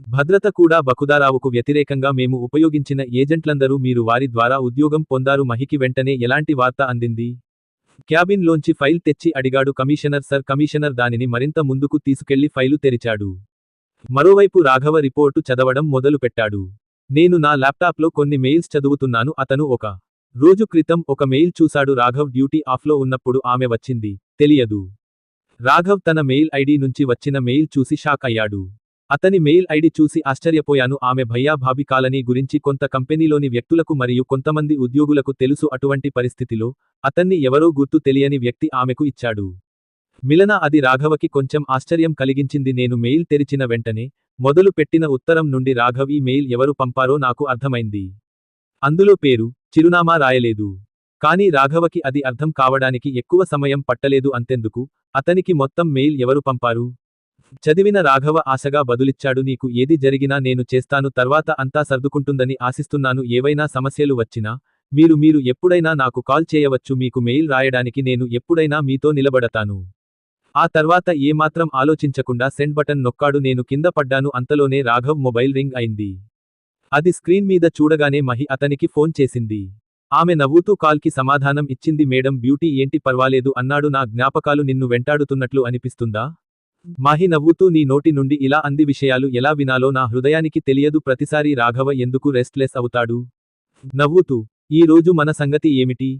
భద్రత కూడా బకుదారావుకు వ్యతిరేకంగా మేము ఉపయోగించిన ఏజెంట్లందరూ మీరు వారి ద్వారా ఉద్యోగం పొందారు. మహికి వెంటనే ఎలాంటి వార్త అందింది? క్యాబిన్ లోంచి ఫైల్ తెచ్చి అడిగాడు కమిషనర్. సర్ కమిషనర్ దానిని మరింత ముందుకు తీసుకెళ్లి ఫైలు తెరిచాడు. మరోవైపు రాఘవ రిపోర్టు చదవడం మొదలుపెట్టాడు. నేను నా ల్యాప్టాప్లో కొన్ని మెయిల్స్ చదువుతున్నాను. అతను ఒక రోజు క్రితం ఒక మెయిల్ చూశాడు. రాఘవ్ డ్యూటీ ఆఫ్లో ఉన్నప్పుడు ఆమె వచ్చింది. తెలియదు. రాఘవ్ తన మెయిల్ ఐడి నుంచి వచ్చిన మెయిల్ చూసి షాక్ అయ్యాడు. అతని మెయిల్ ఐడి చూసి ఆశ్చర్యపోయాను. ఆమె భయ్యా భాబీ కాలనీ గురించి కొంత కంపెనీలోని వ్యక్తులకు మరియు కొంతమంది ఉద్యోగులకు తెలుసు. అటువంటి పరిస్థితిలో అతన్ని ఎవరో గుర్తు తెలియని వ్యక్తి ఆమెకు ఇచ్చాడు. మిలన అది రాఘవకి కొంచెం ఆశ్చర్యం కలిగించింది. నేను మెయిల్ తెరిచిన వెంటనే మొదలు పెట్టిన ఉత్తరం నుండి రాఘవ్ ఈ మెయిల్ ఎవరు పంపారో నాకు అర్థమైంది. అందులో పేరు, చిరునామా రాయలేదు. కానీ రాఘవకి అది అర్థం కావడానికి ఎక్కువ సమయం పట్టలేదు. అంతెందుకు, అతనికి మొత్తం మెయిల్ ఎవరు పంపారు? చదివిన రాఘవ ఆశగా బదులిచ్చాడు. నీకు ఏది జరిగినా నేను చేస్తాను. తర్వాత అంతా సర్దుకుంటుందని ఆశిస్తున్నాను. ఏవైనా సమస్యలు వచ్చినా మీరు ఎప్పుడైనా నాకు కాల్ చేయవచ్చు. మీకు మెయిల్ రాయడానికి నేను ఎప్పుడైనా మీతో నిలబడతాను. ఆ తర్వాత ఏమాత్రం ఆలోచించకుండా సెండ్ బటన్ నొక్కాడు. నేను కింద పడ్డాను. అంతలోనే రాఘవ్ మొబైల్ రింగ్ అయింది. అది స్క్రీన్ మీద చూడగానే మహి అతనికి ఫోన్ చేసింది. ఆమె నవ్వుతూ కాల్కి సమాధానం ఇచ్చింది. మేడం బ్యూటీ ఏంటి పర్వాలేదు అన్నాడు. నా జ్ఞాపకాలు నిన్ను వెంటాడుతున్నట్లు అనిపిస్తుందా? మాహి నవ్వుతూ నీ నోటి నుండి ఇలా అంది. విషయాలు ఎలా వినాలో నా హృదయానికి తెలియదు. ప్రతిసారి రాఘవ ఎందుకు రెస్ట్లెస్ అవుతాడు? నవ్వుతూ, ఈ రోజు మన సంగతి ఏమిటి?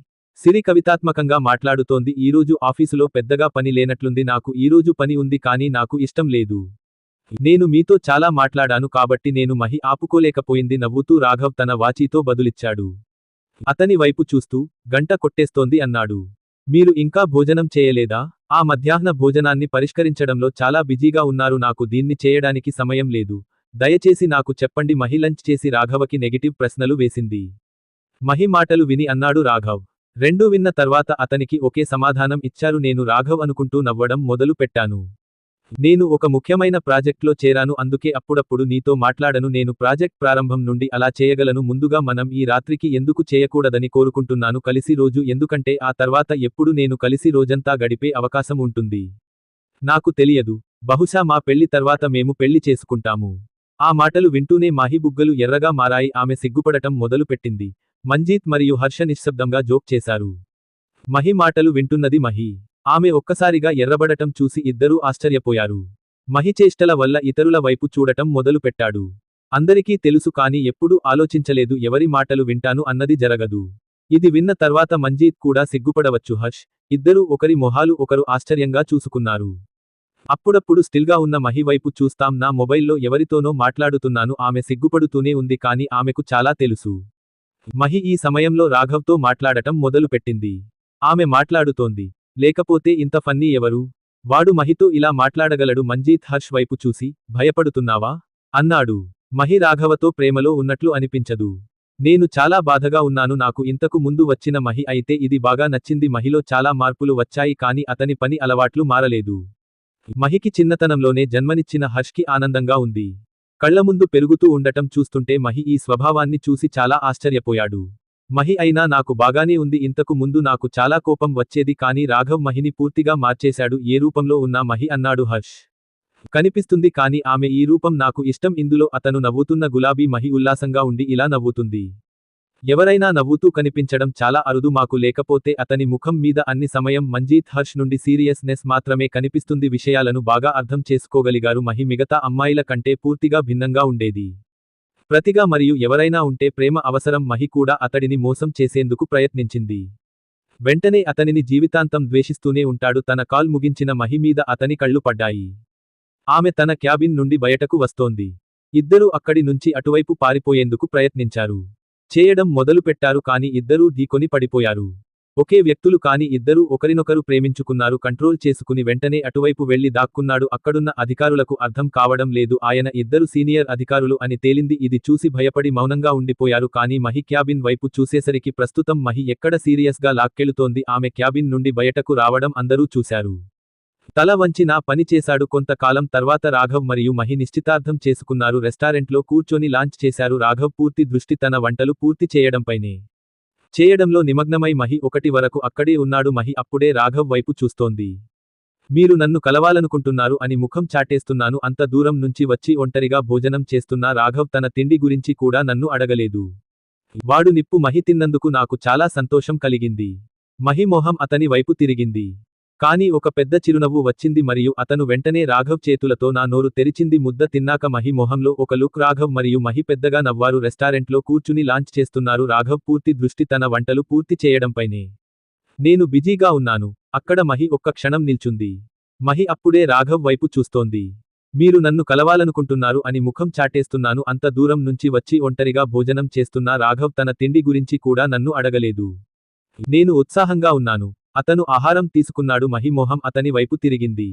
సిరి కవితాత్మకంగా మాట్లాడుతోంది. ఈరోజు ఆఫీసులో పెద్దగా పని లేనట్లుంది. నాకు ఈరోజు పని ఉంది కానీ నాకు ఇష్టం లేదు. నేను మీతో చాలా మాట్లాడాను కాబట్టి నేను మహి ఆపుకోలేకపోయింది. నవ్వుతూ రాఘవ్ తన వాచీతో బదులిచ్చాడు. అతని వైపు చూస్తూ, గంట కొట్టేస్తోంది అన్నాడు. మీరు ఇంకా భోజనం చేయలేదా? ఆ మధ్యాహ్న భోజనాన్ని పరిష్కరించడంలో చాలా బిజీగా ఉన్నారు. నాకు దీన్ని చేయడానికి సమయం లేదు. దయచేసి నాకు చెప్పండి. మహి లంచ్ చేసి రాఘవకి నెగటివ్ ప్రశ్నలు వేసింది. మహి మాటలు విని అన్నాడు రాఘవ్. రెండూ విన్న తర్వాత అతనికి ఒకే సమాధానం ఇచ్చారు. నేను రాఘవ్ అనుకుంటూ నవ్వడం మొదలు పెట్టాను. నేను ఒక ముఖ్యమైన ప్రాజెక్ట్లో చేరాను. అందుకే అప్పుడప్పుడు నీతో మాట్లాడను. నేను ప్రాజెక్ట్ ప్రారంభం నుండి అలా చేయగలను. ముందుగా మనం ఈ రాత్రికి ఎందుకు చేయకూడదని కోరుకుంటున్నాను కలిసి రోజు. ఎందుకంటే ఆ తర్వాత ఎప్పుడు నేను కలిసి రోజంతా గడిపే అవకాశం ఉంటుంది. నాకు తెలియదు. బహుశా మా పెళ్లి తర్వాత మేము పెళ్లి చేసుకుంటాము. ఆ మాటలు వింటూనే మాహి బుగ్గలు ఎర్రగా మారాయి. ఆమె సిగ్గుపడటం మొదలు పెట్టింది. మంజీత్ మరియు హర్ష నిశ్శబ్దంగా జోక్ చేశారు. మహి మాటలు వింటున్నది మహి. ఆమె ఒక్కసారిగా ఎర్రబడటం చూసి ఇద్దరూ ఆశ్చర్యపోయారు. మహి చేష్టల వల్ల ఇతరుల వైపు చూడటం మొదలు పెట్టాడు. అందరికీ తెలుసు కానీ ఎప్పుడూ ఆలోచించలేదు. ఎవరి మాటలు వింటాను అన్నది జరగదు. ఇది విన్న తర్వాత మంజీత్ కూడా సిగ్గుపడవచ్చు. హర్ష్, ఇద్దరూ ఒకరి మొహాలు ఒకరు ఆశ్చర్యంగా చూసుకున్నారు. అప్పుడప్పుడు స్టిల్గా ఉన్న మహి వైపు చూస్తాం. నా మొబైల్లో ఎవరితోనో మాట్లాడుతున్నాను. ఆమె సిగ్గుపడుతూనే ఉంది కానీ ఆమెకు చాలా తెలుసు. మహి ఈ సమయంలో రాఘవ్తో మాట్లాడటం మొదలు పెట్టింది. ఆమె మాట్లాడుతోంది. లేకపోతే ఇంత ఫన్నీ ఎవరు? వాడు మహితో ఇలా మాట్లాడగలడు. మంజీత్ హర్ష్ వైపు చూసి, భయపడుతున్నావా? అన్నాడు. మహి రాఘవతో ప్రేమలో ఉన్నట్లు అనిపించదు. నేను చాలా బాధగా ఉన్నాను. నాకు ఇంతకు ముందు వచ్చిన మహి అయితే ఇది బాగా నచ్చింది. మహిలో చాలా మార్పులు వచ్చాయి కానీ అతని పని అలవాట్లు మారలేదు. మహికి చిన్నతనంలోనే జన్మనిచ్చిన హర్ష్కి ఆనందంగా ఉంది. కళ్ల ముందు పెరుగుతూ ఉండటం చూస్తుంటే మహి ఈ స్వభావాన్ని చూసి చాలా ఆశ్చర్యపోయాడు. మహి అయినా నాకు బాగానే ఉంది, ఇంతకు ముందు నాకు చాలా కోపం వచ్చేది కానీ రాఘవ్ మహిని పూర్తిగా మార్చేశాడు. ఏ రూపంలో ఉన్నా మహి అన్నాడు హర్ష్. కనిపిస్తుంది కానీ ఆమె ఈ రూపం నాకు ఇష్టం. ఇందులో అతను నవ్వుతున్న గులాబీ మహి ఉల్లాసంగా ఉండి ఇలా నవ్వుతుంది. ఎవరైనా నవ్వుతూ కనిపించడం చాలా అరుదు, మాకు లేకపోతే అతని ముఖం మీద అన్ని సమయం మంజీత్ హర్ష్ నుండి సీరియస్నెస్ మాత్రమే కనిపిస్తుంది. విషయాలను బాగా అర్థం చేసుకోగలిగారు మహి మిగతా అమ్మాయిల కంటే పూర్తిగా భిన్నంగా ఉండేది. ప్రతిగా మరియు ఎవరైనా ఉంటే ప్రేమ అవసరం. మహి కూడా అతడిని మోసం చేసేందుకు ప్రయత్నించింది. వెంటనే అతనిని జీవితాంతం ద్వేషిస్తూనే ఉంటాడు. తన కాల్ ముగించిన మహి మీద అతని కళ్ళు పడ్డాయి. ఆమె తన క్యాబిన్ నుండి బయటకు వస్తోంది. ఇద్దరూ అక్కడి నుంచి అటువైపు పారిపోయేందుకు ప్రయత్నించారు. చేయడం మొదలుపెట్టారు కానీ ఇద్దరూ ఢీకొని పడిపోయారు. ఒకే వ్యక్తులు కానీ ఇద్దరూ ఒకరినొకరు ప్రేమించుకున్నారు. కంట్రోల్ చేసుకుని వెంటనే అటువైపు వెళ్లి దాక్కున్నాడు. అక్కడున్న అధికారులకు అర్థం కావడం లేదు ఆయన ఇద్దరు సీనియర్ అధికారులు అని తేలింది. ఇది చూసి భయపడి మౌనంగా ఉండిపోయారు కానీ మహి క్యాబిన్ వైపు చూసేసరికి ప్రస్తుతం మహి ఎక్కడ సీరియస్గా లాక్కెళుతోంది. ఆమె క్యాబిన్ నుండి బయటకు రావడం అందరూ చూశారు. తల వంచి నా పని చేశాడు. కొంతకాలం తర్వాత రాఘవ్ మరియు మహి నిశ్చితార్థం చేసుకున్నారు. రెస్టారెంట్లో కూర్చొని లాంచ్ చేశారు. రాఘవ్ పూర్తి దృష్టి తన వంటలు పూర్తి చేయడంపైనే చేయడంలో నిమగ్నమై మహి 1 వరకు అక్కడే ఉన్నాడు. మహి అప్పుడే రాఘవ్ వైపు చూస్తోంది. మీరు నన్ను కలవాలనుకుంటున్నారు అని ముఖం చాటేస్తున్నాను. అంత దూరం నుంచి వచ్చి ఒంటరిగా భోజనం చేస్తున్నా రాఘవ్ తన తిండి గురించి కూడా నన్ను అడగలేదు. వాడు నిప్పు మహి తిన్నందుకు నాకు చాలా సంతోషం కలిగింది. మహి మొహం అతని వైపు తిరిగింది. కానీ ఒక పెద్ద చిరునవ్వు వచ్చింది మరియు అతను వెంటనే రాఘవ్ చేతులతో నా నోరు తెరిచింది. ముద్ద తిన్నాక మహి మొహంలో ఒక లుక్. రాఘవ్ మరియు మహి పెద్దగా నవ్వారు. రెస్టారెంట్లో కూర్చుని లాంచ్ చేస్తున్నారు. రాఘవ్ పూర్తి దృష్టి తన వంటలు పూర్తి చేయడంపైనే. నేను బిజీగా ఉన్నాను. అక్కడ మహి ఒక్క క్షణం నిల్చుంది. మహి అప్పుడే రాఘవ్ వైపు చూస్తోంది. మీరు నన్ను కలవాలనుకుంటున్నారు అని ముఖం చాటేస్తున్నాను. అంత దూరం నుంచి వచ్చి ఒంటరిగా భోజనం చేస్తున్నా రాఘవ్ తన తిండి గురించి కూడా నన్ను అడగలేదు. నేను ఉత్సాహంగా ఉన్నాను. అతను ఆహారం తీసుకున్నాడు. మహి మొహం అతని వైపు తిరిగింది.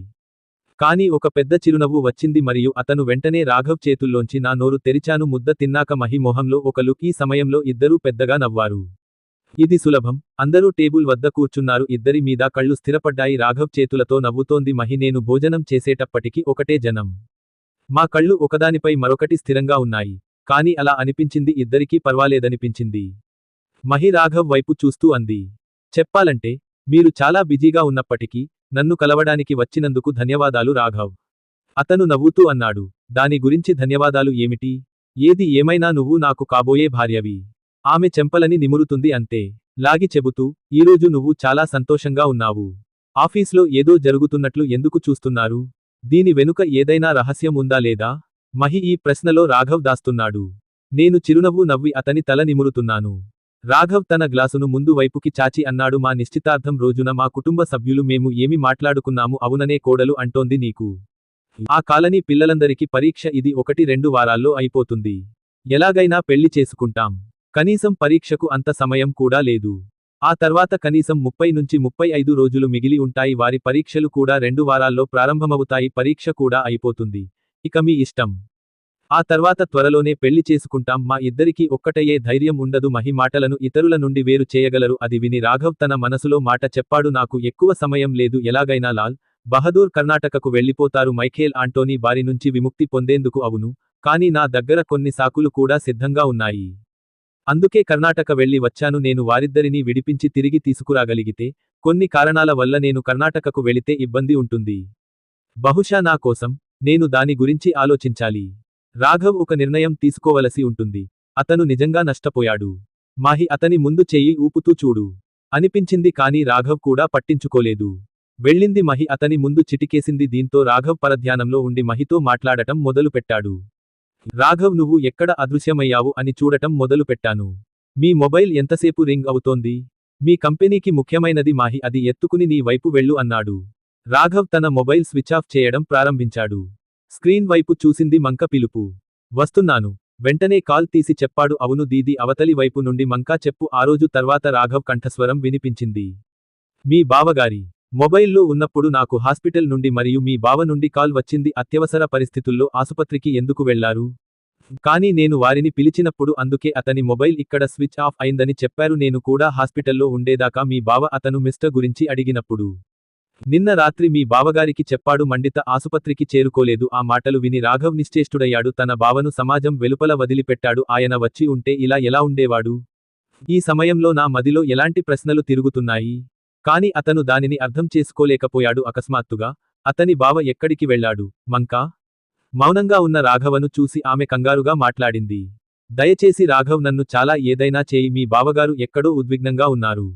కానీ ఒక పెద్ద చిరునవ్వు వచ్చింది మరియు అతను వెంటనే రాఘవ్ చేతుల్లోంచి నా నోరు తెరిచాను. ముద్ద తిన్నాక మహి మొహంలో ఒక లుక్. ఈ సమయంలో ఇద్దరూ పెద్దగా నవ్వారు. ఇది సులభం. అందరూ టేబుల్ వద్ద కూర్చున్నారు. ఇద్దరి మీద కళ్ళు స్థిరపడ్డాయి. రాఘవ్ చేతులతో నవ్వుతోంది మహి. నేను భోజనం చేసేటప్పటికి ఒకటే జనం. మా కళ్ళు ఒకదానిపై మరొకటి స్థిరంగా ఉన్నాయి. కానీ అలా అనిపించింది ఇద్దరికీ పర్వాలేదనిపించింది. మహి రాఘవ్ వైపు చూస్తూ అంది. చెప్పాలంటే మీరు చాలా బిజీగా ఉన్నప్పటికీ నన్ను కలవడానికి వచ్చినందుకు ధన్యవాదాలు రాఘవ్. అతను నవ్వుతూ అన్నాడు. దాని గురించి ధన్యవాదాలు ఏమిటి? ఏది ఏమైనా నువ్వు నాకు కాబోయే భార్యవి. ఆమె చెంపలని నిమురుతుంది అంతే. లాగి చెబుతూ, ఈరోజు నువ్వు చాలా సంతోషంగా ఉన్నావు. ఆఫీస్లో ఏదో జరుగుతున్నట్లు ఎందుకు చూస్తున్నారు? దీని వెనుక ఏదైనా రహస్యం ఉందా లేదా? మహి ఈ ప్రశ్నలో రాఘవ్ దాస్తున్నాడు. నేను చిరునవ్వు నవ్వి అతని తల నిమురుతున్నాను. రాఘవ్ తన గ్లాసును ముందు వైపుకి చాచి అన్నాడు. మా నిశ్చితార్థం రోజున మా కుటుంబ సభ్యులు మేము ఏమి మాట్లాడుకున్నాము? అవుననే కోడలు అంటోంది నీకు. ఆ కాలనీ పిల్లలందరికీ పరీక్ష. ఇది 1-2 వారాల్లో అయిపోతుంది. ఎలాగైనా పెళ్లి చేసుకుంటాం. కనీసం పరీక్షకు అంత సమయం కూడా లేదు. ఆ తర్వాత కనీసం 30 నుంచి 35 రోజులు మిగిలి ఉంటాయి. వారి పరీక్షలు కూడా 2 వారాల్లో ప్రారంభమవుతాయి. పరీక్ష కూడా అయిపోతుంది. ఇక మీ ఇష్టం. ఆ తర్వాత త్వరలోనే పెళ్లి చేసుకుంటాం. మా ఇద్దరికీ ఒక్కటయ్యే ధైర్యం ఉండదు. మహి మాటలను ఇతరుల నుండి వేరు చేయగలరు. అది విని రాఘవ్ తన మనసులో మాట చెప్పాడు. నాకు ఎక్కువ సమయం లేదు. ఎలాగైనా లాల్ బహదూర్ కర్ణాటకకు వెళ్లిపోతారు. మైఖేల్ ఆంటోనీ బారి నుంచి విముక్తి పొందేందుకు. అవును. కానీ నా దగ్గర కొన్ని సాకులు కూడా సిద్ధంగా ఉన్నాయి. అందుకే కర్ణాటక వెళ్లి వచ్చాను. నేను వారిద్దరినీ విడిపించి తిరిగి తీసుకురాగలిగితే, కొన్ని కారణాల వల్ల నేను కర్ణాటకకు వెళితే ఇబ్బంది ఉంటుంది. బహుశా నా కోసం నేను దాని గురించి ఆలోచించాలి. రాఘవ్ ఒక నిర్ణయం తీసుకోవలసి ఉంటుంది. అతను నిజంగా నష్టపోయాడు. మాహి అతని ముందు చెయ్యి ఊపుతూ చూడు అనిపించింది కానీ రాఘవ్ కూడా పట్టించుకోలేదు. వెళ్ళింది మహి అతని ముందు చిటికేసింది. దీంతో రాఘవ్ పరధ్యానంలో ఉండి మహితో మాట్లాడటం మొదలుపెట్టాడు. రాఘవ్ నువ్వు ఎక్కడ అదృశ్యమయ్యావు అని చూడటం మొదలుపెట్టాను. మీ మొబైల్ ఎంతసేపు రింగ్ అవుతోంది? మీ కంపెనీకి ముఖ్యమైనది. మాహి అది ఎత్తుకుని నీ వైపు వెళ్ళు అన్నాడు. రాఘవ్ తన మొబైల్ స్విచ్ ఆఫ్ చేయడం ప్రారంభించాడు. స్క్రీన్ వైపు చూసింది మంక పిలుపు. వస్తున్నాను. వెంటనే కాల్ తీసి చెప్పాడు. అవును దీది అవతలి వైపు నుండి మంకా చెప్పు. ఆ రోజు తర్వాత రాఘవ్ కంఠస్వరం వినిపించింది. మీ బావగారి మొబైల్లో ఉన్నప్పుడు నాకు హాస్పిటల్ నుండి మరియు మీ బావ నుండి కాల్ వచ్చింది. అత్యవసర పరిస్థితుల్లో ఆసుపత్రికి ఎందుకు వెళ్లారు? కానీ నేను వారిని పిలిచినప్పుడు అందుకే అతని మొబైల్ ఇక్కడ స్విచ్ ఆఫ్ అయిందని చెప్పారు. నేను కూడా హాస్పిటల్లో ఉండేదాకా మీ బావ అతను మిస్టర్ గురించి అడిగినప్పుడు నిన్న రాత్రి మీ బావగారికి చెప్పాడు మండిత ఆసుపత్రికి చేరుకోలేదు. ఆ మాటలు విని రాఘవ్ నిశ్చేష్టుడయ్యాడు. తన బావను సమాజం వెలుపల వదిలిపెట్టాడు. ఆయన వచ్చి ఉంటే ఇలా ఎలా ఉండేవాడు? ఈ సమయంలో నా మదిలో ఎలాంటి ప్రశ్నలు తిరుగుతున్నాయి? కాని అతను దానిని అర్థం చేసుకోలేకపోయాడు. అకస్మాత్తుగా అతని బావ ఎక్కడికి వెళ్ళాడు? మంకా? మౌనంగా ఉన్న రాఘవను చూసి ఆమె కంగారుగా మాట్లాడింది. దయచేసి రాఘవ్, నన్ను చాలా ఏదైనా చేయి. మీ బావగారు ఎక్కడో ఉద్విగ్నంగా ఉన్నారు.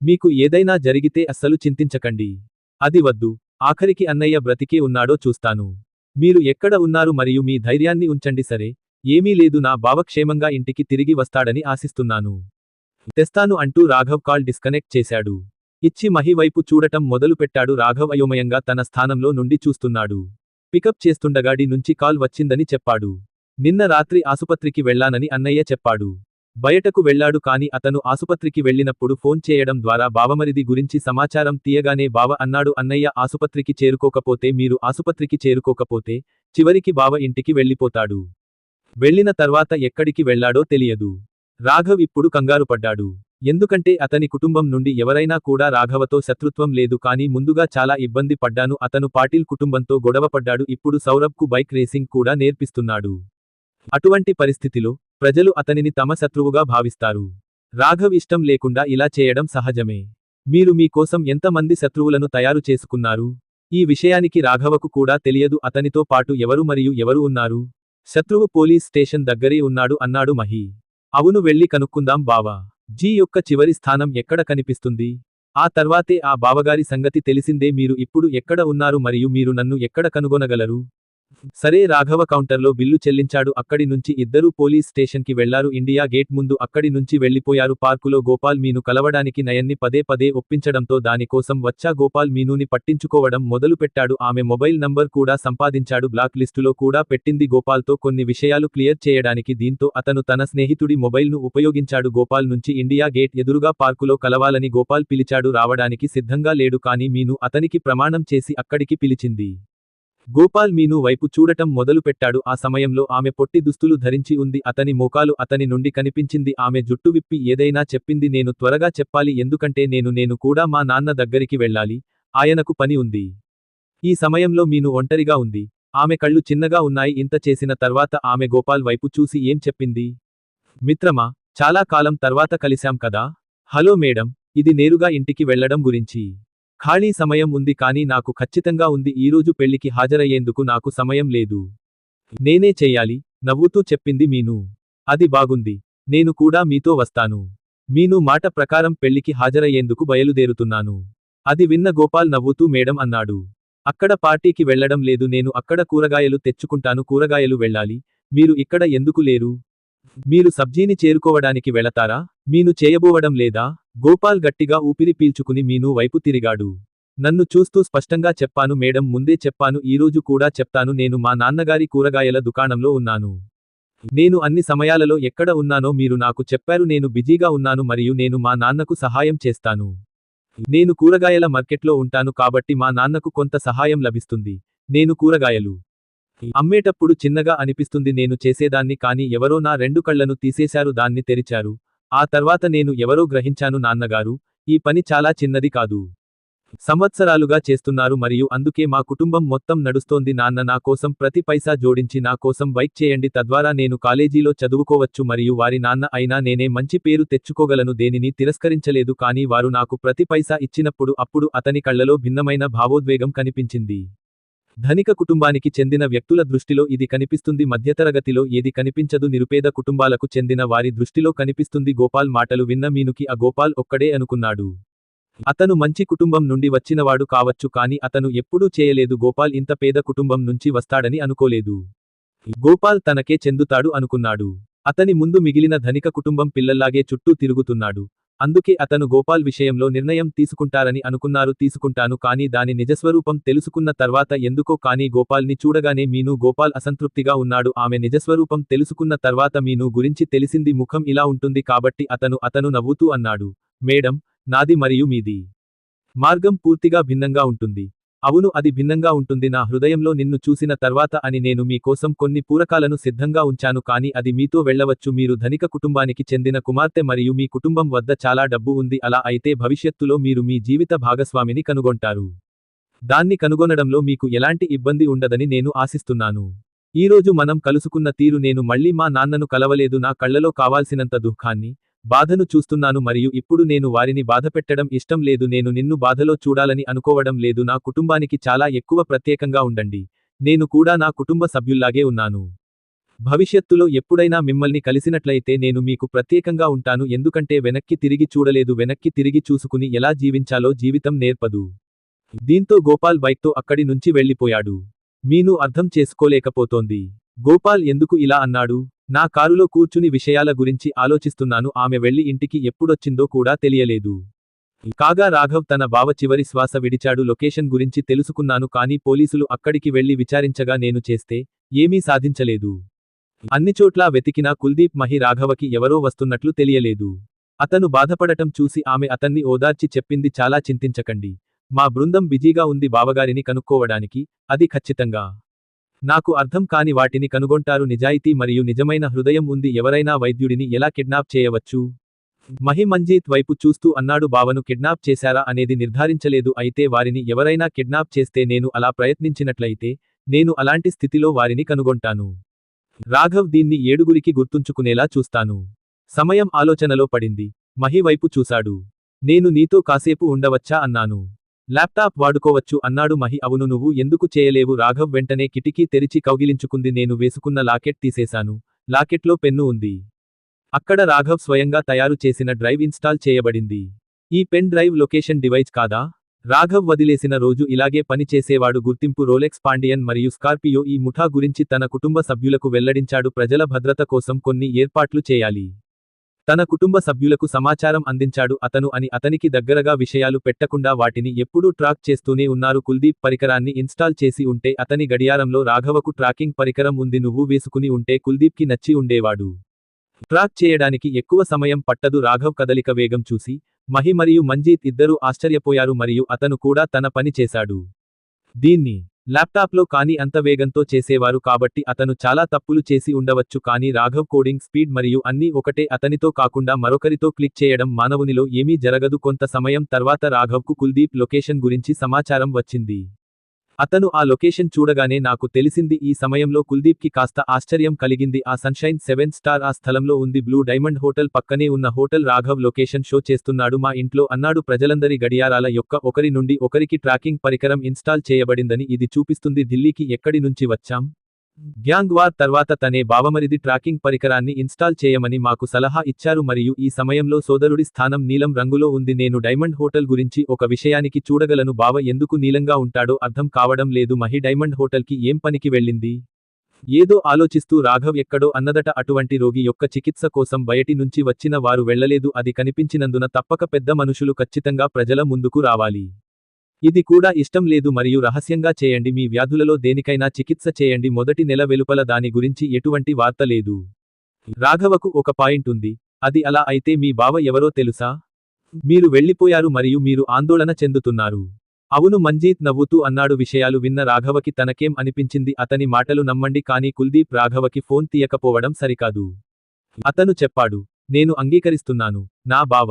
మీకు ఏదైనా జరిగితే అస్సలు చింతించకండి. అది వద్దు. ఆఖరికి అన్నయ్య బ్రతికే ఉన్నాడో చూస్తాను. మీరు ఎక్కడ ఉన్నారు మరియు మీ ధైర్యాన్ని ఉంచండి. సరే, ఏమీ లేదు. నా బావ క్షేమంగా ఇంటికి తిరిగి వస్తాడని ఆశిస్తున్నాను. తెస్తాను అంటూ రాఘవ్ కాల్ డిస్కనెక్ట్ చేశాడు. ఇచ్చి మహి వైపు చూడటం మొదలుపెట్టాడు. రాఘవ్ అయోమయంగా తన స్థానంలో నుండి చూస్తున్నాడు. పికప్ చేస్తుండగా డి నుంచి కాల్ వచ్చిందని చెప్పాడు. నిన్న రాత్రి ఆసుపత్రికి వెళ్లానని అన్నయ్య చెప్పాడు. బయటకు వెళ్లాడు. కాని అతను ఆసుపత్రికి వెళ్ళినప్పుడు ఫోన్ చేయడం ద్వారా బావమరిది గురించి సమాచారం తీయగానే బావ అన్నాడు, అన్నయ్య ఆసుపత్రికి చేరుకోకపోతే, మీరు ఆసుపత్రికి చేరుకోకపోతే చివరికి బావ ఇంటికి వెళ్ళిపోతాడు. వెళ్ళిన తర్వాత ఎక్కడికి వెళ్లాడో తెలియదు. రాఘవ్ ఇప్పుడు కంగారుపడ్డాడు. ఎందుకంటే అతని కుటుంబం నుండి ఎవరైనా కూడా రాఘవతో శత్రుత్వం లేదు. కానీ ముందుగా చాలా ఇబ్బంది పడ్డాను. అతను పాటిల్ కుటుంబంతో గొడవపడ్డాడు. ఇప్పుడు సౌరభ్కు బైక్ రేసింగ్ కూడా నేర్పిస్తున్నాడు. అటువంటి పరిస్థితిలో ప్రజలు అతనిని తమ శత్రువుగా భావిస్తారు. రాఘవ్ ఇష్టం లేకుండా ఇలా చేయడం సహజమే. మీరు మీ కోసం ఎంతమంది శత్రువులను తయారు చేసుకున్నారు? ఈ విషయానికి రాఘవకు కూడా తెలియదు. అతనితో పాటు ఎవరు మరియు ఎవరు ఉన్నారు? శత్రువు పోలీస్ స్టేషన్ దగ్గరే ఉన్నాడు అన్నాడు మహి. అవును, వెళ్ళి కనుక్కుందాం బావా. జీ యొక్క చివరి స్థానం ఎక్కడ కనిపిస్తుంది? ఆ తర్వాతే ఆ బావగారి సంగతి తెలిసిందే. మీరు ఇప్పుడు ఎక్కడ ఉన్నారు మరియు మీరు నన్ను ఎక్కడ కనుగొనగలరు? సరే, రాఘవ కౌంటర్లో బిల్లు చెల్లించాడు. అక్కడి నుంచి ఇద్దరూ పోలీస్ స్టేషన్కి వెళ్లారు. ఇండియా గేట్ ముందు అక్కడి నుంచి వెళ్లిపోయారు. పార్కులో గోపాల్ మీను కలవడానికి నయన్ని పదే పదే ఒప్పించడంతో దానికోసం వచ్చా గోపాల్ మీనూని పట్టించుకోవడం మొదలుపెట్టాడు. ఆమె మొబైల్ నంబర్ కూడా సంపాదించాడు. బ్లాక్ లిస్టులో కూడా పెట్టింది గోపాల్తో కొన్ని విషయాలు క్లియర్ చేయడానికి. దీంతో అతను తన స్నేహితుడి మొబైల్ను ఉపయోగించాడు. గోపాల్ నుంచి ఇండియా గేట్ ఎదురుగా పార్కులో కలవాలని గోపాల్ పిలిచాడు. రావడానికి సిద్ధంగా లేడు. కానీ మీను అతనికి ప్రమాణం చేసి అక్కడికి పిలిచింది. గోపాల్ మీను వైపు చూడటం మొదలుపెట్టాడు. ఆ సమయంలో ఆమె పొట్టి దుస్తులు ధరించి ఉంది. అతని మోకాలు అతని నుండి కనిపించింది. ఆమె జుట్టు విప్పి ఏదైనా చెప్పింది. నేను త్వరగా చెప్పాలి, ఎందుకంటే నేను కూడా మా నాన్న దగ్గరికి వెళ్ళాలి. ఆయనకు పని ఉంది. ఈ సమయంలో మీను ఒంటరిగా ఉంది. ఆమె కళ్ళు చిన్నగా ఉన్నాయి. ఇంత చేసిన తర్వాత ఆమె గోపాల్ వైపు చూసి ఏం చెప్పింది? మిత్రమా, చాలా కాలం తర్వాత కలిశాం కదా. హలో మేడం, ఇది నేరుగా ఇంటికి వెళ్లడం గురించి. ఖాళీ సమయం ఉంది కానీ నాకు ఖచ్చితంగా ఉంది. ఈరోజు పెళ్లికి హాజరయ్యేందుకు నాకు సమయం లేదు. నేనే చెయ్యాలి, నవ్వుతూ చెప్పింది మీను. అది బాగుంది. నేను కూడా మీతో వస్తాను. మీను మాట ప్రకారం పెళ్లికి హాజరయ్యేందుకు బయలుదేరుతున్నాను. అది విన్న గోపాల్ నవ్వుతూ మేడం అన్నాడు. అక్కడ పార్టీకి వెళ్లడం లేదు. నేను అక్కడ కూరగాయలు తెచ్చుకుంటాను. కూరగాయలు వెళ్ళాలి. మీరు ఇక్కడ ఎందుకు లేరు? మీరు సబ్జీని చేరుకోవడానికి వెళతారా? మీను చేయబోవడం లేదా? గోపాల్ గట్టిగా ఊపిరి పీల్చుకుని మీను వైపు తిరిగాడు. నన్ను చూస్తూ స్పష్టంగా చెప్పాను మేడం, ముందే చెప్పాను, ఈరోజు కూడా చెప్తాను. నేను మా నాన్నగారి కూరగాయల దుకాణంలో ఉన్నాను. నేను అన్ని సమయాలలో ఎక్కడ ఉన్నానో మీరు నాకు చెప్పారు. నేను బిజీగా ఉన్నాను మరియు నేను మా నాన్నకు సహాయం చేస్తాను. నేను కూరగాయల మార్కెట్లో ఉంటాను కాబట్టి మా నాన్నకు కొంత సహాయం లభిస్తుంది. నేను కూరగాయలు అమ్మేటప్పుడు చిన్నగా అనిపిస్తుంది నేను చేసేదాన్ని, కానీ ఎవరో నా 2 కళ్లను తీసేశారు, దాన్ని తెరిచారు. ఆ తర్వాత నేను ఎవరో గ్రహించాను, నాన్నగారు, ఈ పని చాలా చిన్నది కాదు. సంవత్సరాలుగా చేస్తున్నారు మరియు అందుకే మా కుటుంబం మొత్తం నడుస్తోంది. నాన్న నా కోసం ప్రతి పైసా జోడించి నా కోసం బైక్ చేయండి, తద్వారా నేను కాలేజీలో చదువుకోవచ్చు మరియు వారి నాన్న అయినా నేనే మంచి పేరు తెచ్చుకోగలను. దేనిని తిరస్కరించలేదు, కానీ వారు నాకు ప్రతి పైసా ఇచ్చినప్పుడు అప్పుడు అతని కళ్లలో భిన్నమైన భావోద్వేగం కనిపించింది. ధనిక కుటుంబానికి చెందిన వ్యక్తుల దృష్టిలో ఇది కనిపిస్తుంది, మధ్యతరగతిలో ఏది కనిపించదు, నిరుపేద కుటుంబాలకు చెందిన వారి దృష్టిలో కనిపిస్తుంది. గోపాల్ మాటలు విన్న మీనుకి ఆ గోపాల్ ఒక్కడే అనుకున్నాడు. అతను మంచి కుటుంబం నుండి వచ్చినవాడు కావచ్చు, కానీ అతను ఎప్పుడూ చేయలేదు గోపాల్ ఇంత పేద కుటుంబం నుంచి వస్తాడని అనుకోలేదు. గోపాల్ తనకే చెందుతాడు అనుకున్నాడు. అతని ముందు మిగిలిన ధనిక కుటుంబం పిల్లల్లాగే చుట్టూ తిరుగుతున్నాడు. అందుకే అతను గోపాల్ విషయంలో నిర్ణయం తీసుకుంటారని అనుకున్నారు. తీసుకుంటాను, కానీ దాని నిజస్వరూపం తెలుసుకున్న తర్వాత ఎందుకో కానీ గోపాల్ని చూడగానే మీను గోపాల్ అసంతృప్తిగా ఉన్నాడు. ఆమె నిజస్వరూపం తెలుసుకున్న తర్వాత మీను గురించి తెలిసింది, ముఖం ఇలా ఉంటుంది కాబట్టి అతను నవ్వుతూ అన్నాడు, మేడం, నాది మరియు మీది మార్గం పూర్తిగా భిన్నంగా ఉంటుంది. అవును, అది భిన్నంగా ఉంటుంది. నా హృదయంలో నిన్ను చూసిన తర్వాత అని నేను మీ కోసం కొన్ని పూరకాలను సిద్ధంగా ఉంచాను, కానీ అది మీతో వెళ్ళవచ్చు. మీరు ధనిక కుటుంబానికి చెందిన కుమార్తె మరియు మీ కుటుంబం వద్ద చాలా డబ్బు ఉంది. అలా అయితే భవిష్యత్తులో మీరు మీ జీవిత భాగస్వామిని కనుగొంటారు. దాన్ని కనుగొనడంలో మీకు ఎలాంటి ఇబ్బంది ఉండదని నేను ఆశిస్తున్నాను. ఈరోజు మనం కలుసుకున్న తీరు నేను మళ్ళీ మా నాన్నను కలవలేదు నా కళ్ళలో కావాల్సినంత దుఃఖాన్ని, బాధను చూస్తున్నాను మరియు ఇప్పుడు నేను వారిని బాధపెట్టడం ఇష్టం లేదు నేను నిన్ను బాధలో చూడాలని అనుకోవడం లేదు నా కుటుంబానికి చాలా ఎక్కువ ప్రత్యేకంగా ఉండండి. నేను కూడా నా కుటుంబ సభ్యుల్లాగే ఉన్నాను. భవిష్యత్తులో ఎప్పుడైనా మిమ్మల్ని కలిసినట్లయితే నేను మీకు ప్రత్యేకంగా ఉంటాను ఎందుకంటే వెనక్కి తిరిగి చూడలేదు వెనక్కి తిరిగి చూసుకుని ఎలా జీవించాలో జీవితం నేర్పదు. దీంతో గోపాల్ బైక్తో అక్కడి నుంచి వెళ్ళిపోయాడు. మీను అర్థం చేసుకోలేకపోతోంది. గోపాల్ ఎందుకు ఇలా అన్నాడు? నా కారులో కూర్చుని విషయాల గురించి ఆలోచిస్తున్నాను ఆమె వెళ్లి ఇంటికి ఎప్పుడొచ్చిందో కూడా తెలియలేదు. కాగా రాఘవ్ తన బావ చివరి శ్వాస విడిచాడు లొకేషన్ గురించి తెలుసుకున్నాను కానీ పోలీసులు అక్కడికి వెళ్లి విచారించగా నేను చేస్తే ఏమీ సాధించలేదు. అన్నిచోట్లా వెతికినా కుల్దీప్ మహి రాఘవకి ఎవరో వస్తున్నట్లు తెలియలేదు. అతను బాధపడటం చూసి ఆమె అతన్ని ఓదార్చి చెప్పింది చాలా చింతించకండి. మా బృందం బిజీగా ఉంది బావగారిని కనుక్కోవడానికి, అది ఖచ్చితంగా. నాకు అర్థం కాని వాటిని కనుగొంటారు నిజాయితీ మరియు నిజమైన హృదయం ఉంది ఎవరైనా వైద్యుడిని ఎలా కిడ్నాప్ చేయవచ్చు? మహి మంజీత్ వైపు చూస్తూ అన్నాడు బావను కిడ్నాప్ చేశారా అనేది నిర్ధారించలేదు అయితే వారిని ఎవరైనా కిడ్నాప్ చేస్తే నేను అలా ప్రయత్నించినట్లయితే, నేను అలాంటి స్థితిలో వారిని కనుగొంటాను. రాఘవ్ దీన్ని ఏడుగురికి గుర్తుంచుకునేలా చూస్తాను. సమయం ఆలోచనలో పడింది. మహి వైపు చూశాడు. నేను నీతో కాసేపు ఉండవచ్చా అన్నాను. ల్యాప్టాప్ వాడుకోవచ్చు అన్నాడు మహి అవును నువ్వు ఎందుకు చేయలేవు రాఘవ్ వెంటనే కిటికీ తెరిచి కౌగిలించుకుంది నేను వేసుకున్న లాకెట్ తీసేశాను. లాకెట్లో పెన్ను ఉంది. అక్కడ రాఘవ్ స్వయంగా తయారు చేసిన డ్రైవ్ ఇన్స్టాల్ చేయబడింది. ఈ పెన్ డ్రైవ్ లొకేషన్ డివైస్ కాదా? రాఘవ్ వదిలేసిన రోజు ఇలాగే పని చేసేవాడు గుర్తింపు రోలెక్స్ పాండియన్ మరియు స్కార్పియో ఈ ముఠా గురించి తన కుటుంబ సభ్యులకు వెల్లడించాడు ప్రజల భద్రత కోసం కొన్ని ఏర్పాట్లు చేయాలి. తన కుటుంబ సభ్యులకు సమాచారం అందించాడు అతను అని అతనికి దగ్గరగా విషయాలు పెట్టకుండా వాటిని ఎప్పుడూ ట్రాక్ చేస్తూనే ఉన్నారు కుల్దీప్ పరికరాన్ని ఇన్స్టాల్ చేసి ఉంటే అతని గడియారంలో రాఘవకు ట్రాకింగ్ పరికరం ఉంది నువ్వు వేసుకుని ఉంటే కుల్దీప్కి నచ్చి ఉండేవాడు. ట్రాక్ చేయడానికి ఎక్కువ సమయం పట్టదు రాఘవ్ కదలిక వేగం చూసి, మహి మరియు మంజీత్ ఇద్దరూ ఆశ్చర్యపోయారు మరియు అతను కూడా తన పని చేశాడు. దీన్ని ల్యాప్టాప్లో కానీ అంత వేగంతో చేసేవారు కాబట్టి అతను చాలా తప్పులు చేసి ఉండవచ్చు కానీ రాఘవ్ కోడింగ్ స్పీడ్ మరియు అన్నీ ఒకటే అతనితో కాకుండా మరొకరితో క్లిక్ చేయడం మానవునిలో ఏమీ జరగదు కొంత సమయం తర్వాత రాఘవ్కు కుల్దీప్ లొకేషన్ గురించి సమాచారం వచ్చింది. అతను ఆ లొకేషన్ చూడగానే నాకు తెలిసింది ఈ సమయంలో కుల్దీప్కి కాస్త ఆశ్చర్యం కలిగింది ఆ సన్షైన్ 7 స్టార్ ఆ స్థలంలో ఉంది బ్లూ డైమండ్ హోటల్ పక్కనే ఉన్న హోటల్ రాఘవ్ లొకేషన్ షో చేస్తున్నాడు మా ఇంట్లో అన్నాడు ప్రజలందరి గడియారాల యొక్క ఒకరి నుండి ఒకరికి ట్రాకింగ్ పరికరం ఇన్స్టాల్ చేయబడిందని ఇది చూపిస్తుంది ఢిల్లీకి ఎక్కడి నుంచి వచ్చాం? గ్యాంగ్ వార్ తర్వాత తనే బావమరిది ట్రాకింగ్ పరికరాన్ని ఇన్స్టాల్ చేయమని మాకు సలహా ఇచ్చారు మరియు ఈ సమయంలో సోదరుడి స్థానం నీలం రంగులో ఉంది నేను డైమండ్ హోటల్ గురించి ఒక విషయానికి చూడగలను బావ ఎందుకు నీలంగా ఉంటాడో అర్థం కావడం లేదు మహి డైమండ్ హోటల్కి ఏం పనికి వెళ్ళింది? ఏదో ఆలోచిస్తూ రాఘవ్ ఎక్కడో అన్నదట అటువంటి రోగి యొక్క చికిత్స కోసం బయటి నుంచి వచ్చిన వారు వెళ్ళలేదు అది కనిపించినందున తప్పక పెద్ద మనుషులు ఖచ్చితంగా ప్రజల ముందుకు రావాలి. ఇది కూడా ఇష్టం లేదు మరియు రహస్యంగా చేయండి మీ వ్యాధులలో దేనికైనా చికిత్స చేయండి మొదటి నెల వెలుపల దాని గురించి ఎటువంటి వార్త లేదు. రాఘవకు ఒక పాయింట్ ఉంది. అది అలా అయితే మీ బావ ఎవరో తెలుసా? మీరు వెళ్ళిపోయారు మరియు మీరు ఆందోళన చెందుతున్నారు. అవును మంజీత్ నవ్వుతూ అన్నాడు విషయాలు విన్న రాఘవకి తనకేం అనిపించింది అతని మాటలు నమ్మండి కానీ కుల్దీప్ రాఘవకి ఫోన్ తీయకపోవడం సరికాదు. అతను చెప్పాడు. నేను అంగీకరిస్తున్నాను. నా బావ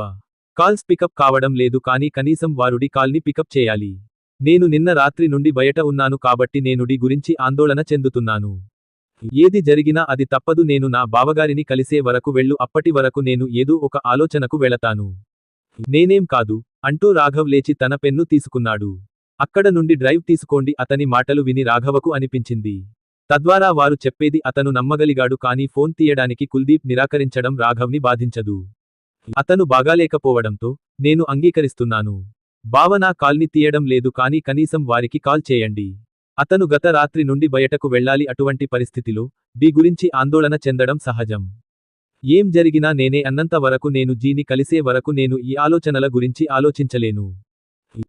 కాల్స్ పికప్ కావడం లేదు కానీ కనీసం వారుడి కాల్ని పికప్ చేయాలి. నేను నిన్న రాత్రి నుండి బయట ఉన్నాను కాబట్టి నేనుడి గురించి ఆందోళన చెందుతున్నాను. ఏది జరిగినా అది తప్పదు నేను నా బావగారిని కలిసే వరకు వెళ్ళు అప్పటి వరకు నేను ఏదో ఒక ఆలోచనకు వెళతాను. నేనేం కాదు అంటూ రాఘవ్ లేచి తన పెన్ను తీసుకున్నాడు. అక్కడ నుండి డ్రైవ్ తీసుకోండి అతని మాటలు విని రాఘవకు అనిపించింది. తద్వారా వారు చెప్పేది అతను నమ్మగలిగాడు కానీ ఫోన్ తీయడానికి కుల్దీప్ నిరాకరించడం రాఘవ్ని బాధించదు. అతను బాగాలేకపోవడంతో నేను అంగీకరిస్తున్నాను. బావ నా కాల్ని తీయడం లేదు కానీ కనీసం వారికి కాల్ చేయండి. అతను గత రాత్రి నుండి బయటకు వెళ్ళాలి అటువంటి పరిస్థితిలో డి గురించి ఆందోళన చెందడం సహజం. ఏం జరిగినా నేనే అన్నంత వరకు నేను జీని కలిసే వరకు నేను ఈ ఆలోచనల గురించి ఆలోచించలేను.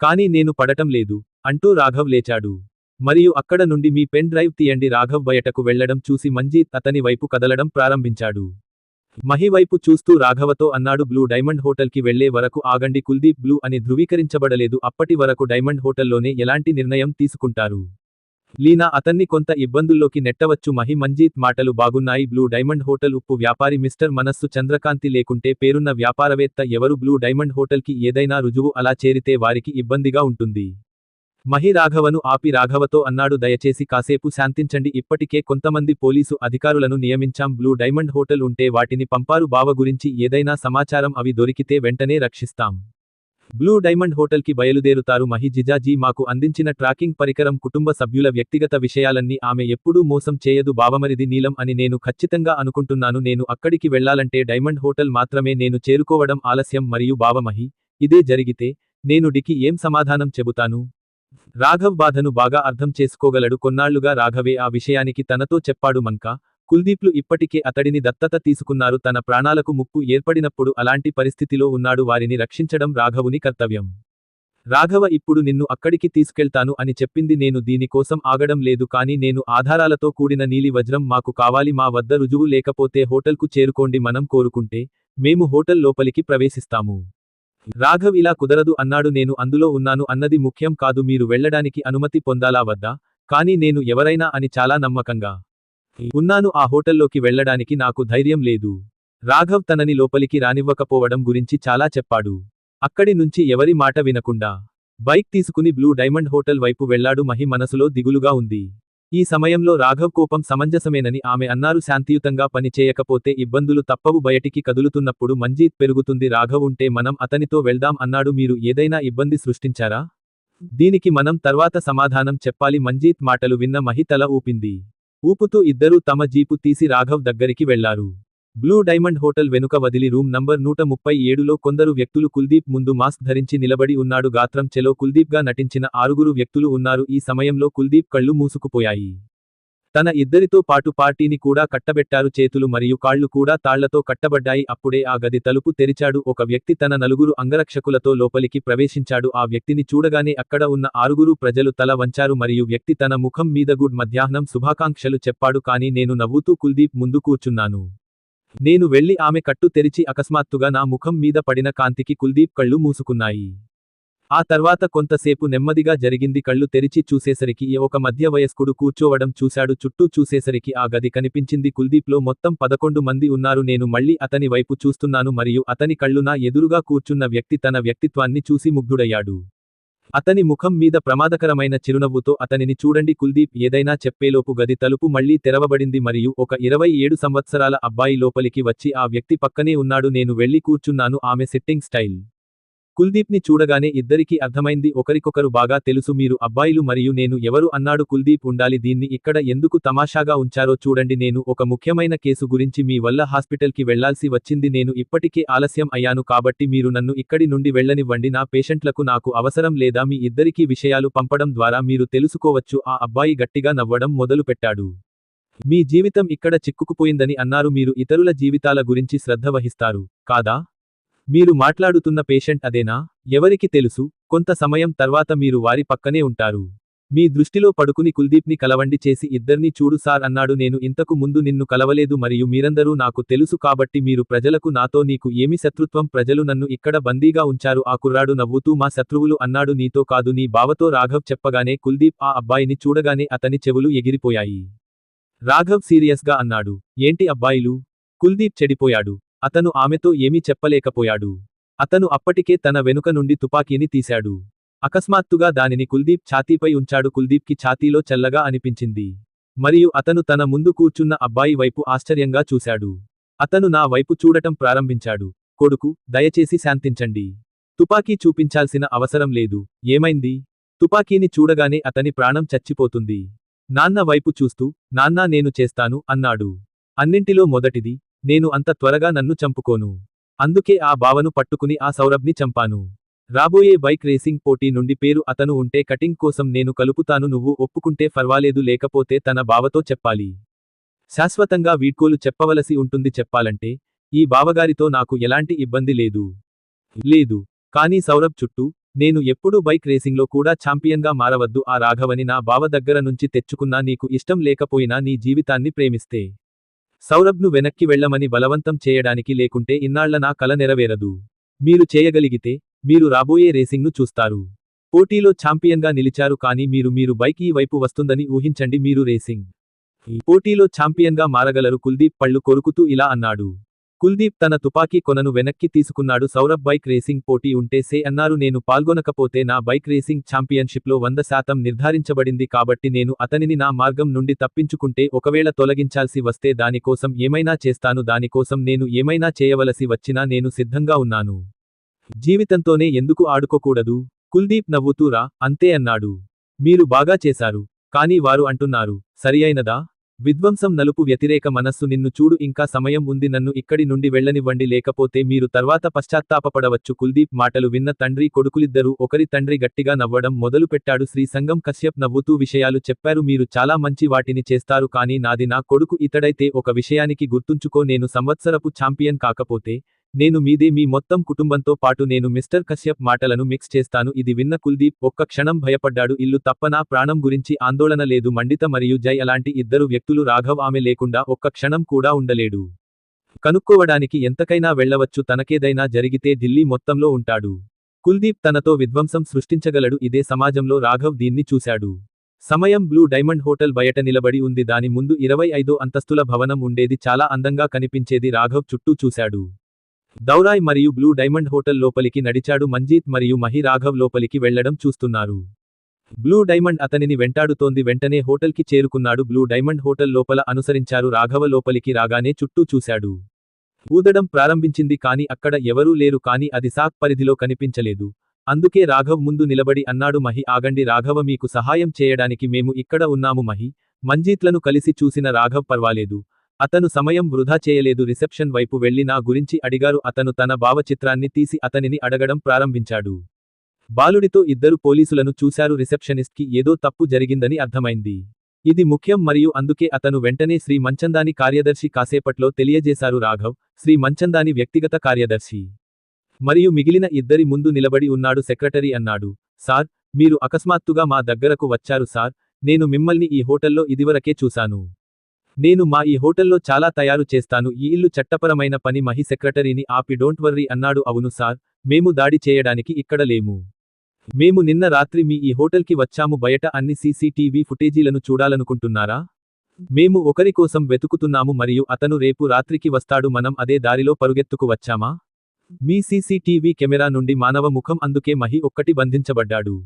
కానీ నేను పడటం లేదు అంటూ రాఘవ్ లేచాడు. మరియు అక్కడ నుండి మీ పెన్ డ్రైవ్ తీయండి రాఘవ్ బయటకు వెళ్లడం చూసి మంజీత్ అతని వైపు కదలడం ప్రారంభించాడు. మహి వైపు చూస్తూ రాఘవతో అన్నాడు బ్లూ డైమండ్ హోటల్కి వెళ్లే వరకు ఆగండి కుల్దీప్ బ్లూ అని ధృవీకరించబడలేదు అప్పటి వరకు డైమండ్ హోటల్లోనే ఎలాంటి నిర్ణయం తీసుకుంటారు? లీనా అతన్ని కొంత ఇబ్బందుల్లోకి నెట్టవచ్చు మహి మంజీత్ మాటలు బాగున్నాయి బ్లూ డైమండ్ హోటల్ ఉప్పు వ్యాపారి మిస్టర్ మనస్సు చంద్రకాంతి లేకుంటే పేరున్న వ్యాపారవేత్త ఎవరు బ్లూ డైమండ్ హోటల్కి ఏదైనా రుజువు అలా చేరితే వారికి ఇబ్బందిగా ఉంటుంది. మహి రాఘవను ఆపి రాఘవతో అన్నాడు, దయచేసి కాసేపు శాంతించండి, ఇప్పటికే కొంతమంది పోలీసు అధికారులను నియమించాం, బ్లూ డైమండ్ హోటల్ ఉంటే వాటిని పంపారు, బావ గురించి ఏదైనా సమాచారం అవి దొరికితే వెంటనే రక్షిస్తాం. బ్లూ డైమండ్ హోటల్కి బయలుదేరుతారు మహి. జిజాజీ మాకు అందించిన ట్రాకింగ్ పరికరం కుటుంబ సభ్యుల వ్యక్తిగత విషయాలన్నీ ఆమె ఎప్పుడూ మోసం చేయదు బావమరిది నీలం అని నేను ఖచ్చితంగా అనుకుంటున్నాను. నేను అక్కడికి వెళ్లాలంటే డైమండ్ హోటల్ మాత్రమే, నేను చేరుకోవడం ఆలస్యం. మరియు బావ మహి, ఇదే జరిగితే నేను డికి ఏం సమాధానం చెబుతాను? రాఘవ్ బాధను బాగా అర్థం చేసుకోగలడు. కొన్నాళ్లుగా రాఘవే ఆ విషయానికి తనతో చెప్పాడు. మంకా, కుల్దీప్లు ఇప్పటికే అతడిని దత్తత తీసుకున్నారు. తన ప్రాణాలకు ముప్పు ఏర్పడినప్పుడు అలాంటి పరిస్థితిలో ఉన్నాడు, వారిని రక్షించడం రాఘవుని కర్తవ్యం. రాఘవ ఇప్పుడు నిన్ను అక్కడికి తీసుకెళ్తాను అని చెప్పింది. నేను దీని కోసం ఆగడం లేదు, కానీ నేను ఆధారాలతో కూడిన నీలి వజ్రం మాకు కావాలి. మా వద్ద రుజువు లేకపోతే హోటల్కు చేరుకోండి, మనం కోరుకుంటే మేము హోటల్ లోపలికి ప్రవేశిస్తాము. రాఘవ్ ఇలా కుదరదు అన్నాడు. నేను అందులో ఉన్నాను అన్నది ముఖ్యం కాదు, మీరు వెళ్లడానికి అనుమతి పొందాలా వద్దా? కానీ నేను ఎవరైనా అని చాలా నమ్మకంగా ఉన్నాను. ఆ హోటల్లోకి వెళ్లడానికి నాకు ధైర్యం లేదు. రాఘవ్ తనని లోపలికి రానివ్వకపోవడం గురించి చాలా చెప్పాడు. అక్కడి నుంచి ఎవరి మాట వినకుండా బైక్ తీసుకుని బ్లూ డైమండ్ హోటల్ వైపు వెళ్లాడు. మహి మనసులో దిగులుగా ఉంది. ఈ సమయంలో రాఘవ్ కోపం సమంజసమేనని ఆమె అన్నారు. శాంతియుతంగా పని చేయకపోతే ఇబ్బందులు తప్పవు, బయటికి కదులుతున్నప్పుడు మంజీత్ పెరుగుతుంది. రాఘవ్ ఉంటే మనం అతనితో వెళ్దాం అన్నాడు. మీరు ఏదైనా ఇబ్బంది సృష్టించారా? దీనికి మనం తర్వాత సమాధానం చెప్పాలి. మంజీత్ మాటలు విన్న మహి తల ఊపింది. ఊపుతూ ఇద్దరూ తమ జీపు తీసి రాఘవ్ దగ్గరికి వెళ్లారు. బ్లూ డైమండ్ హోటల్ వెనుక వదిలి రూమ్ నంబర్ 137లో కొందరు వ్యక్తులు కుల్దీప్ ముందు మాస్క్ ధరించి నిలబడి ఉన్నాడు. గాత్రం చెలో కుల్దీప్గా నటించిన 6 వ్యక్తులు ఉన్నారు. ఈ సమయంలో కుల్దీప్ కళ్ళు మూసుకుపోయాయి. తన ఇద్దరితో పాటు పార్టీని కూడా కట్టబెట్టారు. చేతులు మరియు కాళ్లు కూడా తాళ్లతో కట్టబడ్డాయి. అప్పుడే ఆ గది తలుపు తెరిచాడు. ఒక వ్యక్తి తన 4 అంగరక్షకులతో లోపలికి ప్రవేశించాడు. ఆ వ్యక్తిని చూడగానే అక్కడ ఉన్న 6 ప్రజలు తల వంచారు మరియు వ్యక్తి తన ముఖం మీద గుడ్ మధ్యాహ్నం శుభాకాంక్షలు చెప్పాడు. కానీ నేను నవ్వుతూ కుల్దీప్ ముందు కూర్చున్నాను. నేను వెళ్లి ఆమె కట్టు తెరిచి అకస్మాత్తుగా నా ముఖం మీద పడిన కాంతికి కుల్దీప్ కళ్ళు మూసుకున్నాయి. ఆ తర్వాత కొంతసేపు నెమ్మదిగా జరిగింది. కళ్ళు తెరిచి చూసేసరికి ఒక మధ్య వయస్కుడు కూర్చోవడం చూశాడు. చుట్టూ చూసేసరికి ఆ గది కనిపించింది. కుల్దీప్లో మొత్తం 11 మంది ఉన్నారు. నేను మళ్ళీ అతని వైపు చూస్తున్నాను మరియు అతని కళ్ళు నా ఎదురుగా కూర్చున్న వ్యక్తి తన వ్యక్తిత్వాన్ని చూసి ముగ్ధుడయ్యాడు. అతని ముఖం మీద ప్రమాదకరమైన చిరునవ్వుతో అతనిని చూడండి. కుల్దీప్ ఏదైనా చెప్పేలోపు గది తలుపు మళ్లీ తెరవబడింది మరియు ఒక 27 సంవత్సరాల అబ్బాయి లోపలికి వచ్చి ఆ వ్యక్తి పక్కనే ఉన్నాడు. నేను వెళ్లి కూర్చున్నాను. ఆమె సిట్టింగ్ స్టైల్ కుల్దీప్ని చూడగానే ఇద్దరికీ అర్థమైంది, ఒకరికొకరు బాగా తెలుసు. మీరు అబ్బాయిలు మరియు నేను ఎవరు అన్నాడు. కుల్దీప్ ఉండాలి, దీన్ని ఇక్కడ ఎందుకు తమాషాగా ఉంచారో చూడండి. నేను ఒక ముఖ్యమైన కేసు గురించి మీ వల్ల హాస్పిటల్కి వెళ్లాల్సి వచ్చింది. నేను ఇప్పటికే ఆలస్యం అయ్యాను కాబట్టి మీరు నన్ను ఇక్కడి నుండి వెళ్లనివ్వండి. నా పేషెంట్లకు నాకు అవసరం లేదా? మీ ఇద్దరికీ విషయాలు పంపడం ద్వారా మీరు తెలుసుకోవచ్చు. ఆ అబ్బాయి గట్టిగా నవ్వడం మొదలుపెట్టాడు. మీ జీవితం ఇక్కడ చిక్కుకుపోయిందని అన్నారు. మీరు ఇతరుల జీవితాల గురించి శ్రద్ధ వహిస్తారు, కాదా? మీరు మాట్లాడుతున్న పేషెంట్ అదేనా? ఎవరికి తెలుసు? కొంత సమయం తర్వాత మీరు వారి పక్కనే ఉంటారు. మీ దృష్టిలో పడుకుని కుల్దీప్ని కలవండి చేసి ఇద్దర్నీ చూడు సార్ అన్నాడు. నేను ఇంతకు ముందు నిన్ను కలవలేదు మరియు మీరందరూ నాకు తెలుసు కాబట్టి మీరు ప్రజలకు నాతో నీకు ఏమి శత్రుత్వం? ప్రజలు నన్ను ఇక్కడ బందీగా ఉంచారు. ఆ కుర్రాడు నవ్వుతూ మా శత్రువులు అన్నాడు. నీతో కాదు, నీ బావతో రాఘవ్ చెప్పగానే కుల్దీప్ ఆ అబ్బాయిని చూడగానే అతని చెవులు ఎగిరిపోయాయి. రాఘవ్ సీరియస్గా అన్నాడు, ఏంటి అబ్బాయిలు? కుల్దీప్ చెడిపోయాడు. అతను ఆమెతో ఏమీ చెప్పలేకపోయాడు. అతను అప్పటికే తన వెనుక నుండి తుపాకీని తీశాడు. అకస్మాత్తుగా దానిని కుల్దీప్ ఛాతీపై ఉంచాడు. కుల్దీప్కి ఛాతీలో చల్లగా అనిపించింది మరియు అతను తన ముందు కూర్చున్న అబ్బాయి వైపు ఆశ్చర్యంగా చూశాడు. అతను నా వైపు చూడటం ప్రారంభించాడు. కొడుకు, దయచేసి శాంతించండి. తుపాకీ చూపించాల్సిన అవసరం లేదు. ఏమైంది? తుపాకీని చూడగానే అతని ప్రాణం చచ్చిపోతుంది. నాన్న వైపు చూస్తూ, నాన్నా నేను చేస్తాను అన్నాడు. అన్నింటిలో మొదటిది, నేను అంత త్వరగా నన్ను చంపుకోను. అందుకే ఆ బావను పట్టుకుని ఆ సౌరభ్ని చంపాను. రాబోయే బైక్ రేసింగ్ పోటీ నుండి పేరు అతను ఉంటే కటింగ్ కోసం నేను కలుపుతాను. నువ్వు ఒప్పుకుంటే ఫర్వాలేదు, లేకపోతే తన బావతో చెప్పాలి. శాశ్వతంగా వీడ్కోలు చెప్పవలసి ఉంటుంది. చెప్పాలంటే ఈ బావగారితో నాకు ఎలాంటి ఇబ్బంది లేదు. లేదు. కానీ సౌరభ్ చుట్టూ నేను ఎప్పుడూ బైక్ రేసింగ్లో కూడా ఛాంపియన్గా మారవద్దు. ఆ రాఘవని నా బావ దగ్గర నుంచి తెచ్చుకున్నా. నీకు ఇష్టం లేకపోయినా నీ జీవితాన్ని ప్రేమిస్తే సౌరభ్ను వెనక్కి వెళ్లమని బలవంతం చేయడానికి, లేకుంటే ఇన్నాళ్ల నా కల నెరవేరదు. మీరు చేయగలిగితే మీరు రాబోయే రేసింగ్ను చూస్తారు. పోటీలో ఛాంపియన్గా నిలిచారు, కానీ మీరు బైక్ ఈ వైపు వస్తుందని ఊహించండి. మీరు రేసింగ్ పోటీలో ఛాంపియన్గా మారగలరు. కుల్దీప్ పళ్ళు కొరుకుతూ ఇలా అన్నాడు. కుల్దీప్ తన తుపాకీ కొనను వెనక్కి తీసుకున్నాడు. సౌరభ్ బైక్ రేసింగ్ పోటీ ఉంటే సే అన్నారు. నేను పాల్గొనకపోతే నా బైక్ రేసింగ్ ఛాంపియన్షిప్లో 100% నిర్ధారించబడింది కాబట్టి నేను అతనిని నా మార్గం నుండి తప్పించుకుంటే ఒకవేళ తొలగించాల్సి వస్తే దానికోసం ఏమైనా చేస్తాను. దానికోసం నేను ఏమైనా చేయవలసి వచ్చినా నేను సిద్ధంగా ఉన్నాను. జీవితంతోనే ఎందుకు ఆడుకోకూడదు? కుల్దీప్ నవ్వుతూ రా అంతే అన్నాడు. మీరు బాగా చేశారు. కానీ వారు అంటున్నారు సరియైనదా? విధ్వంసం నలుపు వ్యతిరేక మనస్సు నిన్ను చూడు ఇంకా సమయం ఉంది నన్ను ఇక్కడి నుండి వెళ్ళనివ్వండి లేకపోతే మీరు తర్వాత పశ్చాత్తాపపడవచ్చు. కుల్దీప్ మాటలు విన్న తండ్రి కొడుకులిద్దరూ ఒకరి తండ్రి గట్టిగా నవ్వడం మొదలుపెట్టాడు. శ్రీ సంగం కశ్యప్ నవ్వుతూ విషయాలు చెప్పారు. మీరు చాలా మంచి వాటిని చేస్తారు కానీ నాది నా కొడుకు ఇతడైతే ఒక విషయానికి గుర్తుంచుకో నేను సంవత్సరపు ఛాంపియన్ కాకపోతే నేను మీదే మీ మొత్తం కుటుంబంతో పాటు నేను మిస్టర్ కశ్యప్ మాటలను మిక్స్ చేస్తాను. ఇది విన్న కుల్దీప్ ఒక్క క్షణం భయపడ్డాడు. ఇల్లు తప్ప నా ప్రాణం గురించి ఆందోళన లేదు. మండిత మరియు జై అలాంటి ఇద్దరు వ్యక్తులు రాఘవ్ ఆమె లేకుండా ఒక్క క్షణం కూడా ఉండలేడు. కనుక్కోవడానికి ఎంతకైనా వెళ్లవచ్చు. తనకేదైనా జరిగితే ఢిల్లీ మొత్తంలో ఉంటాడు. కుల్దీప్ తనతో విధ్వంసం సృష్టించగలడు. ఇదే సమాజంలో రాఘవ్ దీన్ని చూశాడు. సమయం బ్లూ డైమండ్ హోటల్ బయట నిలబడి ఉంది. దాని ముందు 25 అంతస్తుల భవనం ఉండేది. చాలా అందంగా కనిపించేది. రాఘవ్ చుట్టూ చూశాడు. దౌరాయ్ మరియు బ్లూ డైమండ్ హోటల్ లోపలికి నడిచాడు. మంజీత్ మరియు మహి రాఘవ్ లోపలికి వెళ్లడం చూస్తున్నారు. బ్లూ డైమండ్ అతనిని వెంటాడుతోంది. వెంటనే హోటల్కి చేరుకున్నాడు. బ్లూ డైమండ్ హోటల్ లోపల అనుసరించారు. రాఘవ లోపలికి రాగానే చుట్టూ చూశాడు. ఊదడం ప్రారంభించింది కానీ అక్కడ ఎవరూ లేరు. కానీ అది సాక్ పరిధిలో కనిపించలేదు. అందుకే రాఘవ్ ముందు నిలబడి అన్నాడు మహి ఆగండి రాఘవ మీకు సహాయం చేయడానికి మేము ఇక్కడ ఉన్నాము. మహి మంజీత్లను కలిసి చూసిన రాఘవ్ పర్వాలేదు. అతను సమయం వృధా చేయలేదు. రిసెప్షన్ వైపు వెళ్లి నా గురించి అడిగారు. అతను తన భావచిత్రాన్ని తీసి అతనిని అడగడం ప్రారంభించాడు. బాలుడితో ఇద్దరు పోలీసులను చూశారు. రిసెప్షనిస్ట్కి ఏదో తప్పు జరిగిందని అర్థమైంది. ఇది ముఖ్యం మరియు అందుకే అతను వెంటనే శ్రీ మంచందాని కార్యదర్శి కాసేపట్లో తెలియజేశారు. రాఘవ్ శ్రీ మంచందాని వ్యక్తిగత కార్యదర్శి మరియు మిగిలిన ఇద్దరి ముందు నిలబడి ఉన్నాడు. సెక్రటరీ అన్నాడు సార్ మీరు అకస్మాత్తుగా మా దగ్గరకు వచ్చారు సార్. నేను మిమ్మల్ని ఈ హోటల్లో ఇదివరకే చూశాను. నేను మా ఈ హోటల్లో చాలా తయారు చేస్తాను. ఈ ఇల్లు చట్టపరమైన పని. మహి సెక్రటరీని ఆపి డోంట్ వర్రీ అన్నాడు. అవును సార్ మేము దాడి చేయడానికి ఇక్కడ లేము. మేము నిన్న రాత్రి మీ ఈ హోటల్కి వచ్చాము. బయట అన్ని సీసీటీవీ ఫుటేజీలను చూడాలనుకుంటున్నారా? మేము ఒకరి కోసం వెతుకుతున్నాము మరియు అతను రేపు రాత్రికి వస్తాడు. మనం అదే దారిలో పరుగెత్తుకు వచ్చామా? మీ సీసీటీవీ కెమెరా నుండి మానవ ముఖం అందుకే మహి ఒక్కటి బంధించబడ్డాడు.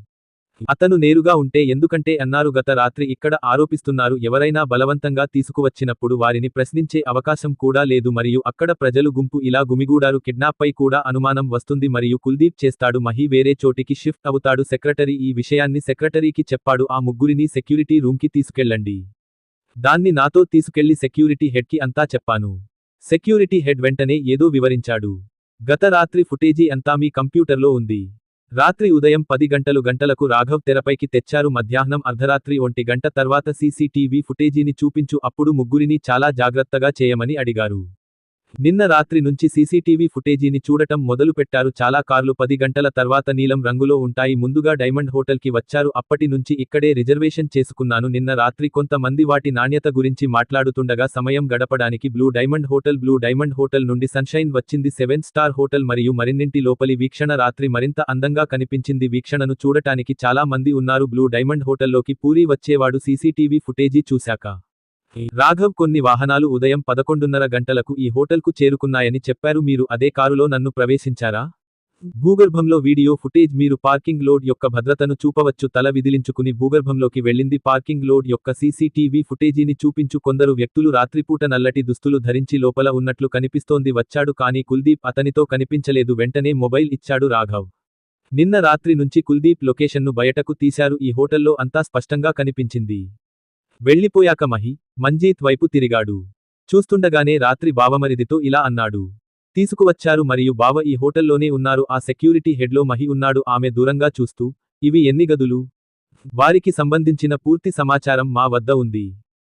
అతను నేరుగా ఉంటే ఎందుకంటే అన్నారు గత రాత్రి ఇక్కడ ఆరోపిస్తున్నారు. ఎవరైనా బలవంతంగా తీసుకువచ్చినప్పుడు వారిని ప్రశ్నించే అవకాశం కూడా లేదు మరియు అక్కడ ప్రజలు గుంపు ఇలా గుమిగూడారు. కిడ్నాప్పై కూడా అనుమానం వస్తుంది మరియు కుల్దీప్ చేస్తాడు. మహి వేరే చోటికి షిఫ్ట్ అవుతాడు. సెక్రటరీ ఈ విషయాన్ని సెక్రటరీకి చెప్పాడు. ఆ ముగ్గురిని సెక్యూరిటీ రూమ్కి తీసుకెళ్ళండి. దాన్ని నాతో తీసుకెళ్లి సెక్యూరిటీ హెడ్కి అంతా చెప్పాను. సెక్యూరిటీ హెడ్ వెంటనే ఏదో వివరించాడు. గత రాత్రి ఫుటేజీ అంతా మీ కంప్యూటర్లో ఉంది. రాత్రి ఉదయం 10 గంటలకు రాఘవ్ తెరపైకి తెచ్చారు. మధ్యాహ్నం అర్ధరాత్రి 1 గంట తర్వాత సీసీటీవీ ఫుటేజీని చూపించు. అప్పుడు ముగ్గురిని చాలా జాగ్రత్తగా చేయమని అడిగారు. నిన్న రాత్రి నుంచి సీసీటీవీ ఫుటేజీని చూడటం మొదలుపెట్టారు. చాలా కార్లు 10 గంటల తర్వాత నీలం రంగులో ఉంటాయి. ముందుగా డైమండ్ హోటల్కి వచ్చారు. అప్పటి నుంచి ఇక్కడే రిజర్వేషన్ చేసుకున్నాను. నిన్న రాత్రి కొంతమంది వాటి నాణ్యత గురించి మాట్లాడుతుండగా సమయం గడపడానికి బ్లూ డైమండ్ హోటల్ నుండి సన్షైన్ వచ్చింది. 7 స్టార్ హోటల్ మరియు మరిన్నింటి లోపలి వీక్షణ రాత్రి మరింత అందంగా కనిపించింది. వీక్షణను చూడటానికి చాలా మంది ఉన్నారు. బ్లూ డైమండ్ హోటల్లోకి పూరి వచ్చేవాడు సీసీటీవీ ఫుటేజీ చూశాక. రాఘవ్ కొన్ని వాహనాలు ఉదయం 11:30 గంటలకు ఈ హోటల్కు చేరుకున్నాయని చెప్పారు. మీరు అదే కారులో నన్ను ప్రవేశించారా? భూగర్భంలో వీడియో ఫుటేజ్ మీరు పార్కింగ్ లోడ్ యొక్క భద్రతను చూపవచ్చు. తల విదిలించుకుని భూగర్భంలోకి వెళ్ళింది. పార్కింగ్ లోడ్ యొక్క సీసీటీవీ ఫుటేజీని చూపించు. కొందరు వ్యక్తులు రాత్రిపూట నల్లటి దుస్తులు ధరించి లోపల ఉన్నట్లు కనిపిస్తోంది. వచ్చాడు కానీ కుల్దీప్ అతనితో కనిపించలేదు. వెంటనే మొబైల్ ఇచ్చాడు రాఘవ్. నిన్న రాత్రి నుంచి కుల్దీప్ లొకేషన్ను బయటకు తీశారు. ఈ హోటల్లో అంతా స్పష్టంగా కనిపించింది. వెళ్లిపోయాక మహి మంజీత్ వైపు తిరిగాడు. చూస్తుండగానే రాత్రి బావమరిదితో ఇలా అన్నాడు. తీసుకువచ్చారు మరియు బావ ఈ హోటల్లోనే ఉన్నారు. ఆ సెక్యూరిటీ హెడ్లో మహి ఉన్నాడు. ఆమె దూరంగా చూస్తూ ఇవి ఎన్ని గదులు? వారికి సంబంధించిన పూర్తి సమాచారం మా వద్ద ఉంది.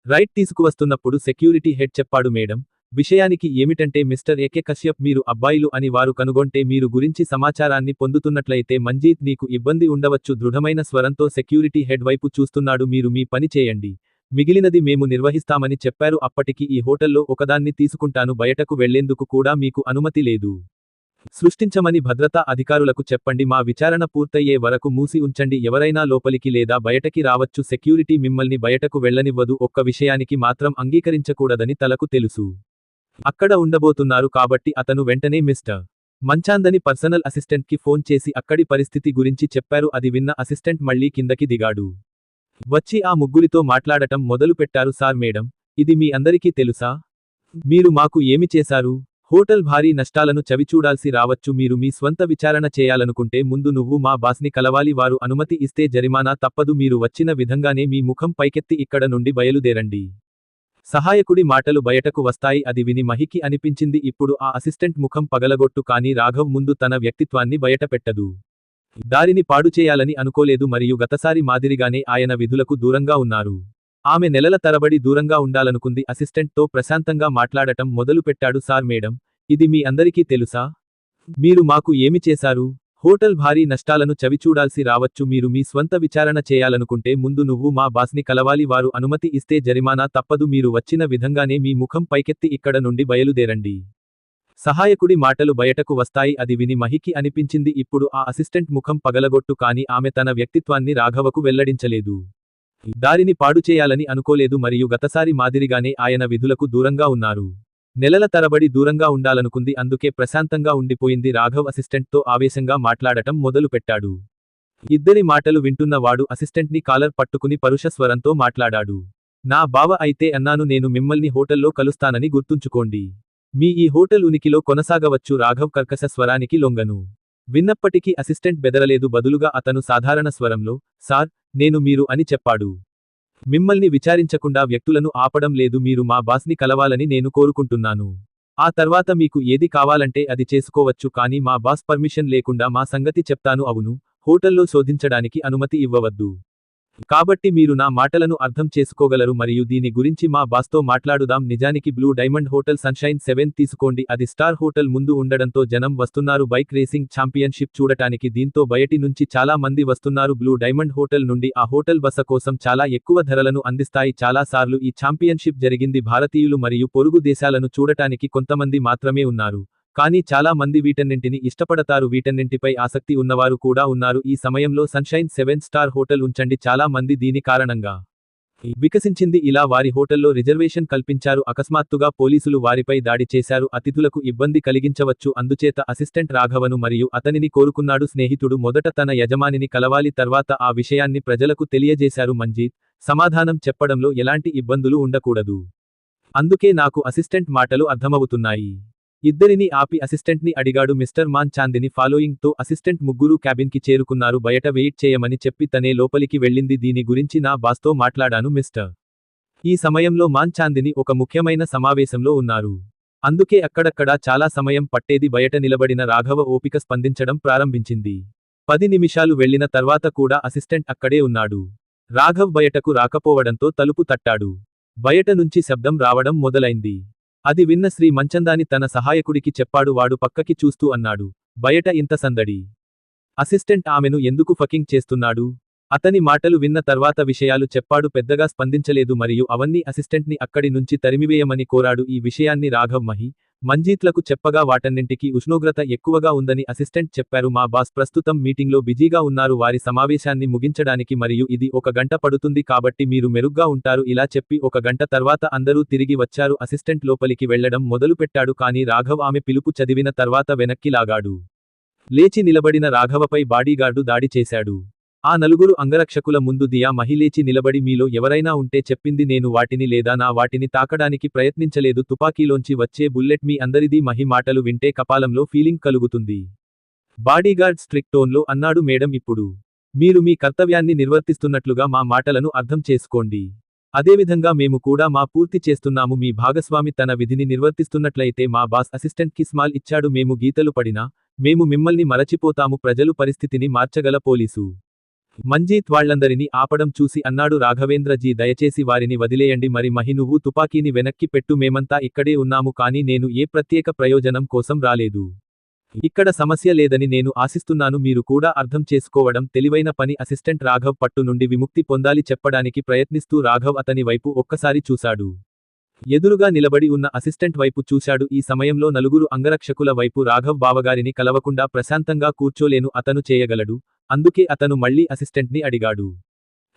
రైట్ తీసుకువస్తున్నప్పుడు సెక్యూరిటీ హెడ్ చెప్పాడు. మేడం విషయానికి ఏమిటంటే మిస్టర్ ఏకే కశ్యప్ మీరు అబ్బాయిలు అని వారు కనుగొంటే మీరు గురించి సమాచారాన్ని పొందుతున్నట్లయితే మంజీత్ నీకు ఇబ్బంది ఉండవచ్చు. దృఢమైన స్వరంతో సెక్యూరిటీ హెడ్ వైపు చూస్తున్నాడు. మీరు మీ పని చేయండి. మిగిలినది మేము నిర్వహిస్తామని చెప్పారు. అప్పటికి ఈ హోటల్లో ఒకదాన్ని తీసుకుంటాను. బయటకు వెళ్లేందుకు కూడా మీకు అనుమతి లేదు. సృష్టించమని భద్రతా అధికారులకు చెప్పండి. మా విచారణ పూర్తయ్యే వరకు మూసి ఉంచండి. ఎవరైనా లోపలికి లేదా బయటకి రావచ్చు. సెక్యూరిటీ మిమ్మల్ని బయటకు వెళ్లనివ్వదు. ఒక్క విషయానికి మాత్రం అంగీకరించకూడదని తలకు తెలుసు. అక్కడ ఉండబోతున్నారు కాబట్టి అతను వెంటనే మిస్టర్ మంచాందని పర్సనల్ అసిస్టెంట్కి ఫోన్ చేసి అక్కడి పరిస్థితి గురించి చెప్పారు. అది విన్న అసిస్టెంట్ మళ్లీ కిందకి దిగాడు. వచ్చి ఆ ముగ్గురితో మాట్లాడటం మొదలు పెట్టారు. సార్ మేడం, ఇది మీ అందరికీ తెలుసా? మీరు మాకు ఏమి చేశారు? హోటల్ భారీ నష్టాలను చవిచూడాల్సి రావచ్చు. మీరు మీ స్వంత విచారణ చేయాలనుకుంటే ముందు నువ్వు మా బాస్ని కలవాలి. వారు అనుమతి ఇస్తే జరిమానా తప్పదు. మీరు వచ్చిన విధంగానే మీ ముఖం పైకెత్తి ఇక్కడ నుండి బయలుదేరండి. సహాయకుడి మాటలు బయటకు వస్తాయి. అది విని మహికి అనిపించింది ఇప్పుడు ఆ అసిస్టెంట్ ముఖం పగలగొట్టు, కానీ రాఘవ్ ముందు తన వ్యక్తిత్వాన్ని బయటపెట్టదు. దారిని పాడు చేయాలని అనుకోలేదు మరియు గతసారి మాదిరిగానే ఆయన విధులకు దూరంగా ఉన్నారు. ఆమె నెలల తరబడి దూరంగా ఉండాలనుకుంది. అసిస్టెంట్తో ప్రశాంతంగా మాట్లాడటం మొదలుపెట్టాడు. సార్ మేడం, ఇది మీ అందరికీ తెలుసా? మీరు మాకు ఏమి చేశారు? హోటల్ భారీ నష్టాలను చవిచూడాల్సి రావచ్చు. మీరు మీ స్వంత విచారణ చేయాలనుకుంటే ముందు నువ్వు మా బాస్ని కలవాలి. వారు అనుమతి ఇస్తే జరిమానా తప్పదు. మీరు వచ్చిన విధంగానే మీ ముఖం పైకెత్తి ఇక్కడ నుండి బయలుదేరండి. సహాయకుడి మాటలు బయటకు వస్తాయి. అది విని మహికి అనిపించింది ఇప్పుడు ఆ అసిస్టెంట్ ముఖం పగలగొట్టు, కానీ ఆమె తన వ్యక్తిత్వాన్ని రాఘవకు వెల్లడించలేదు. దారిని పాడు చేయాలని అనుకోలేదు మరియు గతసారి మాదిరిగానే ఆయన విధులకు దూరంగా ఉన్నారు. నెలల తరబడి దూరంగా ఉండాలనుకుంది, అందుకే ప్రశాంతంగా ఉండిపోయింది. రాఘవ్ అసిస్టెంట్తో ఆవేశంగా మాట్లాడటం మొదలుపెట్టాడు. ఇద్దరి మాటలు వింటున్న వాడు అసిస్టెంట్ని కాలర్ పట్టుకుని పరుష స్వరంతో మాట్లాడాడు. నా బావ అయితే అన్నాను. నేను మిమ్మల్ని హోటల్లో కలుస్తానని గుర్తుంచుకోండి. మీ ఈ హోటల్ ఉనికిలో కొనసాగవచ్చు. రాఘవ్ కర్కశ స్వరానికి లొంగను విన్నప్పటికీ అసిస్టెంట్ బెదరలేదు. బదులుగా అతను సాధారణ స్వరంలో, సార్, నేను మీరు అని చెప్పాడు. మిమ్మల్ని విచారించకుండా వ్యక్తులను ఆపడం లేదు. మీరు మా బాస్ని కలవాలని నేను కోరుకుంటున్నాను. ఆ తర్వాత మీకు ఏది కావాలంటే అది చేసుకోవచ్చు, కానీ మా బాస్ పర్మిషన్ లేకుండా మా సంగతి చెప్తాను. అవును, హోటల్లో శోధించడానికి అనుమతి ఇవ్వవద్దు. కాబట్టి మీరు నా మాటలను అర్థం చేసుకోగలరు మరియు దీని గురించి మా బాస్తో మాట్లాడుదాం. నిజానికి బ్లూ డైమండ్ హోటల్ సన్షైన్ 7 తీసుకోండి. అది స్టార్ హోటల్ ముందు ఉండడంతో జనం వస్తున్నారు బైక్ రేసింగ్ ఛాంపియన్షిప్ చూడటానికి. దీంతో బయటి నుంచి చాలా మంది వస్తున్నారు. బ్లూ డైమండ్ హోటల్ నుండి ఆ హోటల్ బస కోసం చాలా ఎక్కువ ధరలను అందిస్తాయి. చాలా సార్లు ఈ ఛాంపియన్షిప్ జరిగింది. భారతీయులు మరియు పొరుగు దేశాలను చూడటానికి కొంతమంది మాత్రమే ఉన్నారు, కానీ చాలా మంది వీటన్నింటిని ఇష్టపడతారు. వీటన్నింటిపై ఆసక్తి ఉన్నవారు కూడా ఉన్నారు. ఈ సమయంలో సన్షైన్ 7 స్టార్ హోటల్ ఉంచండి. చాలా మంది దీని కారణంగా వికసించింది. ఇలా వారి హోటల్లో రిజర్వేషన్ కల్పించారు. అకస్మాత్తుగా పోలీసులు వారిపై దాడి చేశారు. అతిథులకు ఇబ్బంది కలిగించవచ్చు. అందుచేత అసిస్టెంట్ రాఘవను మరియు అతనిని కోరుకున్నాడు. స్నేహితుడు మొదట తన యజమానిని కలవాలి, తర్వాత ఆ విషయాన్ని ప్రజలకు తెలియజేశారు. మంజీత్, సమాధానం చెప్పడంలో ఎలాంటి ఇబ్బందులు ఉండకూడదు. అందుకే నాకు అసిస్టెంట్ మాటలు అర్థమవుతున్నాయి. ఇద్దరిని ఆపి అసిస్టెంట్ని అడిగాడు. మిస్టర్ మాన్ చాందిని ఫాలోయింగ్ తో అసిస్టెంట్ ముగ్గురు క్యాబిన్కి చేరుకున్నారు. బయట వెయిట్ చేయమని చెప్పి తనే లోపలికి వెళ్ళింది. దీని గురించి నా బాస్తో మాట్లాడాను మిస్టర్. ఈ సమయంలో మాన్ చాందిని ఒక ముఖ్యమైన సమావేశంలో ఉన్నారు. అందుకే అక్కడక్కడా చాలా సమయం పట్టేది. బయట నిలబడిన రాఘవ ఓపిక స్పందించడం ప్రారంభించింది. 10 నిమిషాలు వెళ్లిన తర్వాత కూడా అసిస్టెంట్ అక్కడే ఉన్నాడు. రాఘవ్ బయటకు రాకపోవడంతో తలుపు తట్టాడు. బయట నుంచి శబ్దం రావడం మొదలైంది. అది విన్న శ్రీ మంచందాని తన సహాయకుడికి చెప్పాడు. వాడు పక్కకి చూస్తూ అన్నాడు, బయట ఇంత సందడి. అసిస్టెంట్ ఆమెను ఎందుకు ఫకింగ్ చేస్తున్నాడు? అతని మాటలు విన్న తర్వాత విషయాలు చెప్పాడు. పెద్దగా స్పందించలేదు మరియు అవన్నీ అసిస్టెంట్ని అక్కడి నుంచి తరిమివేయమని కోరాడు. ఈ విషయాన్ని రాఘవ్ మంజీత్లకు చెప్పగా వాటన్నింటికీ ఉష్ణోగ్రత ఎక్కువగా ఉందని అసిస్టెంట్ చెప్పారు. మా బాస్ ప్రస్తుతం మీటింగ్లో బిజీగా ఉన్నారు. వారి సమావేశాన్ని ముగించడానికి మరియు ఇది 1 గంట పడుతుంది, కాబట్టి మీరు మెరుగ్గా ఉంటారు. ఇలా చెప్పి 1 గంట తర్వాత అందరూ తిరిగి వచ్చారు. అసిస్టెంట్ లోపలికి వెళ్లడం మొదలుపెట్టాడు, కానీ రాఘవ్ ఆమె పిలుపు చదివిన తర్వాత వెనక్కి లాగాడు. లేచి నిలబడిన రాఘవపై బాడీగార్డు దాడి చేశాడు. ఆ నలుగురు అంగరక్షకుల ముందు దియా లేచి నిలబడి, మీలో ఎవరైనా ఉంటే చెప్పింది నేను వాటిని లేదా నా వాటిని తాకడానికి ప్రయత్నించలేదు. తుపాకీలోంచి వచ్చే బుల్లెట్ మీ అందరిదీ. మహి మాటలు వింటే కపాలంలో ఫీలింగ్ కలుగుతుంది. బాడీగార్డ్ స్ట్రిక్ట్ టోన్లో అన్నాడు. మేడం, ఇప్పుడు మీరు మీ కర్తవ్యాన్ని నిర్వర్తిస్తున్నట్లుగా మా మాటలను అర్థం చేసుకోండి. అదేవిధంగా మేము కూడా మా పూర్తి చేస్తున్నాము. మీ భాగస్వామి తన విధిని నిర్వర్తిస్తున్నట్లయితే మా బాస్ అసిస్టెంట్కి స్మాల్ ఇచ్చాడు. మేము గీతలు పడినా మేము మిమ్మల్ని మరచిపోతాము. ప్రజలు పరిస్థితిని మార్చగల పోలీసు. మంజీత్ వాళ్లందరినీ ఆపడం చూసి అన్నాడు. రాఘవేంద్రజీ, దయచేసి వారిని వదిలేయండి. మరి మహి, నువ్వు తుపాకీని వెనక్కి పెట్టు. మేమంతా ఇక్కడే ఉన్నాము, కానీ నేను ఏ ప్రత్యేక ప్రయోజనం కోసం రాలేదు. ఇక్కడ సమస్య లేదని నేను ఆశిస్తున్నాను. మీరు కూడా అర్థం చేసుకోవడం తెలివైన పని. అసిస్టెంట్ రాఘవ్ పట్టు నుండి విముక్తి పొందాలి చెప్పడానికి ప్రయత్నిస్తూ రాఘవ్ అతని వైపు ఒక్కసారి చూశాడు. ఎదురుగా నిలబడి ఉన్న అసిస్టెంట్ వైపు చూశాడు. ఈ సమయంలో నలుగురు అంగరక్షకుల వైపు రాఘవ్ బావగారిని కలవకుండా ప్రశాంతంగా కూర్చోలేను. అతను చేయగలడు. అందుకే అతను మళ్లీ అసిస్టెంట్ని అడిగాడు.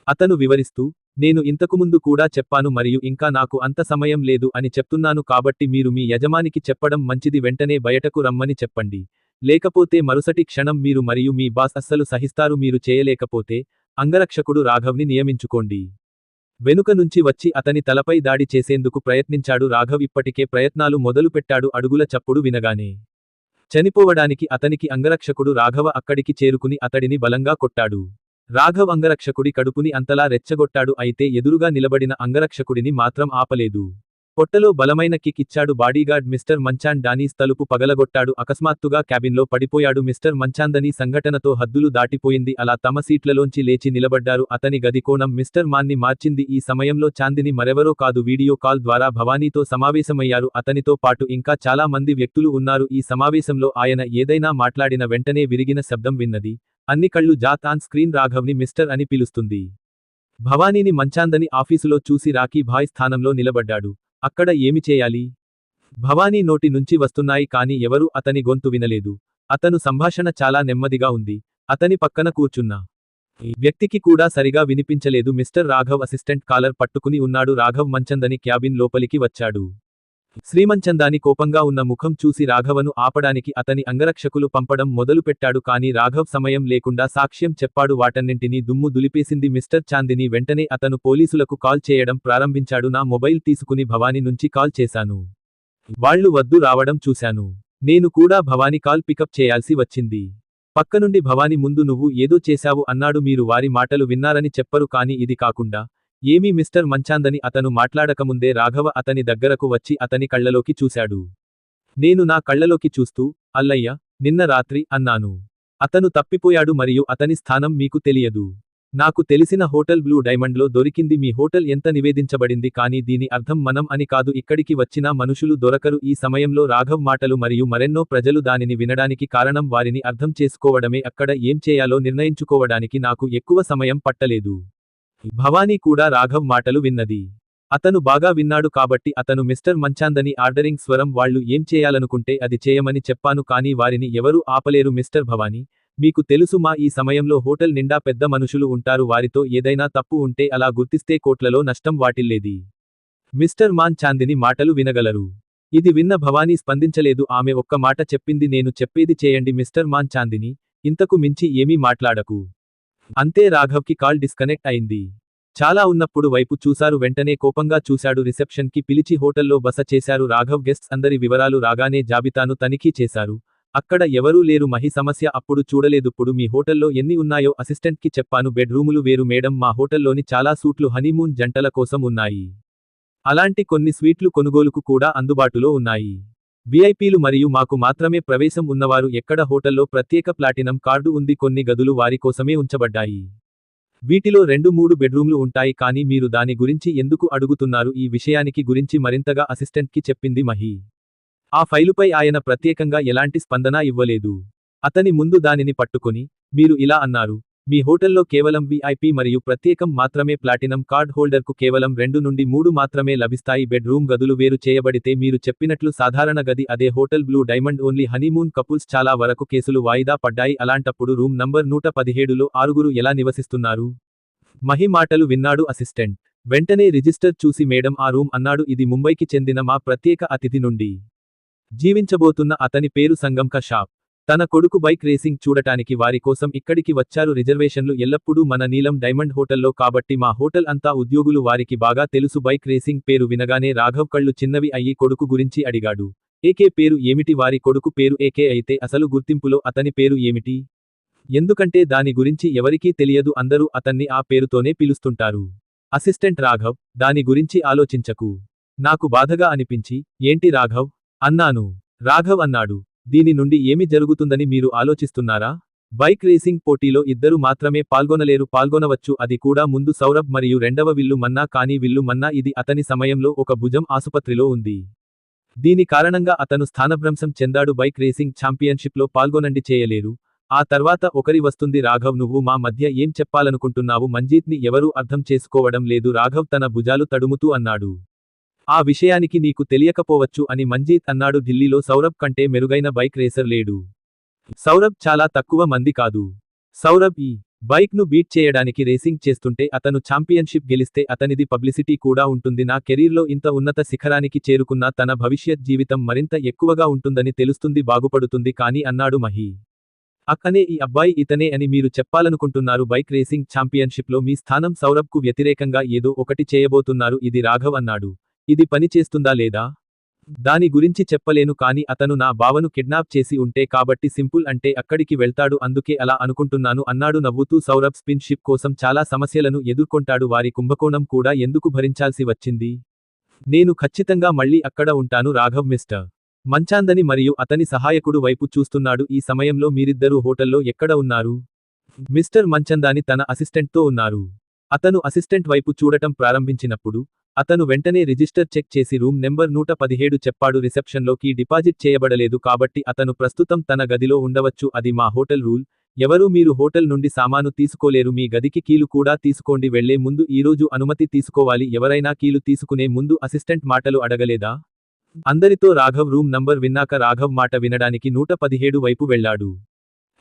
అతను వివరిస్తూ, నేను ఇంతకుముందు కూడా చెప్పాను మరియు ఇంకా నాకు అంత సమయం లేదు అని చెప్తున్నాను కాబట్టి మీరు మీ యజమానికి చెప్పడం మంచిది వెంటనే బయటకు రమ్మని చెప్పండి. లేకపోతే మరుసటి క్షణం మీరు మరియు మీ బాస్ అస్సలు సహిస్తారు మీరు చేయలేకపోతే, అంగరక్షకుడు రాఘవ్ని నియమించుకోండి. వెనుక నుంచి వచ్చి అతని తలపై దాడి చేసేందుకు ప్రయత్నించాడు రాఘవ్ ఇప్పటికే ప్రయత్నాలు మొదలుపెట్టాడు అడుగుల చప్పుడు వినగానే. చనిపోవడానికి అతనికి అంగరక్షకుడు రాఘవ అక్కడికి చేరుకుని అతడిని బలంగా కొట్టాడు. రాఘవ్ అంగరక్షకుడి కడుపుని అంతలా రెచ్చగొట్టాడు అయితే ఎదురుగా నిలబడిన అంగరక్షకుడిని మాత్రం ఆపలేదు. పొట్టలో బలమైన కిక్ ఇచ్చాడు బాడీగార్డ్ మిస్టర్ మంచాండ్ డానీస్ తలుపు పగలగొట్టాడు అకస్మాత్తుగా క్యాబిన్లో పడిపోయాడు మిస్టర్ మంచాందని సంఘటనతో హద్దులు దాటిపోయింది అలా తమ సీట్లలోంచి లేచి నిలబడ్డారు అతని గది కోణం మిస్టర్ మాన్ని మార్చింది ఈ సమయంలో చాందిని మరెవరో కాదు వీడియో కాల్ ద్వారా భవానీతో సమావేశమయ్యారు అతనితో పాటు ఇంకా చాలా మంది వ్యక్తులు ఉన్నారు ఈ సమావేశంలో ఆయన ఏదైనా మాట్లాడిన వెంటనే విరిగిన శబ్దం విన్నది. అన్ని కళ్ళు జాత్ ఆన్ స్క్రీన్ రాఘవ్ని మిస్టర్ అని పిలుస్తుంది. భవానీని మంచాందని ఆఫీసులో చూసి రాకీ భాయ్ స్థానంలో నిలబడ్డాడు. అక్కడ ఏమి చేయాలి? భవానీ నోటి నుంచి వస్తున్నాయి కాని ఎవరూ అతని గొంతు వినలేదు. అతను సంభాషణ చాలా నెమ్మదిగా ఉంది. అతని పక్కన కూర్చున్న వ్యక్తికి కూడా సరిగా వినిపించలేదు మిస్టర్ రాఘవ్ అసిస్టెంట్ కాలర్ పట్టుకుని ఉన్నాడు రాఘవ్ మంచందని క్యాబిన్ లోపలికి వచ్చాడు. శ్రీమంచందాని కోపంగా ఉన్న ముఖం చూసి రాఘవను ఆపడానికి అతని అంగరక్షకులు పంపడం మొదలుపెట్టాడు కానీ రాఘవ్ సమయం లేకుండా సాక్ష్యం చెప్పాడు వాటన్నింటినీ దుమ్ము దులిపేసింది మిస్టర్ చాందిని వెంటనే అతను పోలీసులకు కాల్ చేయడం ప్రారంభించాడు నా మొబైల్ తీసుకుని భవానీ నుంచి కాల్ చేశాను. వాళ్ళు వద్దు రావడం చూశాను. నేను కూడా భవానీ కాల్ పికప్ చేయాల్సి వచ్చింది. పక్కనుండి భవానీ ముందు నువ్వు ఏదో చేశావు అన్నాడు మీరు వారి మాటలు విన్నారని చెప్పరు కానీ ఇది కాకుండా ఏమీ మిస్టర్ మంచాందని అతను మాట్లాడకముందే రాఘవ అతని దగ్గరకు వచ్చి అతని కళ్ళలోకి చూశాడు. నేను నా కళ్ళలోకి చూస్తూ అల్లయ్య నిన్న రాత్రి అన్నాను. అతను తప్పిపోయాడు మరియు అతని స్థానం మీకు తెలియదు. నాకు తెలిసిన హోటల్ బ్లూ డైమండ్లో దొరికింది మీ హోటల్ ఎంత నివేదించబడింది కానీ దీని అర్థం మనం అని కాదు ఇక్కడికి వచ్చిన మనుషులు దొరకరు ఈ సమయంలో రాఘవ్ మాటలు మరియు మరెన్నో ప్రజలు దానిని వినడానికి కారణం వారిని అర్థం చేసుకోవడమే అక్కడ ఏం చేయాలో నిర్ణయించుకోవడానికి నాకు ఎక్కువ సమయం పట్టలేదు. భవానీ కూడా రాఘవ్ మాటలు విన్నది. అతను బాగా విన్నాడు కాబట్టి అతను మిస్టర్ మంచాందని ఆర్డరింగ్ స్వరం వాళ్ళు ఏం చేయాలనుకుంటే అది చేయమని చెప్పాను కానీ వారిని ఎవరూ ఆపలేరు మిస్టర్ భవానీ మీకు తెలుసు మా ఈ సమయంలో హోటల్ నిండా పెద్ద మనుషులు ఉంటారు వారితో ఏదైనా తప్పు ఉంటే అలా గుర్తిస్తే కోట్లలో నష్టం వాటిల్లేది. మిస్టర్ మాన్ చాందిని మాటలు వినగలరు. ఇది విన్న భవానీ స్పందించలేదు ఆమె ఒక్క మాట చెప్పింది నేను చెప్పేది చేయండి మిస్టర్ మాన్ చాందిని ఇంతకు మించి ఏమీ మాట్లాడకు. అంతే రాఘవ్కి కాల్ డిస్కనెక్ట్ అయింది. చాలా ఉన్నప్పుడు వైపు చూశారు వెంటనే కోపంగా చూశాడు రిసెప్షన్కి పిలిచి హోటల్లో బస చేశారు రాఘవ్ గెస్ట్స్ అందరి వివరాలు రాగానే జాబితాను తనిఖీ చేశారు. అక్కడ ఎవరూ లేరు మహి సమస్య అప్పుడు చూడలేదుప్పుడు మీ హోటల్లో ఎన్ని ఉన్నాయో అసిస్టెంట్కి చెప్పాను బెడ్రూములు వేరు మేడం మా హోటల్లోని చాలా సూట్లు హనీమూన్ జంటల కోసం ఉన్నాయి. అలాంటి కొన్ని స్వీట్లు కొనుగోలుకు కూడా అందుబాటులో ఉన్నాయి. విఐపీలు మరియు మాకు మాత్రమే ప్రవేశం ఉన్నవారు ఎక్కడ హోటల్లో ప్రత్యేక ప్లాటినం కార్డు ఉంది కొన్ని గదులు వారి కోసమే ఉంచబడ్డాయి. వీటిలో 2-3 బెడ్రూమ్లు ఉంటాయి కానీ మీరు దాని గురించి ఎందుకు అడుగుతున్నారు ఈ విషయానికి గురించి మరింతగా అసిస్టెంట్కి చెప్పింది మహి. ఆ ఫైలుపై ఆయన ప్రత్యేకంగా ఎలాంటి స్పందన ఇవ్వలేదు. అతని ముందు దానిని పట్టుకొని మీరు ఇలా అన్నారు మీ హోటల్లో కేవలం విఐపీ మరియు ప్రత్యేకం మాత్రమే ప్లాటినం కార్డ్ హోల్డర్కు కేవలం 2 నుండి 3 మాత్రమే లభిస్తాయి బెడ్రూమ్ గదులు వేరు చేయబడితే మీరు చెప్పినట్లు సాధారణ గది అదే hotel blue diamond only honeymoon couples చాలా వరకు కేసులు వాయిదా పడ్డాయి అలాంటప్పుడు రూమ్ నంబర్ 117లో 6 ఎలా నివసిస్తున్నారు? మహి మాటలు విన్నాడు అసిస్టెంట్. వెంటనే రిజిస్టర్ చూసి మేడం ఆ రూమ్ అన్నాడు ఇది ముంబైకి చెందిన మా ప్రత్యేక అతిథి నుండి జీవించబోతున్న అతని పేరు సంగం కశ్యప్. తన కొడుకు బైక్ రేసింగ్ చూడటానికి వారి కోసం ఇక్కడికి వచ్చారు రిజర్వేషన్లు ఎల్లప్పుడూ మన నీలం డైమండ్ హోటల్లో కాబట్టి మా హోటల్ అంతా ఉద్యోగులు వారికి బాగా తెలుసు బైక్ రేసింగ్ పేరు వినగానే రాఘవ్ కళ్ళు చిన్నవి అయ్యి కొడుకు గురించి అడిగాడు. ఏకే పేరు ఏమిటి వారి కొడుకు పేరు ఏకే అయితే అసలు గుర్తింపులో అతని పేరు ఏమిటి? ఎందుకంటే దాని గురించి ఎవరికీ తెలియదు అందరూ అతన్ని ఆ పేరుతోనే పిలుస్తుంటారు. అసిస్టెంట్ రాఘవ్ దాని గురించి ఆలోచించకు. నాకు బాధగా అనిపించి ఏంటి రాఘవ్ అన్నాను. రాఘవ్ అన్నాడు దీని నుండి ఏమి జరుగుతుందని మీరు ఆలోచిస్తున్నారా? బైక్ రేసింగ్ పోటీలో 2 మాత్రమే పాల్గొనవచ్చు అది కూడా ముందు సౌరభ్ మరియు రెండవ విల్లు మన్నా కానీ విల్లు మన్నా ఇది అతని సమయంలో ఒక భుజం ఆసుపత్రిలో ఉంది. దీని కారణంగా అతను స్థానభ్రంశం చెందాడు బైక్ రేసింగ్ ఛాంపియన్షిప్లో పాల్గొనండి చేయలేరు. ఆ తర్వాత ఒకరి వస్తుంది రాఘవ్ నువ్వు మా మధ్య ఏం చెప్పాలనుకుంటున్నావు మంజీత్ని ఎవరూ అర్థం చేసుకోవడం లేదు రాఘవ్ తన భుజాలు తడుముతూ అన్నాడు. ఆ విషయానికి నీకు తెలియకపోవచ్చు అని మంజీత్ అన్నాడు ఢిల్లీలో సౌరభ్ కంటే మెరుగైన బైక్ రేసర్ లేడు. సౌరభ్ చాలా తక్కువ మంది కాదు. సౌరభ్ ఈ బైక్ను బీట్ చేయడానికి రేసింగ్ చేస్తుంటే అతను ఛాంపియన్షిప్ గెలిస్తే అతనిది పబ్లిసిటీ కూడా ఉంటుంది. నా కెరీర్లో ఇంత ఉన్నత శిఖరానికి చేరుకున్నా తన భవిష్యత్ జీవితం మరింత ఎక్కువగా ఉంటుందని తెలుస్తుంది, బాగుపడుతుంది కానీ అన్నాడు మహి. అక్కనే ఈ అబ్బాయి ఇతనే అని మీరు చెప్పాలనుకుంటున్నారు. బైక్ రేసింగ్ ఛాంపియన్షిప్లో మీ స్థానం సౌరభ్కు వ్యతిరేకంగా ఏదో ఒకటి చేయబోతున్నారు. ఇది రాఘవ్ అన్నాడు. ఇది పని చేస్తుందా లేదా దాని గురించి చెప్పలేను కానీ అతను నా బావను కిడ్నాప్ చేసి ఉంటే కాబట్టి సింపుల్ అంటే అక్కడికి వెళ్తాడు, అందుకే అలా అనుకుంటున్నాను అన్నాడు నవ్వుతూ. సౌరభ్ స్పిన్ షిప్ కోసం చాలా సమస్యలను ఎదుర్కొంటాడు. వారి కుంభకోణం కూడా ఎందుకు భరించాల్సి వచ్చింది? నేను ఖచ్చితంగా మళ్ళీ అక్కడ ఉంటాను. రాఘవ్ మిస్టర్ మంచాందని మరియు అతని సహాయకుడు వైపు చూస్తున్నాడు. ఈ సమయంలో మీరిద్దరూ హోటల్లో ఎక్కడ ఉన్నారు? మిస్టర్ మంచందాని తన అసిస్టెంట్తో ఉన్నారు. అతను అసిస్టెంట్ వైపు చూడటం ప్రారంభించినప్పుడు అతను వెంటనే రిజిస్టర్ చెక్ చేసి రూమ్ నెంబర్ 117 చెప్పాడు. రిసెప్షన్లో కీ డిపాజిట్ చేయబడలేదు కాబట్టి అతను ప్రస్తుతం తన గదిలో ఉండవచ్చు. అది మా హోటల్ రూల్. ఎవరూ మీరు హోటల్ నుండి సామాను తీసుకోలేరు. మీ గదికి కీలు కూడా తీసుకోండి. వెళ్లే ముందు ఈరోజు అనుమతి తీసుకోవాలి. ఎవరైనా కీలు తీసుకునే ముందు అసిస్టెంట్ మాటలు అడగలేదా? అందరితో రాఘవ్ రూమ్ నంబర్ విన్నాక రాఘవ్ మాట వినడానికి 117 వైపు వెళ్లాడు.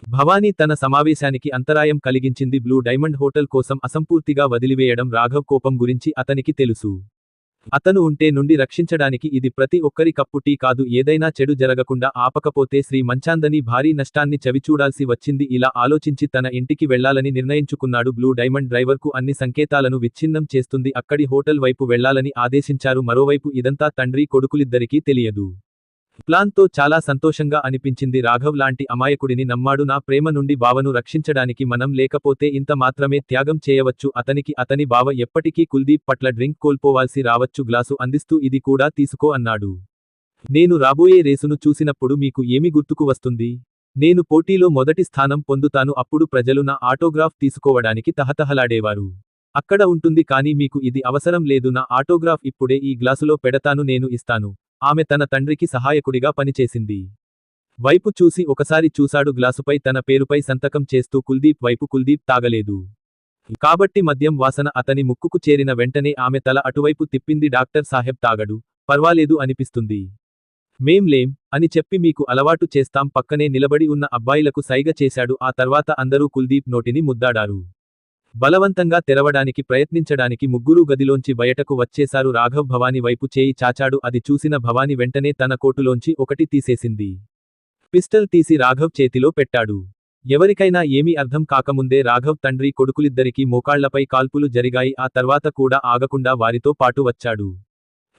భవానీ తన సమావేశానికి అంతరాయం కలిగించింది. బ్లూ డైమండ్ హోటల్ కోసం అసంపూర్తిగా వదిలివేయడం రాఘవ్ కోపం గురించి అతనికి తెలుసు. అతను ఉంటే నుండి రక్షించడానికి ఇది ప్రతి ఒక్కరి కప్పు టీ కాదు. ఏదైనా చెడు జరగకుండా ఆపకపోతే శ్రీ మంచాందని భారీ నష్టాన్ని చవిచూడాల్సి వచ్చింది. ఇలా ఆలోచించి తన ఇంటికి వెళ్లాలని నిర్ణయించుకున్నాడు. బ్లూ డైమండ్ డ్రైవర్కు అన్ని సంకేతాలను విచ్ఛిన్నం చేస్తుంది. అక్కడి హోటల్ వైపు వెళ్లాలని ఆదేశించారు. మరోవైపు ఇదంతా తండ్రి కొడుకులిద్దరికీ తెలియదు. ప్లాన్తో చాలా సంతోషంగా అనిపించింది. రాఘవ్ లాంటి అమాయకుడిని నమ్మాడు. నా ప్రేమ నుండి బావను రక్షించడానికి మనం లేకపోతే ఇంత మాత్రమే త్యాగం చేయవచ్చు. అతనికి అతని బావ ఎప్పటికీ కుల్దీప్ పట్ల డ్రింక్ కోల్పోవాల్సి రావచ్చు. గ్లాసు అందిస్తూ ఇది కూడా తీసుకో అన్నాడు. నేను రాబోయే రేసును చూసినప్పుడు మీకు ఏమి గుర్తుకు వస్తుంది? నేను పోటీలో మొదటి స్థానం పొందుతాను. అప్పుడు ప్రజలు నా ఆటోగ్రాఫ్ తీసుకోవడానికి తహతహలాడేవారు. అక్కడ ఉంటుంది కానీ మీకు ఇది అవసరం లేదు. నా ఆటోగ్రాఫ్ ఇప్పుడే ఈ గ్లాసులో పెడతాను. నేను ఇస్తాను. ఆమె తన తండ్రికి సహాయకుడిగా పనిచేసింది. వైపు చూసి ఒకసారి చూశాడు. గ్లాసుపై తన పేరుపై సంతకం చేస్తూ కుల్దీప్ వైపు. కుల్దీప్ తాగలేదు కాబట్టి మద్యం వాసన అతని ముక్కుకు చేరిన వెంటనే ఆమె తల అటువైపు తిప్పింది. డాక్టర్ సాహెబ్ తాగడు, పర్వాలేదు అనిపిస్తుంది. మేం లేం అని చెప్పి మీకు అలవాటు చేస్తాం. పక్కనే నిలబడి ఉన్న అబ్బాయిలకు సైగ చేశాడు. ఆ తర్వాత అందరూ కుల్దీప్ నోటిని ముద్దాడారు. బలవంతంగా తెరవడానికి ప్రయత్నించడానికి ముగ్గురూ గదిలోంచి బయటకు వచ్చేశారు. రాఘవ్ భవాని వైపు చేయి చాచాడు. అది చూసిన భవాని వెంటనే తన కోటులోంచి ఒకటి తీసేసింది. పిస్టల్ తీసి రాఘవ్ చేతిలో పెట్టాడు. ఎవరికైనా ఏమీ అర్థం కాకముందే రాఘవ్ తండ్రి కొడుకులిద్దరికీ మోకాళ్లపై కాల్పులు జరిగాయి. ఆ తర్వాత కూడా ఆగకుండా వారితో పాటు వచ్చాడు.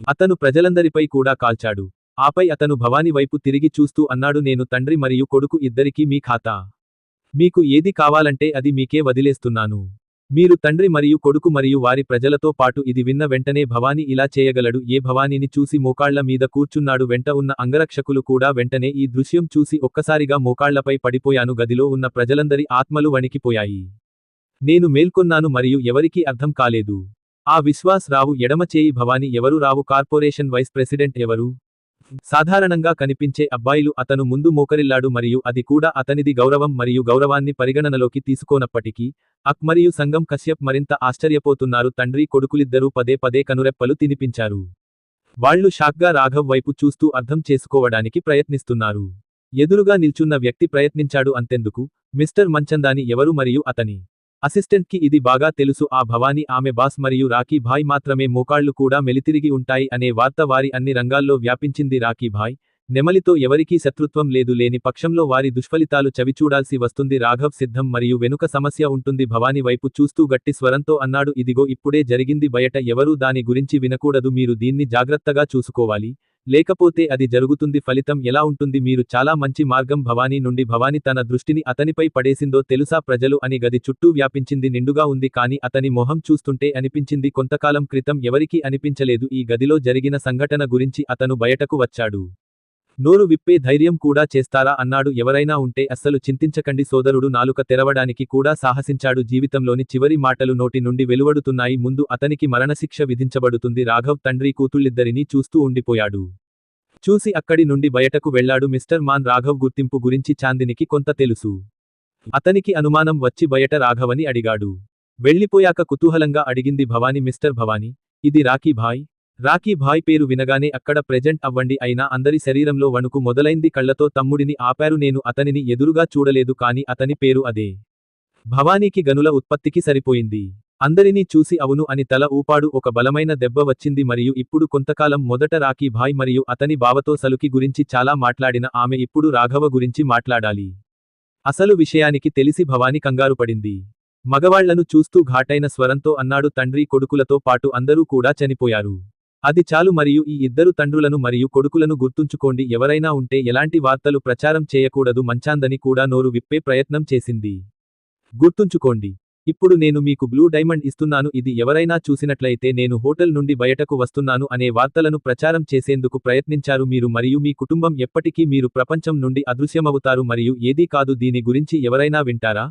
అతను ప్రజలందరిపై కూడా కాల్చాడు. ఆపై అతను భవాని వైపు తిరిగి చూస్తూ అన్నాడు, నేను తండ్రి మరియు కొడుకు ఇద్దరికీ మీ ఖాతా. మీకు ఏది కావాలంటే అది మీకే వదిలేస్తున్నాను. మీరు తండ్రి మరియు కొడుకు మరియు వారి ప్రజలతో పాటు. ఇది విన్న వెంటనే భవాని ఇలా చేయగలడు? ఏ భవానీని చూసి మోకాళ్ల మీద కూర్చున్నాడు. వెంట ఉన్న అంగరక్షకులు కూడా వెంటనే ఈ దృశ్యం చూసి ఒక్కసారిగా మోకాళ్లపై పడిపోయాను. గదిలో ఉన్న ప్రజలందరి ఆత్మలు వణికిపోయాయి. నేను మేల్కొన్నాను మరియు ఎవరికీ అర్థం కాలేదు. ఆ విశ్వాస్ రావు ఎడమచేయి భవాని ఎవరు? రావు కార్పొరేషన్ వైస్ ప్రెసిడెంట్ ఎవరు? సాధారణంగా కనిపించే అబ్బాయిలు. అతను ముందు మోకరిల్లాడు మరియు అది కూడా అతనిది. గౌరవం మరియు గౌరవాన్ని పరిగణనలోకి తీసుకోనప్పటికీ అక్ మరియు సంగం కశ్యప్ మరింత ఆశ్చర్యపోతున్నారు. తండ్రి కొడుకులిద్దరూ పదే పదే కనురెప్పలు తినిపించారు. వాళ్లు షాక్గా రాఘవ్ వైపు చూస్తూ అర్థం చేసుకోవడానికి ప్రయత్నిస్తున్నారు. ఎదురుగా నిల్చున్న వ్యక్తి ప్రయత్నించాడు. అంతెందుకు, మిస్టర్ మంచందాని ఎవరు మరియు అతని అసిస్టెంట్కి ఇది బాగా తెలుసు. ఆ భవానీ ఆమె బాస్ మరియు రాకీ భాయ్ మాత్రమే. మోకాళ్లు కూడా మెలితిరిగి ఉంటాయి అనే వార్త వారి అన్ని రంగాల్లో వ్యాపించింది. రాకీ భాయ్ నెమలితో ఎవరికీ శత్రుత్వం లేదు. లేని పక్షంలో వారి దుష్ఫలితాలు చవిచూడాల్సి వస్తుంది. రాఘవ్ సిద్ధం మరియు వెనుక సమస్య ఉంటుంది. భవాని వైపు చూస్తూ గట్టి స్వరంతో అన్నాడు, ఇదిగో ఇప్పుడే జరిగింది. బయట ఎవరూ దాని గురించి వినకూడదు. మీరు దీన్ని జాగ్రత్తగా చూసుకోవాలి, లేకపోతే అది జరుగుతుంది. ఫలితం ఎలా ఉంటుంది? మీరు చాలా మంచి మార్గం. భవానీ నుండి భవాని తన దృష్టిని అతనిపై పడేసిందో తెలుసా? ప్రజలు అని గది చుట్టూ వ్యాపించింది. నిండుగా ఉంది కానీ అతని మొహం చూస్తుంటే అనిపించింది కొంతకాలం క్రితం ఎవరికీ అనిపించలేదు. ఈ గదిలో జరిగిన సంఘటన గురించి అతను బయటకు వచ్చాడు. నోరు విప్పే ధైర్యం కూడా చేస్తారా అన్నాడు. ఎవరైనా ఉంటే అస్సలు చింతించకండి సోదరుడు నాలుక తెరవడానికి కూడా సాహసించాడు. జీవితంలోని చివరి మాటలు నోటి నుండి వెలువడుతున్నాయి. ముందు అతనికి మరణశిక్ష విధించబడుతుంది. రాఘవ్ తండ్రి కూతుళ్ళిద్దరినీ చూస్తూ ఉండిపోయాడు. చూసి అక్కడి నుండి బయటకు వెళ్లాడు. మిస్టర్ మాన్ రాఘవ్ గుర్తింపు గురించి చాందినికి కొంత తెలుసు. అతనికి అనుమానం వచ్చి బయట రాఘవని అడిగాడు. వెళ్లిపోయాక కుతూహలంగా అడిగింది భవాని, మిస్టర్ భవాని, ఇది రాకీ భాయ్? రాకీ భాయ్ పేరు వినగానే అక్కడ ప్రెజెంట్ అవ్వండి. అయినా అందరి శరీరంలో వణుకు మొదలైంది. కళ్లతో తమ్ముడిని ఆపారు. నేను అతనిని ఎదురుగా చూడలేదు కానీ అతని పేరు అదే. భవానీకి గనుల ఉత్పత్తికి సరిపోయింది. అందరినీ చూసి అవును అని తల ఊపాడు. ఒక బలమైన దెబ్బ వచ్చింది మరియు ఇప్పుడు కొంతకాలం మొదట రాకీ భాయ్ మరియు అతని బావతో సలుకి గురించి చాలా మాట్లాడిన ఆమె ఇప్పుడు రాఘవ గురించి మాట్లాడాలి. అసలు విషయానికి తెలిసి భవాని కంగారుపడింది. మగవాళ్లను చూస్తూ ఘాటైన స్వరంతో అన్నాడు, తండ్రి కొడుకులతో పాటు అందరూ కూడా చనిపోయారు. అది చాలు మరియు ఈ ఇద్దరు తండ్రులను మరియు కొడుకులను గుర్తుంచుకోండి. ఎవరైనా ఉంటే ఎలాంటి వార్తలు ప్రచారం చేయకూడదు. మంచాందని కూడా నోరు విప్పే ప్రయత్నం చేసింది. గుర్తుంచుకోండి. ఇప్పుడు నేను మీకు బ్లూ డైమండ్ ఇస్తున్నాను. ఇది ఎవరైనా చూసినట్లయితే నేను హోటల్ నుండి బయటకు వస్తున్నాను అనే వార్తలను ప్రచారం చేసేందుకు ప్రయత్నించారు మీరు మరియు మీ కుటుంబం ఎప్పటికీ మీరు ప్రపంచం నుండి అదృశ్యమవుతారు మరియు ఏదీ కాదు. దీని గురించి ఎవరైనా వింటారా?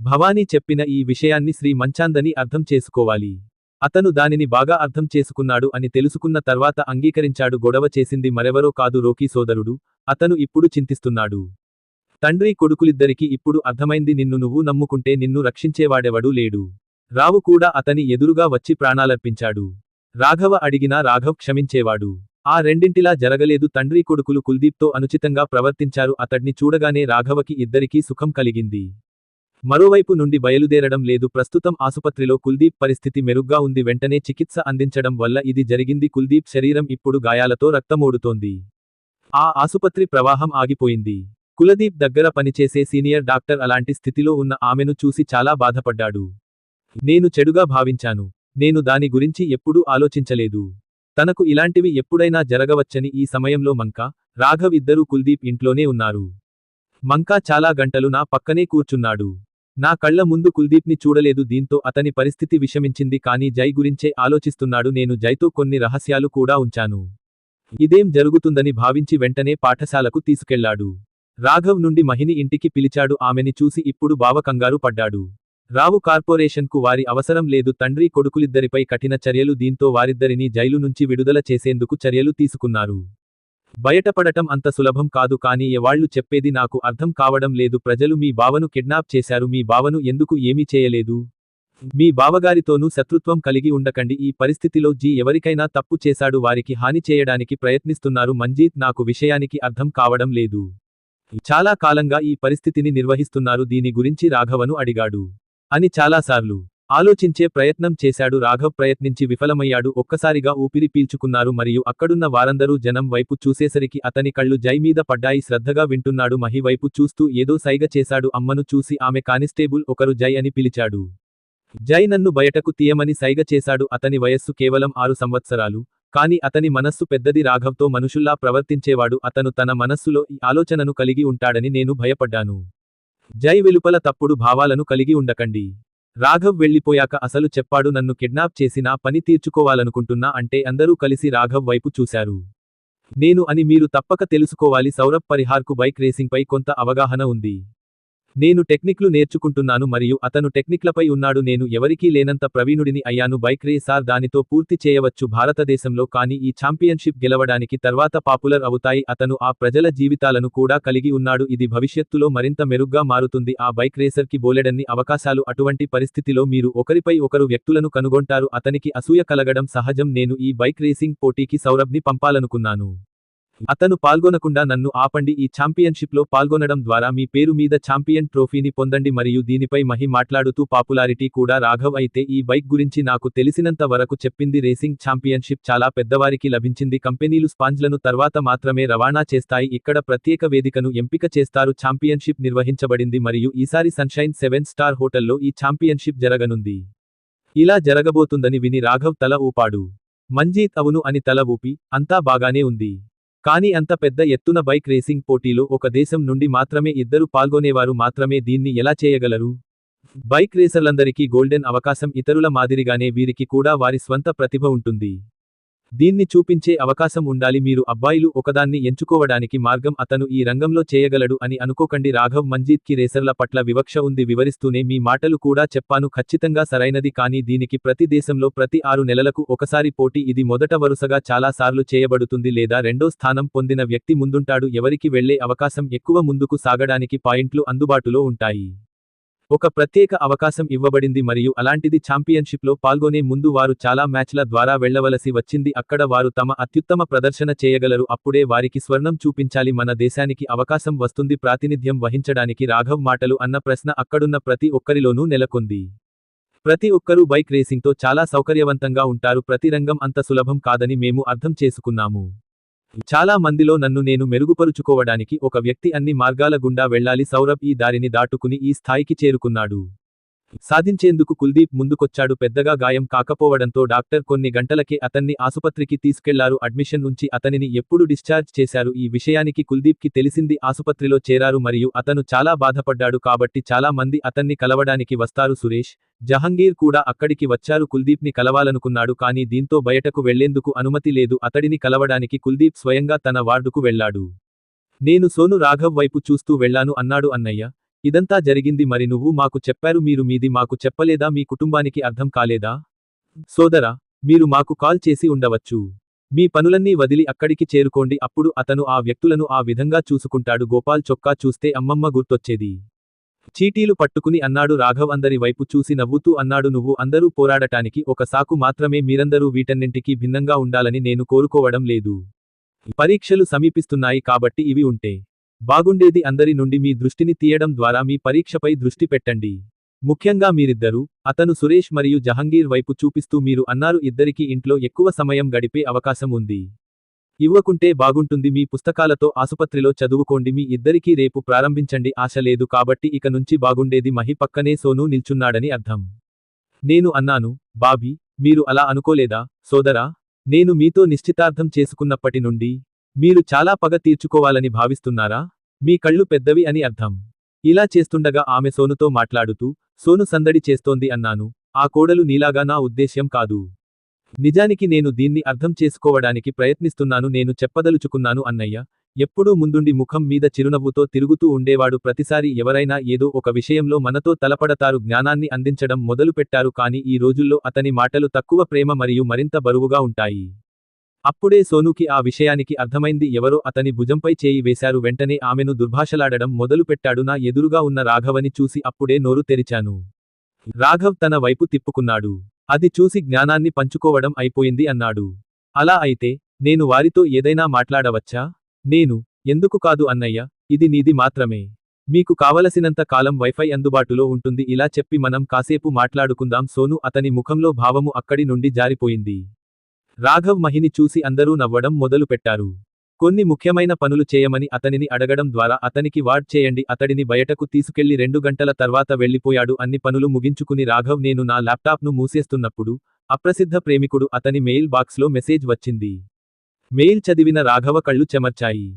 భవానీ చెప్పిన ఈ విషయాన్ని శ్రీ మంచాందని అర్థం చేసుకోవాలి. అతను దానిని బాగా అర్థం చేసుకున్నాడు అని తెలుసుకున్న తర్వాత అంగీకరించాడు. గొడవ చేసింది మరెవరో కాదు, రోకీ సోదరుడు. అతను ఇప్పుడు చింతిస్తున్నాడు. తండ్రి కొడుకులిద్దరికీ ఇప్పుడు అర్థమైంది. నిన్ను నువ్వు నమ్ముకుంటే నిన్ను రక్షించేవాడెవడూ లేడు. రావు కూడా అతని ఎదురుగా వచ్చి ప్రాణాలర్పించాడు. రాఘవ అడిగినా రాఘవ్ క్షమించేవాడు. ఆ రెండింటిలా జరగలేదు. తండ్రి కొడుకులు కుల్దీప్తో అనుచితంగా ప్రవర్తించారు. అతడ్ని చూడగానే రాఘవకి ఇద్దరికీ సుఖం కలిగింది. మరోవైపు నుండి బయలుదేరడం లేదు. ప్రస్తుతం ఆసుపత్రిలో కుల్దీప్ పరిస్థితి మెరుగ్గా ఉంది. వెంటనే చికిత్స అందించడం వల్ల ఇది జరిగింది. కుల్దీప్ శరీరం ఇప్పుడు గాయాలతో రక్తమోడుతోంది. ఆ ఆసుపత్రి ప్రవాహం ఆగిపోయింది. కులదీప్ దగ్గర పనిచేసే సీనియర్ డాక్టర్ అలాంటి స్థితిలో ఉన్న ఆమెను చూసి చాలా బాధపడ్డాడు. నేను చెడుగా భావించాను. నేను దాని గురించి ఎప్పుడూ ఆలోచించలేదు. తనకు ఇలాంటివి ఎప్పుడైనా జరగవచ్చని. ఈ సమయంలో మంకా, రాఘవ్ ఇద్దరూ కుల్దీప్ ఇంట్లోనే ఉన్నారు. మంకా చాలా గంటలు నా పక్కనే కూర్చున్నాడు. నా కళ్ల ముందు కుల్దీప్ని చూడలేదు. దీంతో అతని పరిస్థితి విషమించింది. కానీ జై గురించే ఆలోచిస్తున్నాడు. నేను జైతో కొన్ని రహస్యాలు కూడా ఉంచాను. ఇదేం జరుగుతుందని భావించి వెంటనే పాఠశాలకు తీసుకెళ్లాడు. రాఘవ్ నుండి మహిని ఇంటికి పిలిచాడు. ఆమెని చూసి ఇప్పుడు బావ కంగారు పడ్డాడు. రావు కార్పొరేషన్కు వారి అవసరం లేదు. తండ్రి కొడుకులిద్దరిపై కఠిన చర్యలు. దీంతో వారిద్దరినీ జైలు నుంచి విడుదల చేసేందుకు చర్యలు తీసుకున్నారు. బయటపడటం అంత సులభం కాదు. కానీ వాళ్ళు చెప్పేది నాకు అర్థం కావడం లేదు. ప్రజలు మీ బావను కిడ్నాప్ చేశారు. మీ బావను ఎందుకు ఏమీ చేయలేదు? మీ బావగారితోనూ శత్రుత్వం కలిగి ఉండకండి. ఈ పరిస్థితిలో జీ ఎవరికైనా తప్పు చేశాడు. వారికి హాని చేయడానికి ప్రయత్నిస్తున్నారు. మంజీత్, నాకు విషయానికి అర్థం కావడం లేదు. చాలా కాలంగా ఈ పరిస్థితిని నిర్వహిస్తున్నారు. దీని గురించి రాఘవను అడిగాడు అని చాలాసార్లు ఆలోచించే ప్రయత్నం చేశాడు. రాఘవ్ ప్రయత్నించి విఫలమయ్యాడు. ఒక్కసారిగా ఊపిరి పీల్చుకున్నారు మరియు అక్కడున్న వారందరూ జనం వైపు చూసేసరికి అతని కళ్ళు జై మీద పడ్డాయి. శ్రద్ధగా వింటున్నాడు. మహి వైపు చూస్తూ ఏదో సైగ చేశాడు. అమ్మను చూసి ఆమె కానిస్టేబుల్ ఒకరు జై అని పిలిచాడు. జై నన్ను బయటకు తీయమని సైగ చేశాడు. అతని వయస్సు కేవలం 6 సంవత్సరాలు. కానీ అతని మనస్సు పెద్దది. రాఘవ్తో మనుషుల్లా ప్రవర్తించేవాడు. అతను తన మనస్సులో ఈ ఆలోచనను కలిగి ఉంటాడని నేను భయపడ్డాను. జై వెలుపల తప్పుడు భావాలను కలిగి ఉండకండి. రాఘవ్ వెళ్లిపోయాక అసలు చెప్పాడు. నన్ను కిడ్నాప్ చేసి నా పని తీర్చుకోవాలనుకుంటున్నా అంటే అందరూ కలిసి రాఘవ్ వైపు చూశారు. నేను అని మీరు తప్పక తెలుసుకోవాలి. సౌరభ్ పరిహార్కు బైక్ రేసింగ్పై కొంత అవగాహన ఉంది. నేను టెక్నిక్లు నేర్చుకుంటున్నాను మరియు అతను టెక్నిక్లపై ఉన్నాడు. నేను ఎవరికీ లేనంత ప్రవీణుడిని అయ్యాను. బైక్ రేసార్ దానితో పూర్తి చేయవచ్చు భారతదేశంలో. కానీ ఈ ఛాంపియన్షిప్ గెలవడానికి తర్వాత పాపులర్ అవుతాయి. అతను ఆ ప్రజల జీవితాలను కూడా కలిగి ఉన్నాడు. ఇది భవిష్యత్తులో మరింత మెరుగ్గా మారుతుంది. ఆ బైక్ రేసర్కి బోలెడన్ని అవకాశాలు. అటువంటి పరిస్థితిలో మీరు ఒకరిపై ఒకరు వ్యక్తులను కనుగొంటారు. అతనికి అసూయ కలగడం సహజం. నేను ఈ బైక్ రేసింగ్ పోటీకి సౌరభ్ని పంపాలనుకున్నాను. అతను పాల్గొనకుండా నన్ను ఆపండి. ఈ ఛాంపియన్షిప్లో పాల్గొనడం ద్వారా మీ పేరు మీద ఛాంపియన్ ట్రోఫీని పొందండి మరియు దీనిపై మహి మాట్లాడుతూ పాపులారిటీ కూడా రాఘవ్ అయితే ఈ బైక్ గురించి నాకు తెలిసినంత వరకు చెప్పింది. రేసింగ్ ఛాంపియన్షిప్ చాలా పెద్దవారికి లభించింది. కంపెనీలు స్పాంజ్లను తర్వాత మాత్రమే రవాణా చేస్తాయి. ఇక్కడ ప్రత్యేక వేదికను ఎంపిక చేస్తారు. ఛాంపియన్షిప్ నిర్వహించబడింది మరియు ఈసారి సన్షైన్ 7 స్టార్ హోటల్లో ఈ ఛాంపియన్షిప్ జరగనుంది. ఇలా జరగబోతుందని విని రాఘవ్ తల ఊపాడు. మంజీత్ అవును అని తల ఊపి, అంతా బాగానే ఉంది. కానీ అంత పెద్ద ఎత్తున బైక్ రేసింగ్ పోటీలో ఒక దేశం నుండి మాత్రమే ఇద్దరు పాల్గొనేవారు మాత్రమే దీన్ని ఎలా చేయగలరు? బైక్ రేసర్లందరికీ గోల్డెన్ అవకాశం. ఇతరుల మాదిరిగానే వీరికి కూడా వారి స్వంత ప్రతిభ ఉంటుంది. దీన్ని చూపించే అవకాశం ఉండాలి. మీరు అబ్బాయిలు ఒకదాన్ని ఎంచుకోవడానికి మార్గం. అతను ఈ రంగంలో చేయగలడు అని అనుకోకండి. రాఘవ్ మంజీత్కి రేసర్ల పట్ల వివక్ష ఉంది. వివరిస్తూనే మీ మాటలు కూడా చెప్పాను ఖచ్చితంగా సరైనది. కానీ దీనికి ప్రతి దేశంలో ప్రతి 6 నెలలకు ఒకసారి పోటీ. ఇది మొదట వరుసగా చాలా సార్లు చేయబడుతుంది లేదా రెండో స్థానం పొందిన వ్యక్తి ముందుంటాడు. ఎవరికి వెళ్లే అవకాశం ఎక్కువ ముందుకు సాగడానికి పాయింట్లు అందుబాటులో ఉంటాయి. ఒక ప్రత్యేక అవకాశం ఇవ్వబడింది మరియు అలాంటిది ఛాంపియన్షిప్లో పాల్గొనే ముందు వారు చాలా మ్యాచ్ల ద్వారా వెళ్లవలసి వచ్చింది. అక్కడ వారు తమ అత్యుత్తమ ప్రదర్శన చేయగలరు. అప్పుడే వారికి స్వర్ణం చూపించాలి. మన దేశానికి అవకాశం వస్తుంది ప్రాతినిధ్యం వహించడానికి రాఘవ్ మాటలు అన్న ప్రశ్న అక్కడున్న ప్రతి ఒక్కరిలోనూ నెలకొంది. ప్రతి ఒక్కరూ బైక్ రేసింగ్తో చాలా సౌకర్యవంతంగా ఉంటారు. ప్రతి రంగం అంత సులభం కాదని మేము అర్థం చేసుకున్నాము. చాలా మందిలో నన్ను నేను మెరుగుపరుచుకోవడానికి ఒక వ్యక్తి అన్ని మార్గాల గుండా వెళ్ళాలి. సౌరభ్ ఈ దారిని దాటుకుని ఈ స్థాయికి చేరుకున్నాడు. సాధించేందుకు కుల్దీప్ ముందుకొచ్చాడు. పెద్దగా గాయం కాకపోవడంతో డాక్టర్ కొన్ని గంటలకే అతన్ని ఆసుపత్రికి తీసుకెళ్లారు. అడ్మిషన్ ఉంచి అతనిని ఎప్పుడు డిశ్చార్జ్ చేశారు ఈ విషయానికి కుల్దీప్కి తెలిసింది. ఆసుపత్రిలో చేరారు మరియు అతను చాలా బాధపడ్డాడు. కాబట్టి చాలా మంది అతన్ని కలవడానికి వస్తారు. సురేష్, జహంగీర్ కూడా అక్కడికి వచ్చారు. కుల్దీప్ని కలవాలనుకున్నాడు కానీ దీంతో బయటకు వెళ్లేందుకు అనుమతి లేదు. అతడిని కలవడానికి కుల్దీప్ స్వయంగా తన వార్డుకు వెళ్లాడు. నేను సోను రాఘవ్ వైపు చూస్తూ వెళ్లాను అన్నాడు. అన్నయ్య, ఇదంతా జరిగింది మరి నువ్వు మాకు చెప్పారు మీరు మీది మాకు చెప్పలేదా? మీ కుటుంబానికి అర్థం కాలేదా? సోదరా, మీరు మాకు కాల్ చేసి ఉండవచ్చు. మీ పనులన్నీ వదిలి అక్కడికి చేరుకోండి. అప్పుడు అతను ఆ వ్యక్తులను ఆ విధంగా చూసుకుంటాడు. గోపాల్ చొక్కా చూస్తే అమ్మమ్మ గుర్తొచ్చేది. చీటీలు పట్టుకుని అన్నాడు రాఘవ్. అందరి వైపు చూసి నవ్వుతూ అన్నాడు, నువ్వు అందరూ పోరాడటానికి ఒక సాకు మాత్రమే. మీరందరూ వీటన్నింటికీ భిన్నంగా ఉండాలని నేను కోరుకోవడం లేదు. పరీక్షలు సమీపిస్తున్నాయి కాబట్టి ఇవి ఉంటే బాగుండేది. అందరి నుండి మీ దృష్టిని తీయడం ద్వారా మీ పరీక్షపై దృష్టి పెట్టండి. ముఖ్యంగా మీరిద్దరూ. అతను సురేష్ మరియు జహంగీర్ వైపు చూపిస్తూ మీరు అన్నారు. ఇద్దరికీ ఇంట్లో ఎక్కువ సమయం గడిపే అవకాశం ఉంది. ఇవ్వకుంటే బాగుంటుంది. మీ పుస్తకాలతో ఆసుపత్రిలో చదువుకోండి. మీ ఇద్దరికీ రేపు ప్రారంభించండి. ఆశ లేదు కాబట్టి ఇక నుంచి బాగుండేది. మహి పక్కనే సోను నిల్చున్నాడని అర్థం. నేను అన్నాను, బాబీ, మీరు అలా అనుకోలేదా సోదరా? నేను మీతో నిశ్చితార్థం చేసుకున్నప్పటి నుండి మీరు చాలా పగ తీర్చుకోవాలని భావిస్తున్నారా? మీ కళ్ళు పెద్దవి అని అర్థం. ఇలా చేస్తుండగా ఆమె సోనుతో మాట్లాడుతూ, సోను సందడి చేస్తోంది అన్నాను. ఆ కోడలు నీలాగా నా ఉద్దేశ్యం కాదు. నిజానికి నేను దీన్ని అర్థం చేసుకోవడానికి ప్రయత్నిస్తున్నాను. నేను చెప్పదలుచుకున్నాను అన్నయ్య. ఎప్పుడూ ముందుండి ముఖం మీద చిరునవ్వుతో తిరుగుతూ ఉండేవాడు. ప్రతిసారి ఎవరైనా ఏదో ఒక విషయంలో మనతో తలపడతారు. జ్ఞానాన్ని అందించడం మొదలుపెట్టారు. కానీ ఈ రోజుల్లో అతని మాటలు తక్కువ ప్రేమ మరియు మరింత బరువుగా ఉంటాయి. అప్పుడే సోనుకి ఆ విషయానికి అర్థమైంది. ఎవరో అతని భుజంపై చేయి వేశారు. వెంటనే ఆమెను దుర్భాషలాడడం మొదలుపెట్టాడు. నా ఎదురుగా ఉన్న రాఘవని చూసి అప్పుడే నోరు తెరిచాను. రాఘవ్ తన వైపు తిప్పుకున్నాడు. అది చూసి జ్ఞానాన్ని పంచుకోవడం అయిపోయింది అన్నాడు. అలా అయితే నేను వారితో ఏదైనా మాట్లాడవచ్చా? నేను, ఎందుకు కాదు అన్నయ్య, ఇది నీది మాత్రమే. మీకు కావలసినంత కాలం వైఫై అందుబాటులో ఉంటుంది. ఇలా చెప్పి మనం కాసేపు మాట్లాడుకుందాం. సోను అతని ముఖంలో భావము అక్కడి నుండి జారిపోయింది. రాఘవ్ మహిని చూసి అందరూ నవ్వడం మొదలుపెట్టారు. కొన్ని ముఖ్యమైన పనులు చేయమని అతనిని అడగడం ద్వారా అతనికి వార్డ్ చేయండి. అతడిని బయటకు తీసుకెళ్లి 2 గంటల తర్వాత వెళ్లిపోయాడు. అన్ని పనులు ముగించుకుని రాఘవ్ నేను నా ల్యాప్టాప్ను మూసేస్తున్నప్పుడు అప్రసిద్ధ ప్రేమికుడు అతని మెయిల్ బాక్స్లో మెసేజ్ వచ్చింది. మెయిల్ చదివిన రాఘవ కళ్ళు చెమర్చాయి.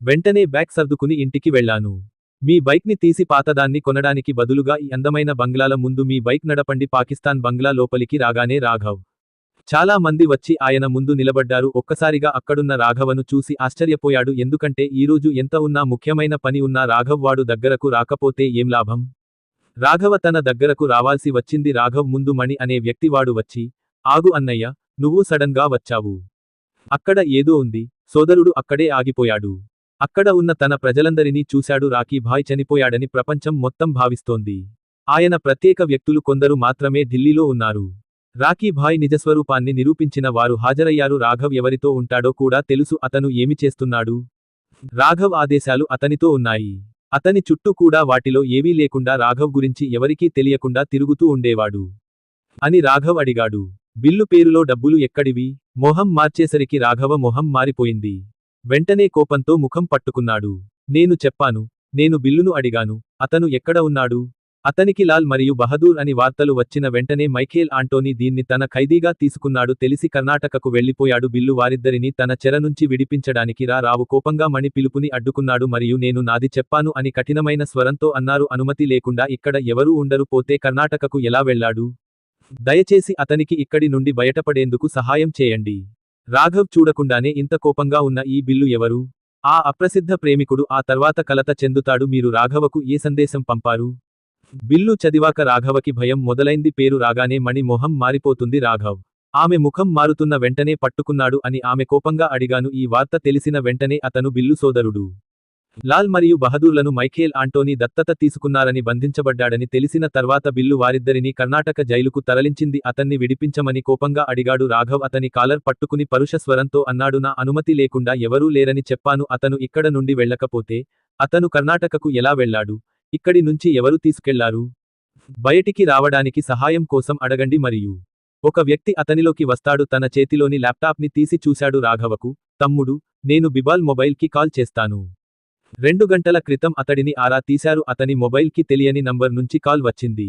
వెంటనే బ్యాగ్ సర్దుకుని ఇంటికి వెళ్లాను. మీ బైక్ని తీసి పాతదాన్ని కొనడానికి బదులుగా ఈ అందమైన బంగ్లాల ముందు మీ బైక్ నడపండి. పాకిస్తాన్ బంగ్లా లోపలికి రాగానే రాఘవ్ చాలా మంది వచ్చి ఆయన ముందు నిలబడ్డారు. ఒక్కసారిగా అక్కడున్న రాఘవను చూసి ఆశ్చర్యపోయాడు. ఎందుకంటే ఈరోజు ఎంత ఉన్నా ముఖ్యమైన పని ఉన్నా రాఘవ్ వాడు దగ్గరకు రాకపోతే ఏం లాభం? రాఘవ తన దగ్గరకు రావాల్సి వచ్చింది. రాఘవ్ ముందు మణి అనే వ్యక్తి వాడు వచ్చి, ఆగు అన్నయ్య, నువ్వు సడన్ గా వచ్చావు. అక్కడ ఏదో ఉంది. సోదరుడు అక్కడే ఆగిపోయాడు. అక్కడ ఉన్న తన ప్రజలందరినీ చూశాడు. రాకీ భాయ్ చనిపోయాడని ప్రపంచం మొత్తం భావిస్తోంది. ఆయన ప్రత్యేక వ్యక్తులు కొందరు మాత్రమే ఢిల్లీలో ఉన్నారు. రాకీ భాయ్ నిజస్వరూపాన్ని నిరూపించిన వారు హాజరయ్యారు. రాఘవ్ ఎవరితో ఉంటాడో కూడా తెలుసు. అతను ఏమి చేస్తున్నాడు? రాఘవ్ ఆదేశాలు అతనితో ఉన్నాయి. అతని చుట్టూ కూడా వాటిలో ఏవీ లేకుండా రాఘవ్ గురించి ఎవరికీ తెలియకుండా తిరుగుతూ ఉండేవాడు అని రాఘవ్ అడిగాడు. బిల్లు పేరులో డబ్బులు ఎక్కడివి? మొహం మార్చేసరికి రాఘవ మొహం మారిపోయింది. వెంటనే కోపంతో ముఖం పట్టుకున్నాడు. నేను చెప్పాను. నేను బిల్లును అడిగాను. అతను ఎక్కడ ఉన్నాడు? అతనికి లాల్ మరియు బహదూర్ అని వార్తలు వచ్చిన వెంటనే మైఖేల్ ఆంటోనీ దీన్ని తన ఖైదీగా తీసుకున్నాడు. తెలిసి కర్ణాటకకు వెళ్లిపోయాడు. బిల్లు వారిద్దరినీ తన చెర నుంచి విడిపించడానికి రావు కోపంగా మణి పిలుపుని అడ్డుకున్నాడు. మరియు నేను నాది చెప్పాను అని కఠినమైన స్వరంతో అన్నారు. అనుమతి లేకుండా ఇక్కడ ఎవరూ ఉండరు. పోతే కర్ణాటకకు ఎలా వెళ్లాడు? దయచేసి అతనికి ఇక్కడి నుండి బయటపడేందుకు సహాయం చేయండి. రాఘవ్ చూడకుండానే ఇంత కోపంగా ఉన్న ఈ బిల్లు ఎవరు? ఆ అప్రసిద్ధ ప్రేమికుడు. ఆ తర్వాత కలత చెందుతాడు. మీరు రాఘవకు ఏ సందేశం పంపారు? బిల్లు చదివాక రాఘవకి భయం మొదలైంది. పేరు రాగానే మణి మొహం మారిపోతుంది. రాఘవ్ ఆమె ముఖం మారుతున్న వెంటనే పట్టుకున్నాడు అని ఆమె కోపంగా అడిగాను. ఈ వార్త తెలిసిన వెంటనే అతను బిల్లు సోదరుడు లాల్ మరియు బహదూర్లను మైఖేల్ ఆంటోనీ దత్తత తీసుకున్నారని బంధించబడ్డాడని తెలిసిన తర్వాత బిల్లు వారిద్దరినీ కర్ణాటక జైలుకు తరలించింది. అతన్ని విడిపించమని కోపంగా అడిగాడు రాఘవ్. అతని కాలర్ పట్టుకుని పరుష స్వరంతో అన్నాడు, నా అనుమతి లేకుండా ఎవరూ లేరని చెప్పాను. అతను ఇక్కడ నుండి వెళ్ళకపోతే అతను కర్ణాటకకు ఎలా వెళ్ళాడు? ఇక్కడి నుంచి ఎవరు తీసుకెళ్లారు? బయటికి రావడానికి సహాయం కోసం అడగండి మరియు ఒక వ్యక్తి అతనిలోకి వస్తాడు. తన చేతిలోని ల్యాప్టాప్ని తీసి చూశాడు రాఘవకు. తమ్ముడు, నేను బిబాల్ మొబైల్కి కాల్ చేస్తాను. 2 గంటల క్రితం అతడిని ఆరా తీశారు. అతని మొబైల్కి తెలియని నంబర్ నుంచి కాల్ వచ్చింది.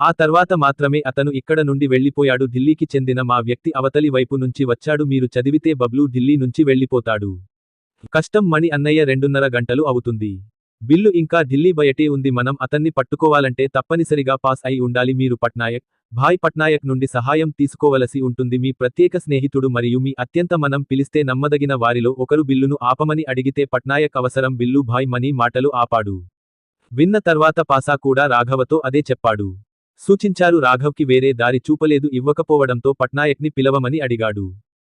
ఆ తర్వాత మాత్రమే అతను ఇక్కడ నుండి వెళ్లిపోయాడు. ఢిల్లీకి చెందిన మా వ్యక్తి అవతలి వైపు నుంచి వచ్చాడు. మీరు చదివితే బబ్లూ ఢిల్లీ నుంచి వెళ్లిపోతాడు. కష్టం మణి అన్నయ్య, 2.5 గంటలు అవుతుంది. బిల్లు ఇంకా ఢిల్లీ బయటే ఉంది. మనం అతన్ని పట్టుకోవాలంటే తప్పనిసరిగా పాస్ అయి ఉండాలి. మీరు పట్నాయక్ భాయ్ పట్నాయక్ నుండి సహాయం తీసుకోవలసి ఉంటుంది. మీ ప్రత్యేక స్నేహితుడు మరియు మీ అత్యంత మనం పిలిస్తే నమ్మదగిన వారిలో ఒకరు బిల్లును ఆపమని అడిగితే పట్నాయక్ అవసరం. బిల్లు భాయ్ మనీ మాటలు ఆపాడు. విన్న తర్వాత పాసా కూడా రాఘవతో అదే చెప్పాడు. సూచించారు. రాఘవ్కి వేరే దారి చూపలేదు. ఇవ్వకపోవడంతో పట్నాయక్ని పిలవమని అడిగాడు.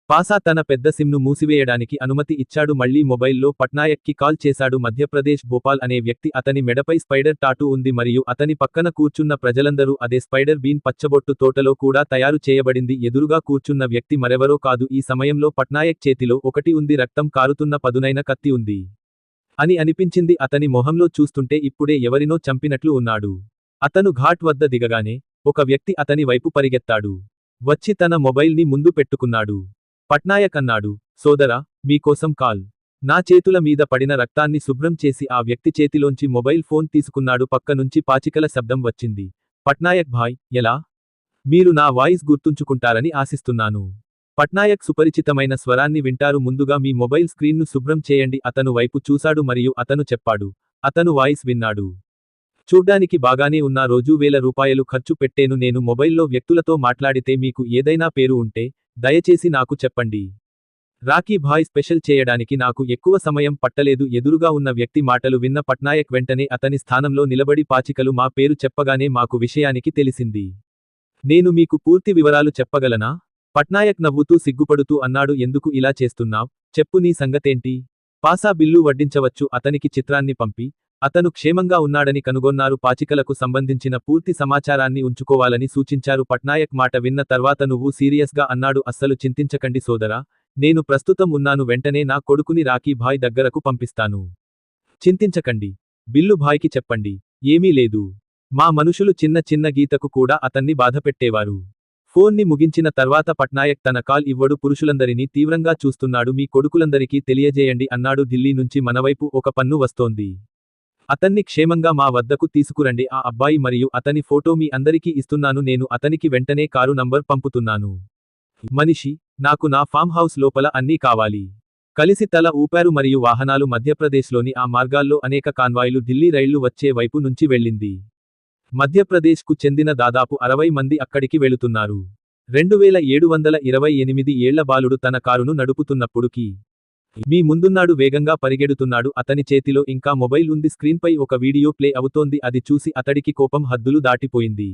పాసా తన పెద్ద సిమ్ను మూసివేయడానికి అనుమతి ఇచ్చాడు. మళ్లీ మొబైల్లో పట్నాయక్కి కాల్ చేశాడు. మధ్యప్రదేశ్ భోపాల్ అనే వ్యక్తి. అతని మెడపై స్పైడర్ టాటూ ఉంది మరియు అతని పక్కన కూర్చున్న ప్రజలందరూ అదే స్పైడర్ బీన్ పచ్చబొట్టు తోటలో కూడా తయారు చేయబడింది. ఎదురుగా కూర్చున్న వ్యక్తి మరెవరో కాదు. ఈ సమయంలో పట్నాయక్ చేతిలో ఒకటి ఉంది. రక్తం కారుతున్న పదునైన కత్తి ఉంది అని అనిపించింది అతని మొహంలో చూస్తుంటే. ఇప్పుడే ఎవరినో చంపినట్లు ఉన్నాడు. అతను ఘాట్ వద్ద దిగగానే ఒక వ్యక్తి అతని వైపు పరిగెత్తాడు. వచ్చి తన మొబైల్ని ముందు పెట్టుకున్నాడు. పట్నాయక్ అన్నాడు, సోదరా, మీకోసం కాల్. నా చేతుల మీద పడిన రక్తాన్ని శుభ్రం చేసి ఆ వ్యక్తి చేతిలోంచి మొబైల్ ఫోన్ తీసుకున్నాడు. పక్క నుంచి పాచికల శబ్దం వచ్చింది. పట్నాయక్ భాయ్, ఎలా? మీరు నా వాయిస్ గుర్తుంచుకుంటారని ఆశిస్తున్నాను. పట్నాయక్ సుపరిచితమైన స్వరాన్ని వింటారు. ముందుగా మీ మొబైల్ స్క్రీన్ను శుభ్రం చేయండి. అతను వైపు చూశాడు మరియు అతను చెప్పాడు. అతను వాయిస్ విన్నాడు. చూడ్డానికి బాగానే ఉన్న. రోజూ ₹1000 ఖర్చు పెట్టేను నేను మొబైల్లో వ్యక్తులతో మాట్లాడితే. మీకు ఏదైనా పేరు ఉంటే దయచేసి నాకు చెప్పండి. రాకీ భాయ్, స్పెషల్ చేయడానికి నాకు ఎక్కువ సమయం పట్టలేదు. ఎదురుగా ఉన్న వ్యక్తి మాటలు విన్న పట్నాయక్ వెంటనే అతని స్థానంలో నిలబడి పాచికలు మా పేరు చెప్పగానే మాకు విషయానికి తెలిసింది. నేను మీకు పూర్తి వివరాలు చెప్పగలనా? పట్నాయక్ నవ్వుతూ సిగ్గుపడుతూ అన్నాడు. ఎందుకు ఇలా చేస్తున్నావ్? చెప్పు, నీ సంగతేంటి? పాసా బిల్లు వడ్డించవచ్చు. అతనికి చిత్రాన్ని పంపి అతను క్షేమంగా ఉన్నాడని కనుగొన్నారు. పాచికలకు సంబంధించిన పూర్తి సమాచారాన్ని ఉంచుకోవాలని సూచించారు. పట్నాయక్ మాట విన్న తర్వాత నువ్వు సీరియస్గా అన్నాడు. అస్సలు చింతించకండి సోదరా, నేను ప్రస్తుతం ఉన్నాను. వెంటనే నా కొడుకుని రాకీ భాయ్ దగ్గరకు పంపిస్తాను. చింతించకండి. బిల్లు భాయ్కి చెప్పండి. ఏమీ లేదు. మా మనుషులు చిన్న చిన్న గీతకు కూడా అతన్ని బాధపెట్టేవారు. ఫోన్ని ముగించిన తర్వాత పట్నాయక్ తన కాల్ ఇవ్వడు. పురుషులందరినీ తీవ్రంగా చూస్తున్నాడు. మీ కొడుకులందరికీ తెలియజేయండి అన్నాడు. ఢిల్లీ నుంచి మనవైపు ఒక పన్ను వస్తోంది. అతన్ని క్షేమంగా మా వద్దకు తీసుకురండి. ఆ అబ్బాయి మరియు అతని ఫోటో మీ అందరికీ ఇస్తున్నాను. నేను అతనికి వెంటనే కారు నంబర్ పంపుతున్నాను. మనిషి, నాకు నా ఫామ్ హౌస్ లోపల అన్నీ కావాలి. కలిసి తల ఊపారు మరియు వాహనాలు మధ్యప్రదేశ్లోని ఆ మార్గాల్లో అనేక కాన్వాయ్లు ఢిల్లీ రైళ్లు వచ్చే వైపు నుంచి వెళ్ళింది. మధ్యప్రదేశ్కు చెందిన దాదాపు 60 మంది అక్కడికి వెళుతున్నారు. 2728 ఏళ్ల బాలుడు తన కారును నడుపుతున్నప్పుడుకి మీ ముందున్నాడు. వేగంగా పరిగెడుతున్నాడు. అతని చేతిలో ఇంకా మొబైల్ ఉంది. స్క్రీన్పై ఒక వీడియో ప్లే అవుతోంది. అది చూసి అతడికి కోపం హద్దులు దాటిపోయింది.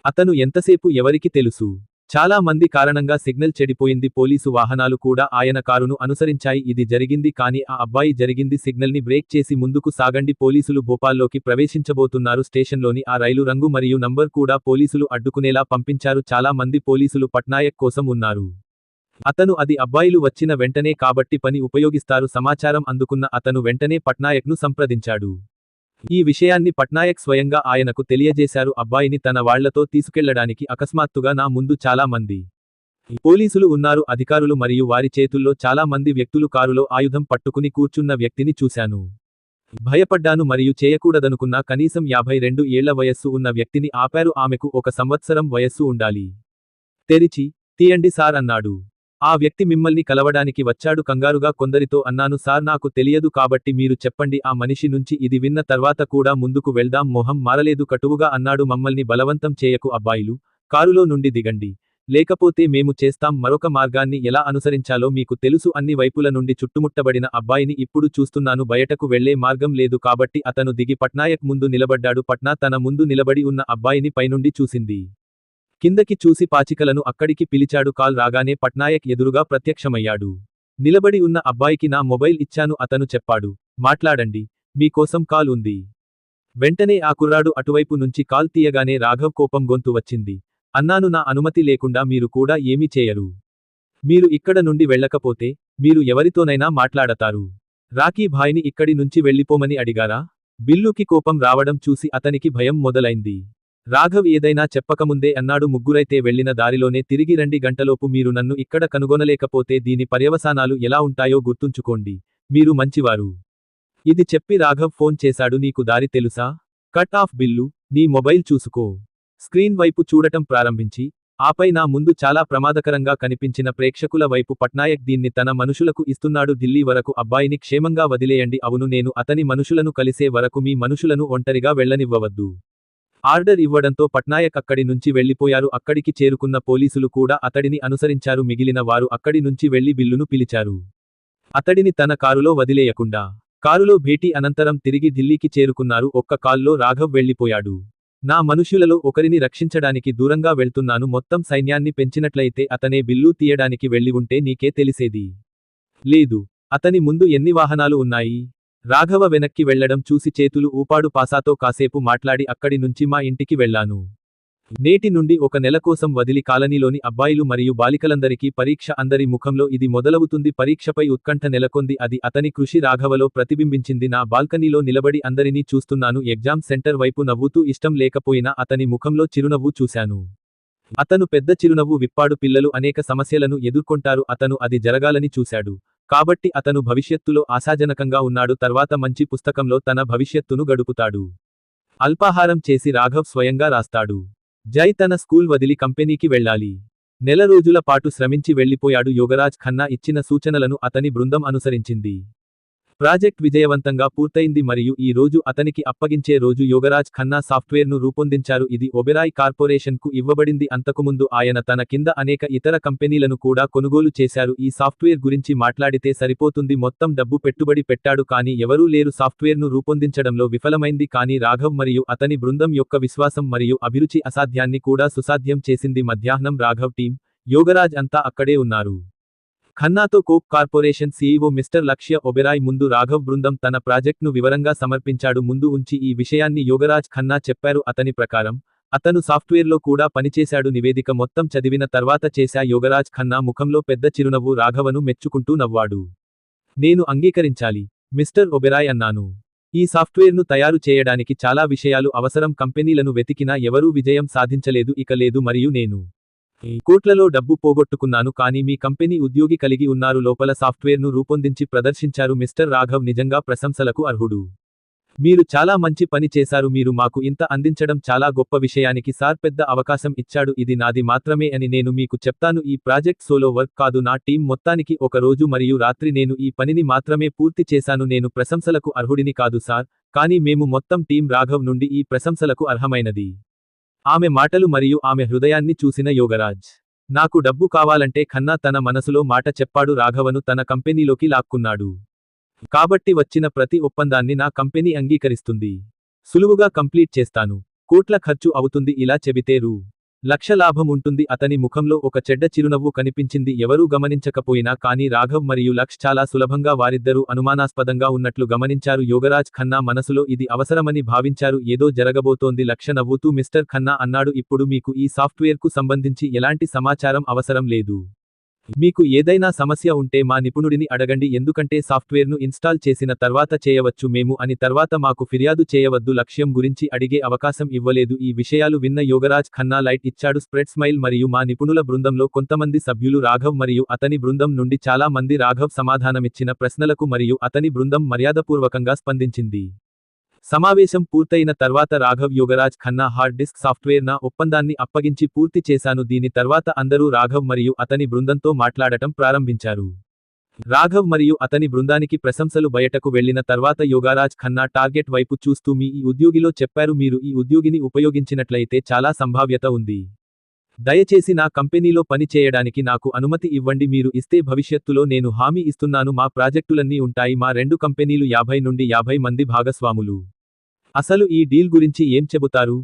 అతను ఎంతసేపు ఎవరికి తెలుసు? చాలా మంది కారణంగా సిగ్నల్ చెడిపోయింది. పోలీసు వాహనాలు కూడా ఆయన కారును అనుసరించాయి. ఇది జరిగింది కానీ ఆ అబ్బాయి జరిగింది. సిగ్నల్ని బ్రేక్ చేసి ముందుకు సాగండి. పోలీసులు భోపాల్లోకి ప్రవేశించబోతున్నారు. స్టేషన్లోని ఆ రైలు రంగు మరియు నంబర్ కూడా పోలీసులు అడ్డుకునేలా పంపించారు. చాలా మంది పోలీసులు పట్నాయక్ కోసం ఉన్నారు. అతను అది అబ్బాయిలు వచ్చిన వెంటనే కాబట్టి పని ఉపయోగిస్తారు. సమాచారం అందుకున్న అతను వెంటనే పట్నాయక్ను సంప్రదించాడు. ఈ విషయాన్ని పట్నాయక్ స్వయంగా ఆయనకు తెలియజేశారు. అబ్బాయిని తన వాళ్లతో తీసుకెళ్లడానికి అకస్మాత్తుగా నా ముందు చాలా మంది పోలీసులు ఉన్నారు. అధికారులు మరియు వారి చేతుల్లో చాలా మంది వ్యక్తులు. కారులో ఆయుధం పట్టుకుని కూర్చున్న వ్యక్తిని చూశాను. భయపడ్డాను మరియు చేయకూడదనుకున్నా. కనీసం 52 ఏళ్ల వయస్సు ఉన్న వ్యక్తిని ఆపారు. ఆమెకు 1 సంవత్సరం వయస్సు ఉండాలి. తెరిచి తీయండి సార్ అన్నాడు. ఆ వ్యక్తి మిమ్మల్ని కలవడానికి వచ్చాడు. కంగారుగా కొందరితో అన్నాను, సార్ నాకు తెలియదు కాబట్టి మీరు చెప్పండి. ఆ మనిషి నుంచి ఇది విన్న తర్వాత కూడా ముందుకు వెళ్దాం. మొహం మారలేదు. కటువుగా అన్నాడు, మమ్మల్ని బలవంతం చేయకు అబ్బాయిలు, కారులో నుండి దిగండి. లేకపోతే మేము చేస్తాం. మరొక మార్గాన్ని ఎలా అనుసరించాలో మీకు తెలుసు. అన్ని వైపుల నుండి చుట్టుముట్టబడిన అబ్బాయిని ఇప్పుడు చూస్తున్నాను. బయటకు వెళ్లే మార్గం లేదు కాబట్టి అతను దిగి పట్నాయక్ ముందు నిలబడ్డాడు. పట్నా తన ముందు నిలబడి ఉన్న అబ్బాయిని పైనుండి చూసింది. కిందకి చూసి పాచికలను అక్కడికి పిలిచాడు. కాల్ రాగానే పట్నాయక్ ఎదురుగా ప్రత్యక్షమయ్యాడు. నిలబడి ఉన్న అబ్బాయికి నా మొబైల్ ఇచ్చాను అతను చెప్పాడు. మాట్లాడండి, మీకోసం కాల్ ఉంది. వెంటనే ఆ కుర్రాడు అటువైపు నుంచి కాల్ తీయగానే రాఘవ్ కోపం గొంతు వచ్చింది. అన్నాను, నా అనుమతి లేకుండా మీరు కూడా ఏమీ చేయరు. మీరు ఇక్కడ నుండి వెళ్ళకపోతే, మీరు ఎవరితోనైనా మాట్లాడతారు. రాకీ భాయ్ని ఇక్కడి నుంచి వెళ్ళిపోమని అడిగారా? బిల్లుకి కోపం రావడం చూసి అతనికి భయం మొదలైంది. రాఘవ్ ఏదైనా చెప్పకముందే అన్నాడు, ముగ్గురైతే వెళ్లిన దారిలోనే తిరిగి రండి, గంటలోపు మీరు నన్ను ఇక్కడ కనుగొనలేకపోతే దీని పర్యవసానాలు ఎలా ఉంటాయో గుర్తుంచుకోండి. మీరు మంచివారు. ఇది చెప్పి రాఘవ్ ఫోన్ చేశాడు. నీకు దారి తెలుసా? కట్ ఆఫ్ బిల్లు, నీ మొబైల్ చూసుకో. స్క్రీన్ వైపు చూడటం ప్రారంభించి, ఆపై నా ముందు చాలా ప్రమాదకరంగా కనిపించిన ప్రేక్షకుల వైపు పట్నాయక్ దీన్ని తన మనుషులకు ఇస్తున్నాడు. ఢిల్లీ వరకు అబ్బాయిని క్షేమంగా వదిలేయండి. అవును, నేను అతని మనుషులను కలిసే వరకు మీ మనుషులను ఒంటరిగా వెళ్లనివ్వవద్దు. ఆర్డర్ ఇవ్వడంతో పట్నాయక్ అక్కడి నుంచి వెళ్లిపోయారు. అక్కడికి చేరుకున్న పోలీసులు కూడా అతడిని అనుసరించారు. మిగిలిన వారు అక్కడి నుంచి వెళ్లి బిల్లును పిలిచారు. అతడిని తన కారులో వదిలేయకుండా కారులో భేటీ అనంతరం తిరిగి ఢిల్లీకి చేరుకున్నారు. ఒక్క కాల్లో రాఘవ్ వెళ్లిపోయాడు. నా మనుష్యులలో ఒకరిని రక్షించడానికి దూరంగా వెళ్తున్నాను. మొత్తం సైన్యాన్ని పెంచినట్లయితే అతనే బిల్లు తీయడానికి వెళ్లి ఉంటే నీకే తెలిసేది. లేదు. అతని ముందు ఎన్ని వాహనాలు ఉన్నాయి? రాఘవ వెనక్కి వెళ్లడం చూసి చేతులు ఊపాడు. పాసాతో కాసేపు మాట్లాడి అక్కడి నుంచి మా ఇంటికి వెళ్లాను. నేటి నుండి ఒక నెల కోసం వదిలి కాలనీలోని అబ్బాయిలు మరియు బాలికలందరికీ పరీక్ష. అందరి ముఖంలో ఇది మొదలవుతుంది. పరీక్షపై ఉత్కంఠ నెలకొంది. అది అతని కృషి రాఘవలో ప్రతిబింబించింది. నా బాల్కనీలో నిలబడి అందరినీ చూస్తున్నాను. ఎగ్జామ్ సెంటర్ వైపు నవ్వుతూ ఇష్టం లేకపోయినా అతని ముఖంలో చిరునవ్వు చూశాను. అతను పెద్ద చిరునవ్వు విప్పాడు. పిల్లలు అనేక సమస్యలను ఎదుర్కొంటారు. అతను అది జరగాలని చూశాడు. కాబట్టి అతను భవిష్యత్తులో ఆశాజనకంగా ఉన్నాడు. తర్వాత మంచి పుస్తకంలో తన భవిష్యత్తును గడుపుతాడు. అల్పాహారం చేసి రాఘవ్ స్వయంగా రాస్తాడు. జై తన స్కూల్ వదిలి కంపెనీకి వెళ్ళాలి. నెల రోజుల పాటు శ్రమించి వెళ్లిపోయాడు. యోగరాజ్ ఖన్నా ఇచ్చిన సూచనలను అతని బృందం అనుసరించింది. ప్రాజెక్ట్ విజయవంతంగా పూర్తయింది మరియు ఈ రోజు అతనికి అప్పగించే రోజు. యోగరాజ్ ఖన్నా సాఫ్ట్వేర్ను రూపొందించారు. ఇది ఒబెరాయ్ కార్పొరేషన్కు ఇవ్వబడింది. అంతకుముందు ఆయన తన కింద అనేక ఇతర కంపెనీలను కూడా కొనుగోలు చేశారు. ఈ సాఫ్ట్వేర్ గురించి మాట్లాడితే సరిపోతుంది. మొత్తం డబ్బు పెట్టుబడి పెట్టాడు కానీ ఎవరూ లేరు. సాఫ్ట్వేర్ను రూపొందించడంలో విఫలమైంది కానీ రాఘవ్ మరియు అతని బృందం యొక్క విశ్వాసం మరియు అభిరుచి అసాధ్యాన్ని కూడా సుసాధ్యం చేసింది. మధ్యాహ్నం రాఘవ్ టీం, యోగరాజ్ అంతా అక్కడే ఉన్నారు. ఖన్నాతో కోప్ కార్పొరేషన్ సీఈఓ మిస్టర్ లక్ష్య ఒబెరాయ్ ముందు రాఘవ్ బృందం తన ప్రాజెక్ట్ను వివరంగా సమర్పించాడు. ముందు ఉంచి ఈ విషయాన్ని యోగరాజ్ ఖన్నా చెప్పారు. అతని ప్రకారం అతను సాఫ్ట్వేర్లో కూడా పనిచేశాడు. నివేదిక మొత్తం చదివిన తర్వాత చేశా. యోగరాజ్ ఖన్నా ముఖంలో పెద్ద చిరునవ్వు. రాఘవను మెచ్చుకుంటూ నవ్వాడు. నేను అంగీకరించాలి, మిస్టర్ ఒబెరాయ్ అన్నాను. ఈ సాఫ్ట్వేర్ను తయారు చేయడానికి చాలా విషయాలు అవసరం. కంపెనీలను వెతికినా ఎవరూ విజయం సాధించలేదు. ఇక లేదు మరియు నేను కోట్లలో డబ్బు పోగొట్టుకున్నాను కానీ మీ కంపెనీ ఉద్యోగి కలిగి ఉన్నారు. లోపల సాఫ్ట్వేర్ను రూపొందించి ప్రదర్శించారు. మిస్టర్ రాఘవ్ నిజంగా ప్రశంసలకు అర్హుడు. మీరు చాలా మంచి పని చేశారు. మీరు మాకు ఇంత అందించడం చాలా గొప్ప విషయానికి సార్ పెద్ద అవకాశం ఇచ్చాడు. ఇది నాది మాత్రమే అని నేను మీకు చెప్తాను. ఈ ప్రాజెక్ట్ సోలో వర్క్ కాదు. నా టీం మొత్తానికి ఒక రోజు మరియు రాత్రి నేను ఈ పనిని మాత్రమే పూర్తి చేశాను. నేను ప్రశంసలకు అర్హుడిని కాదు సార్, కానీ మేము మొత్తం టీం రాఘవ్ నుండి ఈ ప్రశంసలకు అర్హమైనది. ఆమె మాటలు మరియు ఆమె హృదయాన్ని చూసిన యోగరాజ్, నాకు డబ్బు కావాలంటే ఖన్నా తన మనసులో మాట చెప్పాడు. రాఘవను తన కంపెనీలోకి లాక్కున్నాడు. కాబట్టి వచ్చిన ప్రతి ఒప్పందాన్ని నా కంపెనీ అంగీకరిస్తుంది. సులువుగా కంప్లీట్ చేస్తాను. కోట్ల ఖర్చు అవుతుంది. ఇలా చెబితే రూ.1,00,000 లాభం ఉంటుంది. అతని ముఖంలో ఒక చెడ్డ చిరునవ్వు కనిపించింది. ఎవరూ గమనించకపోయినా కానీ రాఘవ్ మరియు లక్ష్ చాలా సులభంగా వారిద్దరూ అనుమానాస్పదంగా ఉన్నట్లు గమనించారు. యోగరాజ్ ఖన్నా మనసులో ఇది అవసరమని భావించారు. ఏదో జరగబోతోంది. లక్ష నవ్వుతూ మిస్టర్ ఖన్నా అన్నాడు, ఇప్పుడు మీకు ఈ సాఫ్ట్వేర్కు సంబంధించి ఎలాంటి సమాచారం అవసరం లేదు. మీకు ఏదైనా సమస్య ఉంటే మా నిపుణుడిని అడగండి. ఎందుకంటే సాఫ్ట్వేర్ను ఇన్స్టాల్ చేసిన తర్వాత చేయవచ్చు మేము అని తర్వాత మాకు ఫిర్యాదు చేయవద్దు. లక్ష్యం గురించి అడిగే అవకాశం ఇవ్వలేదు. ఈ విషయాలు విన్న యోగరాజ్ ఖన్నా లైట్ ఇచ్చాడు. స్ప్రెడ్ స్మైల్ మరియు మా నిపుణుల బృందంలో కొంతమంది సభ్యులు రాఘవ్ మరియు అతని బృందం నుండి చాలా మంది రాఘవ్ సమాధానమిచ్చిన ప్రశ్నలకు మరియు అతని బృందం మర్యాదపూర్వకంగా స్పందించింది. సమావేశం పూర్తయిన తర్వాత Raghav Yograj Khanna hard disk software నా ఒప్పందాన్ని అప్పగించి పూర్తి చేశాను. దీని తర్వాత అందరూ రాఘవ్ మరియు అతని బృందంతో మాట్లాడటం ప్రారంభించారు. రాఘవ్ మరియు అతని బృందానికి ప్రశంసలు బయటకు వెళ్లిన తర్వాత యోగరాజ్ ఖన్నా టార్గెట్ వైపు చూస్తూ మీ ఈ ఉద్యోగిలో చెప్పారు. మీరు ఈ ఉద్యోగిని ఉపయోగించినట్లయితే చాలా సంభావ్యత ఉంది. దయచేసి నా కంపెనీలో పని చేయడానికి నాకు అనుమతి ఇవ్వండి. మీరు ఇస్తే భవిష్యత్తులో నేను హామీ ఇస్తున్నాను మా ప్రాజెక్టులన్నీ ఉంటాయి. మా రెండు కంపెనీలు 50 నుండి 50 మంది భాగస్వాములు. అసలు ఈ డీల్ గురించి ఏం చెబుతారు?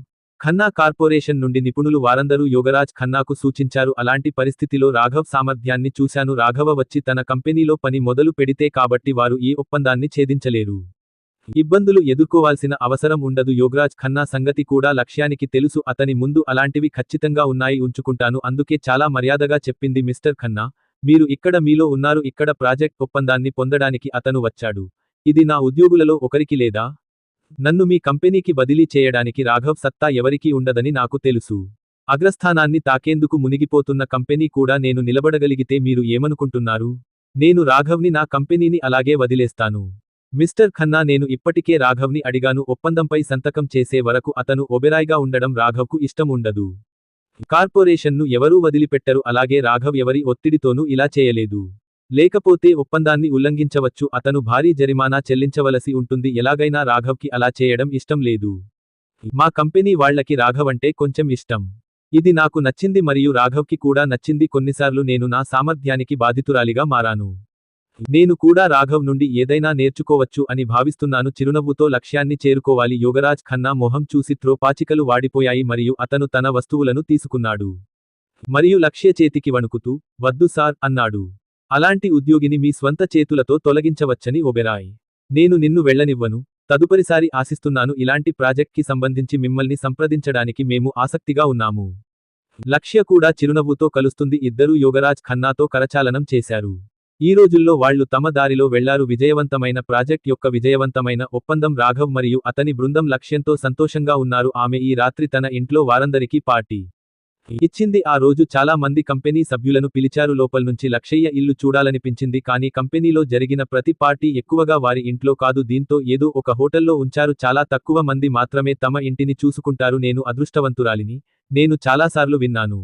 ఖన్నా కార్పొరేషన్ నుండి నిపుణులు వారందరూ యోగరాజ్ ఖన్నాకు సూచించారు. అలాంటి పరిస్థితిలో రాఘవ్ సామర్థ్యాన్ని చూశాను. రాఘవ వచ్చి తన కంపెనీలో పని మొదలు పెడితే కాబట్టి వారు ఈ ఒప్పందాన్ని ఛేదించలేరు. ఇబ్బందులు ఎదుర్కోవాల్సిన అవసరం ఉండదు. యోగరాజ్ ఖన్నా సంగతి కూడా లక్ష్యానికి తెలుసు. అతని ముందు అలాంటివి ఖచ్చితంగా ఉన్నాయి. ఉంచుకుంటాను. అందుకే చాలా మర్యాదగా చెప్పింది. మిస్టర్ ఖన్నా, మీరు ఇక్కడ మీలో ఉన్నారు. ఇక్కడ ప్రాజెక్ట్ ఒప్పందాన్ని పొందడానికి అతను వచ్చాడు. ఇది నా ఉద్యోగులలో ఒకరికి లేదా నన్ను మీ కంపెనీకి బదిలీ చేయడానికి రాఘవ్ సత్తా ఎవరికీ ఉండదని నాకు తెలుసు. అగ్రస్థానాన్ని తాకేందుకు మునిగిపోతున్న కంపెనీ కూడా నేను నిలబడగలిగితే మీరు ఏమనుకుంటున్నారు? నేను రాఘవ్ని నా కంపెనీని అలాగే వదిలేస్తాను. మిస్టర్ ఖన్నా, నేను ఇప్పటికే రాఘవ్ని అడిగాను. ఒప్పందంపై సంతకం చేసే వరకు అతను ఒబెరాయ్గా ఉండడం రాఘవ్కు ఇష్టం ఉండదు. కార్పొరేషన్ను ఎవరూ వదిలిపెట్టరు. అలాగే రాఘవ్ ఎవరి ఒత్తిడితోనూ ఇలా చేయలేదు. లేకపోతే ఒప్పందాన్ని ఉల్లంఘించవచ్చు. అతను భారీ జరిమానా చెల్లించవలసి ఉంటుంది. ఎలాగైనా రాఘవ్కి అలా చేయడం ఇష్టం లేదు. మా కంపెనీ వాళ్లకి రాఘవంటే కొంచెం ఇష్టం. ఇది నాకు నచ్చింది మరియు రాఘవ్కి కూడా నచ్చింది. కొన్నిసార్లు నేను నా సామర్థ్యానికి బాధితురాలిగా మారాను. నేను కూడా రాఘవ్ నుండి ఏదైనా నేర్చుకోవచ్చు అని భావిస్తున్నాను. చిరునవ్వుతో లక్ష్యాన్ని చేరుకోవాలి. యోగరాజ్ ఖన్నా మొహం చూసి పాచికలు వాడిపోయాయి మరియు అతను తన వస్తువులను తీసుకున్నాడు. మరియు లక్ష్య చేతికి వణుకుతూ, వద్దు సార్ అన్నాడు. అలాంటి ఉద్యోగిని మీ స్వంత చేతులతో తొలగించవచ్చని ఒబెరాయ్. నేను నిన్ను వెళ్ళనివ్వను. తదుపరిసారి ఆశిస్తున్నాను. ఇలాంటి ప్రాజెక్ట్కి సంబంధించి మిమ్మల్ని సంప్రదించడానికి మేము ఆసక్తిగా ఉన్నాము. లక్ష్య కూడా చిరునవ్వుతో కలుస్తుంది. ఇద్దరూ యోగరాజ్ ఖన్నాతో కరచాలనం చేశారు. ఈ రోజుల్లో వాళ్లు తమ దారిలో వెళ్లారు. విజయవంతమైన ప్రాజెక్ట్ యొక్క విజయవంతమైన ఒప్పందం. రాఘవ్ మరియు అతని బృందం లక్ష్యంతో సంతోషంగా ఉన్నారు. ఆమె ఈ రాత్రి తన ఇంట్లో వారందరికీ పార్టీ ఇచ్చింది. ఆ రోజు చాలా మంది కంపెనీ సభ్యులను పిలిచారు. లోపల్నుంచి లక్షయ్య ఇల్లు చూడాలనిపించింది. కానీ కంపెనీలో జరిగిన ప్రతి పార్టీ ఎక్కువగా వారి ఇంట్లో కాదు. దీంతో ఏదో ఒక హోటల్లో ఉంచారు. చాలా తక్కువ మంది మాత్రమే తమ ఇంటిని చూసుకుంటారు. నేను అదృష్టవంతురాలిని. నేను చాలాసార్లు విన్నాను.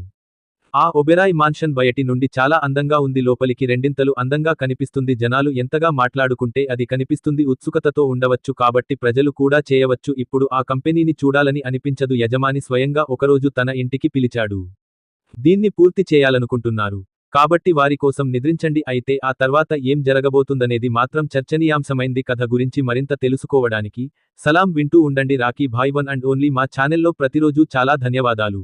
ఆ ఒబెరాయ్ మాన్షన్ బయటి నుండి చాలా అందంగా ఉంది. లోపలికి రెండింతలు అందంగా కనిపిస్తుంది. జనాలు ఎంతగా మాట్లాడుకుంటే అది కనిపిస్తుంది. ఉత్సుకతతో ఉండవచ్చు కాబట్టి ప్రజలు కూడా చేయవచ్చు. ఇప్పుడు ఆ కంపెనీని చూడాలని అనిపించదు. యజమాని స్వయంగా ఒకరోజు తన ఇంటికి పిలిచాడు. దీన్ని పూర్తి చేయాలనుకుంటున్నారు కాబట్టి వారి కోసం నిద్రించండి. అయితే ఆ తర్వాత ఏం జరగబోతుందనేది మాత్రం చర్చనీయాంశమైంది. కథ గురించి మరింత తెలుసుకోవడానికి సలాం వింటూ ఉండండి. Rocky Bhai one and only మా ఛానెల్లో ప్రతిరోజు. చాలా ధన్యవాదాలు.